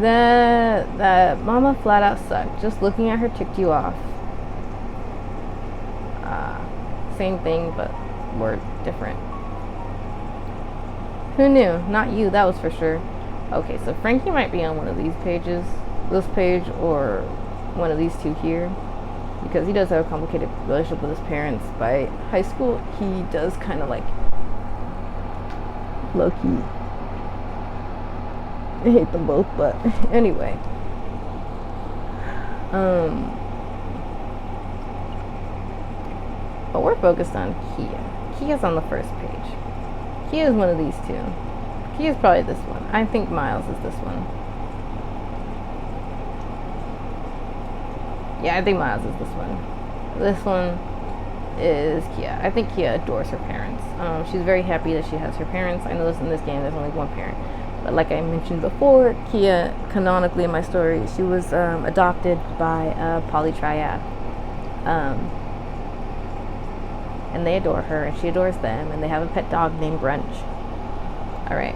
[SPEAKER 1] That Mama flat out sucked. Just looking at her ticked you off. Same thing, but word different. Who knew? Not you, that was for sure. Okay, so Frankie might be on one of these pages, this page, or one of these two here, because he does have a complicated relationship with his parents. By high school, he does kind of like low-key. I hate them both, but anyway. But we're focused on Kia. Kia's on the first page. Kia is one of these two. Kia is probably this one. I think Miles is this one. Yeah, I think Miles is this one. This one is Kia. I think Kia adores her parents. She's very happy that she has her parents. I know in this game there's only one parent. But like I mentioned before, Kia, canonically in my story, she was adopted by a polytriad. And they adore her, and she adores them, and they have a pet dog named Brunch. Alright.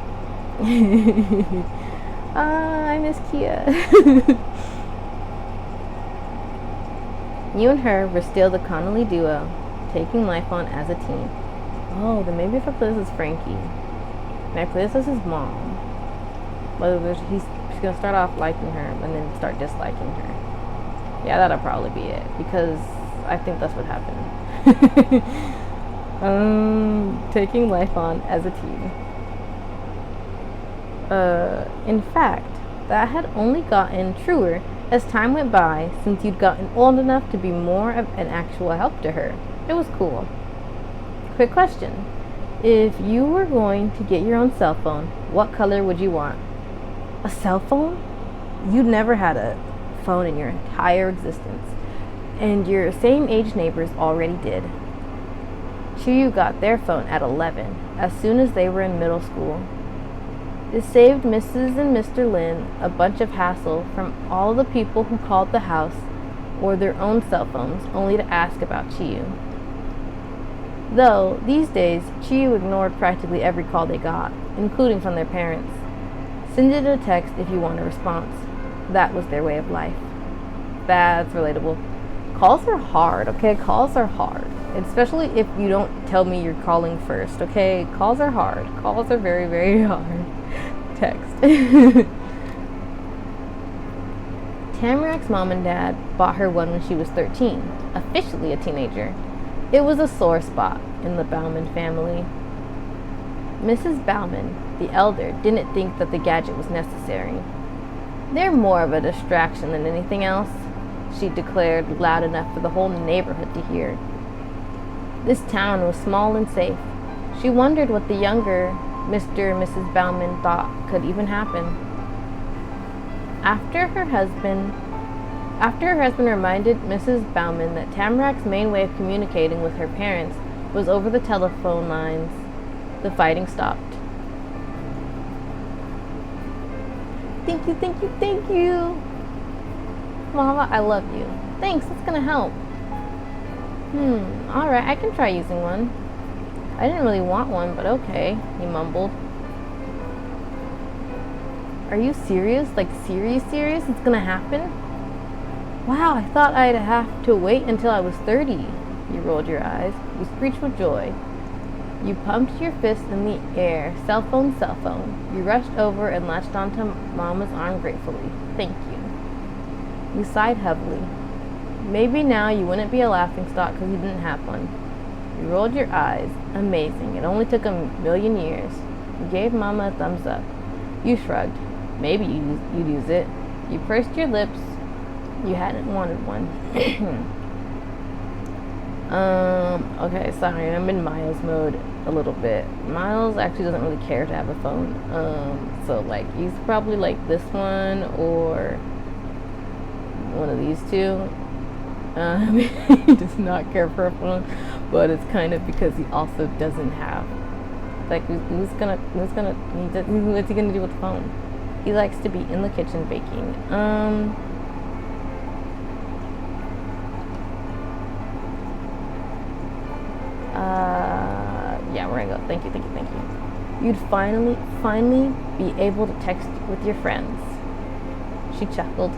[SPEAKER 1] I miss Kia. You and her were still the Connolly duo, taking life on as a team. Oh, then maybe if I play this as Frankie. And I play this as his mom. Whether she's gonna start off liking her and then start disliking her. Yeah, that'll probably be it, because I think that's what happened. Taking life on as a team. In fact, that had only gotten truer as time went by, since you'd gotten old enough to be more of an actual help to her. It was cool. Quick question. If you were going to get your own cell phone, what color would you want? A cell phone? You'd never had a phone in your entire existence, and your same age neighbors already did. Chiyu got their phone at 11, as soon as they were in middle school. It saved Mrs. and Mr. Lin a bunch of hassle from all the people who called the house or their own cell phones only to ask about Chiyu. Though, these days, Chiyu ignored practically every call they got, including from their parents. Send it a text if you want a response. That was their way of life. That's relatable. Calls are hard, okay? Calls are hard. Especially if you don't tell me you're calling first, okay? Calls are hard. Calls are very, very hard. Text. Tamarack's mom and dad bought her one when she was 13, officially a teenager. It was a sore spot in the Bauman family. Mrs. Bauman, the elder, didn't think that the gadget was necessary. They're more of a distraction than anything else, she declared loud enough for the whole neighborhood to hear. This town was small and safe. She wondered what the younger Mr. and Mrs. Bauman thought could even happen. After her husband reminded Mrs. Bauman that Tamarack's main way of communicating with her parents was over the telephone lines, the fighting stopped. Thank you, thank you, thank you. Mama, I love you. Thanks, that's gonna help. Alright, I can try using one. I didn't really want one, but okay, he mumbled. Are you serious? Like serious? It's gonna happen? Wow, I thought I'd have to wait until I was 30. You rolled your eyes. You screeched with joy. You pumped your fist in the air. Cell phone, cell phone. You rushed over and latched onto Mama's arm gratefully. Thank you. You sighed heavily. Maybe now you wouldn't be a laughingstock because you didn't have one. You rolled your eyes. Amazing. It only took 1,000,000 years. You gave Mama a thumbs up. You shrugged. Maybe you'd use it. You pursed your lips. You hadn't wanted one. Okay, sorry, I'm in Miles mode a little bit. Miles actually doesn't really care to have a phone. So like he's probably like this one or one of these two. He does not care for a phone, but it's kind of because he also doesn't have. Like what's he gonna do with the phone? He likes to be in the kitchen baking. Yeah, we're gonna go. Thank you. You'd finally be able to text with your friends. She chuckled.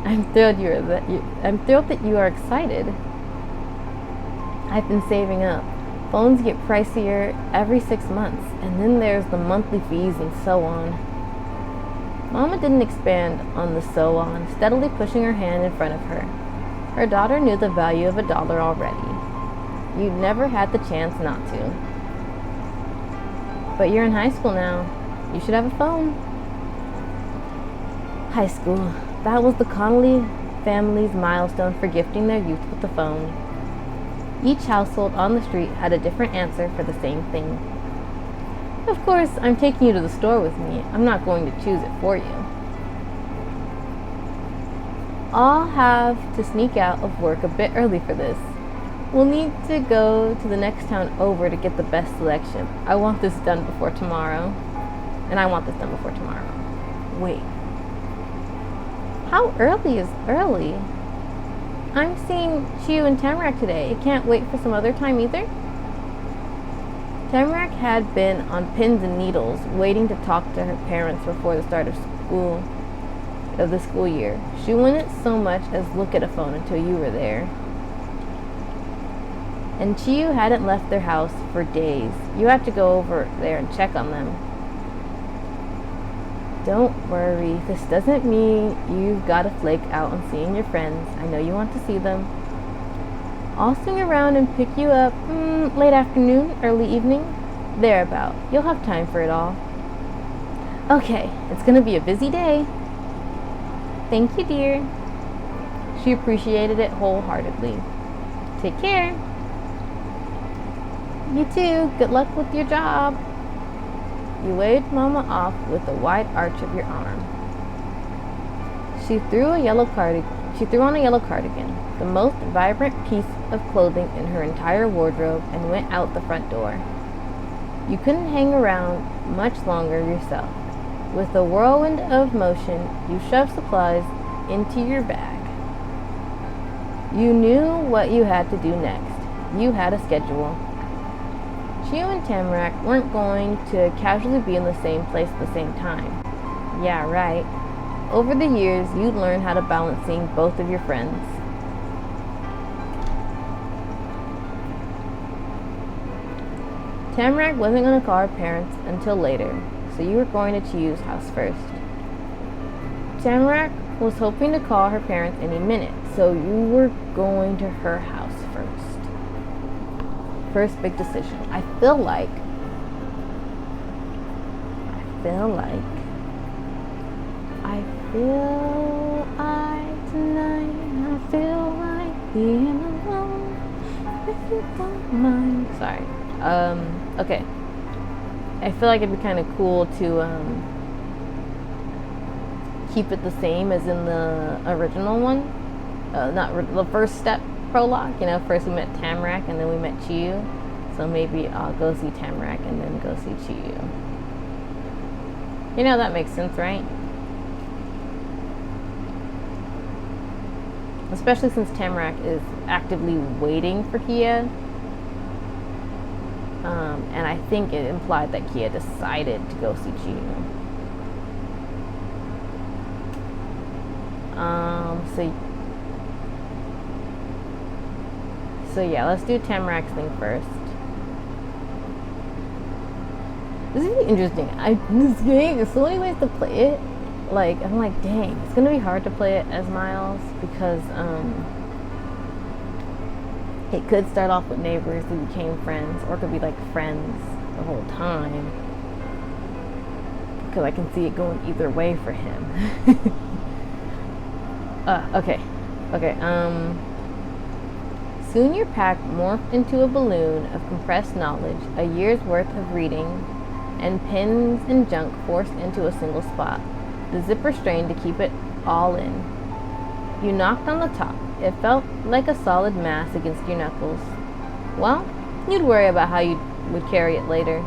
[SPEAKER 1] I'm thrilled that you are excited. I've been saving up. Phones get pricier every 6 months, and then there's the monthly fees and so on. Mama didn't expand on the so on, steadily pushing her hand in front of her. Her daughter knew the value of $1 already. You'd never had the chance not to. But you're in high school now. You should have a phone. High school. That was the Connolly family's milestone for gifting their youth with a phone. Each household on the street had a different answer for the same thing. Of course, I'm taking you to the store with me. I'm not going to choose it for you. I'll have to sneak out of work a bit early for this. We'll need to go to the next town over to get the best selection. I want this done before tomorrow. And I want this done before tomorrow. Wait. How early is early? I'm seeing Chiyu and Tamarack today. It can't wait for some other time either? Tamarack had been on pins and needles, waiting to talk to her parents before the start of the school year. She wouldn't so much as look at a phone until you were there. And Chiyu hadn't left their house for days. You had to go over there and check on them. Don't worry, this doesn't mean you've got to flake out on seeing your friends. I know you want to see them. I'll swing around and pick you up late afternoon, early evening, thereabout. You'll have time for it all. Okay, it's gonna be a busy day. Thank you, dear. She appreciated it wholeheartedly. Take care. You too. Good luck with your job. You waved Mama off with a wide arch of your arm. She threw on a yellow cardigan, the most vibrant piece of clothing in her entire wardrobe, and went out the front door. You couldn't hang around much longer yourself. With a whirlwind of motion, you shoved supplies into your bag. You knew what you had to do next. You had a schedule. Chiyu and Tamarack weren't going to casually be in the same place at the same time. Yeah, right. Over the years, you'd learn how to balance seeing both of your friends. Tamarack wasn't going to call her parents until later, so you were going to Chiyu's house first. Tamarack was hoping to call her parents any minute, so you were going to her house first. First big decision. I feel like tonight I feel like being alone if you don't mind. Sorry. Okay. I feel like it'd be kind of cool to keep it the same as in the original one. Not the first step prologue. You know, first we met Tamarack and then we met Chiyu. So maybe I'll go see Tamarack and then go see Chiyu. You know, that makes sense, right? Especially since Tamarack is actively waiting for Kia. And I think it implied that Kia decided to go see Chiyu. So yeah, let's do Tamarack's thing first. This is interesting. This game, there's so many ways to play it. Like, I'm like, dang, it's gonna be hard to play it as Miles because it could start off with neighbors who became friends, or it could be like friends the whole time. Because I can see it going either way for him. Okay. Soon your pack morphed into a balloon of compressed knowledge, a year's worth of reading, and pins and junk forced into a single spot. The zipper strained to keep it all in. You knocked on the top. It felt like a solid mass against your knuckles. Well, you'd worry about how you would carry it later.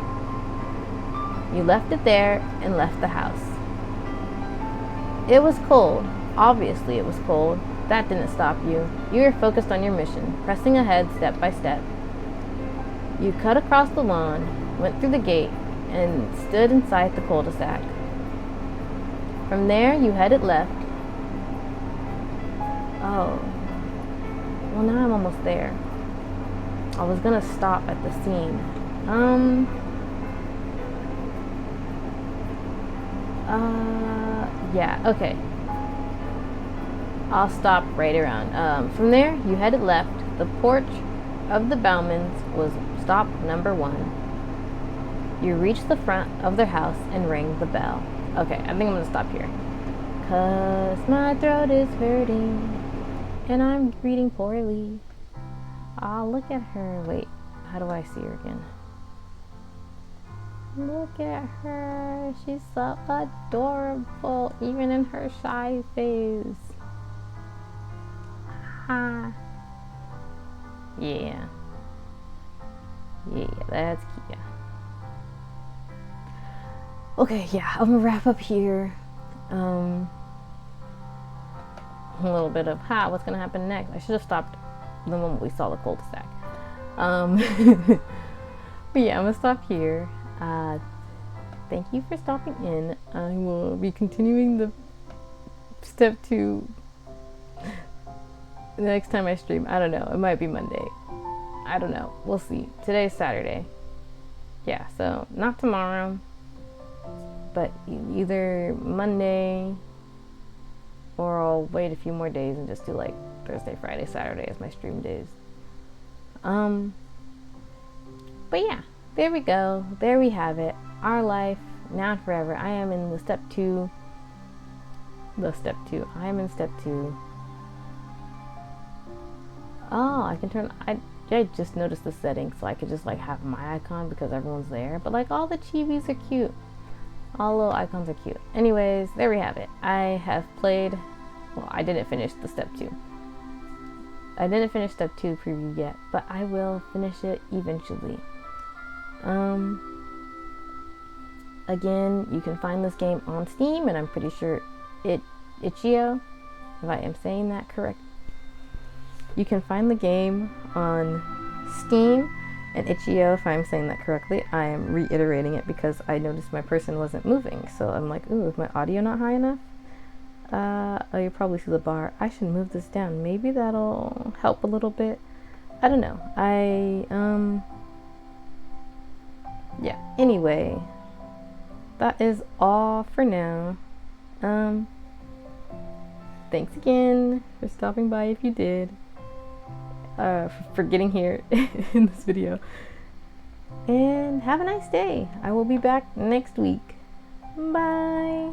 [SPEAKER 1] You left it there and left the house. It was cold. Obviously it was cold. That didn't stop you. You were focused on your mission, pressing ahead step by step. You cut across the lawn, went through the gate, and stood inside the cul-de-sac. From there, you headed left. Oh. Well, now I'm almost there. I was gonna stop at the scene. Yeah, okay. I'll stop right around. From there, you headed left. The porch of the Baumans was stop number 1. You reached the front of their house and rang the bell. Okay, I think I'm gonna stop here. 'Cause my throat is hurting and I'm reading poorly. Ah, look at her. Wait, how do I see her again? Look at her. She's so adorable, even in her shy face. Ha. Yeah. Yeah, that's Kia. Okay, yeah, I'm gonna wrap up here. A little bit of what's gonna happen next. I should have stopped the moment we saw the cul-de-sac. But yeah, I'm gonna stop here. Thank you for stopping in. I will be continuing the step 2 the next time I stream. I don't know. It might be Monday. I don't know. We'll see. Today's Saturday. Yeah, so not tomorrow, but either Monday, or I'll wait a few more days and just do like Thursday, Friday, Saturday as my stream days. But yeah, there we go. There we have it. Our life, now and forever. I am in the step 2. I am in step 2. Oh, I can turn. I just noticed the settings, so I could just like have my icon because everyone's there. But like all the chibis are cute. All little icons are cute. Anyways, there we have it. I have played. Well, I didn't finish the step 2. I didn't finish step 2 preview yet, but I will finish it eventually. Again, you can find this game on Steam, and I'm pretty sure itch.io, if I am saying that correct. You can find the game on Steam and itch.io, if I'm saying that correctly. I am reiterating it because I noticed my person wasn't moving, so I'm like, ooh, is my audio not high enough? Oh, you probably see the bar. I should move this down. Maybe that'll help a little bit. I don't know. Yeah, anyway, that is all for now. Thanks again for stopping by if you did. For getting here in this video. And have a nice day. I will be back next week. Bye.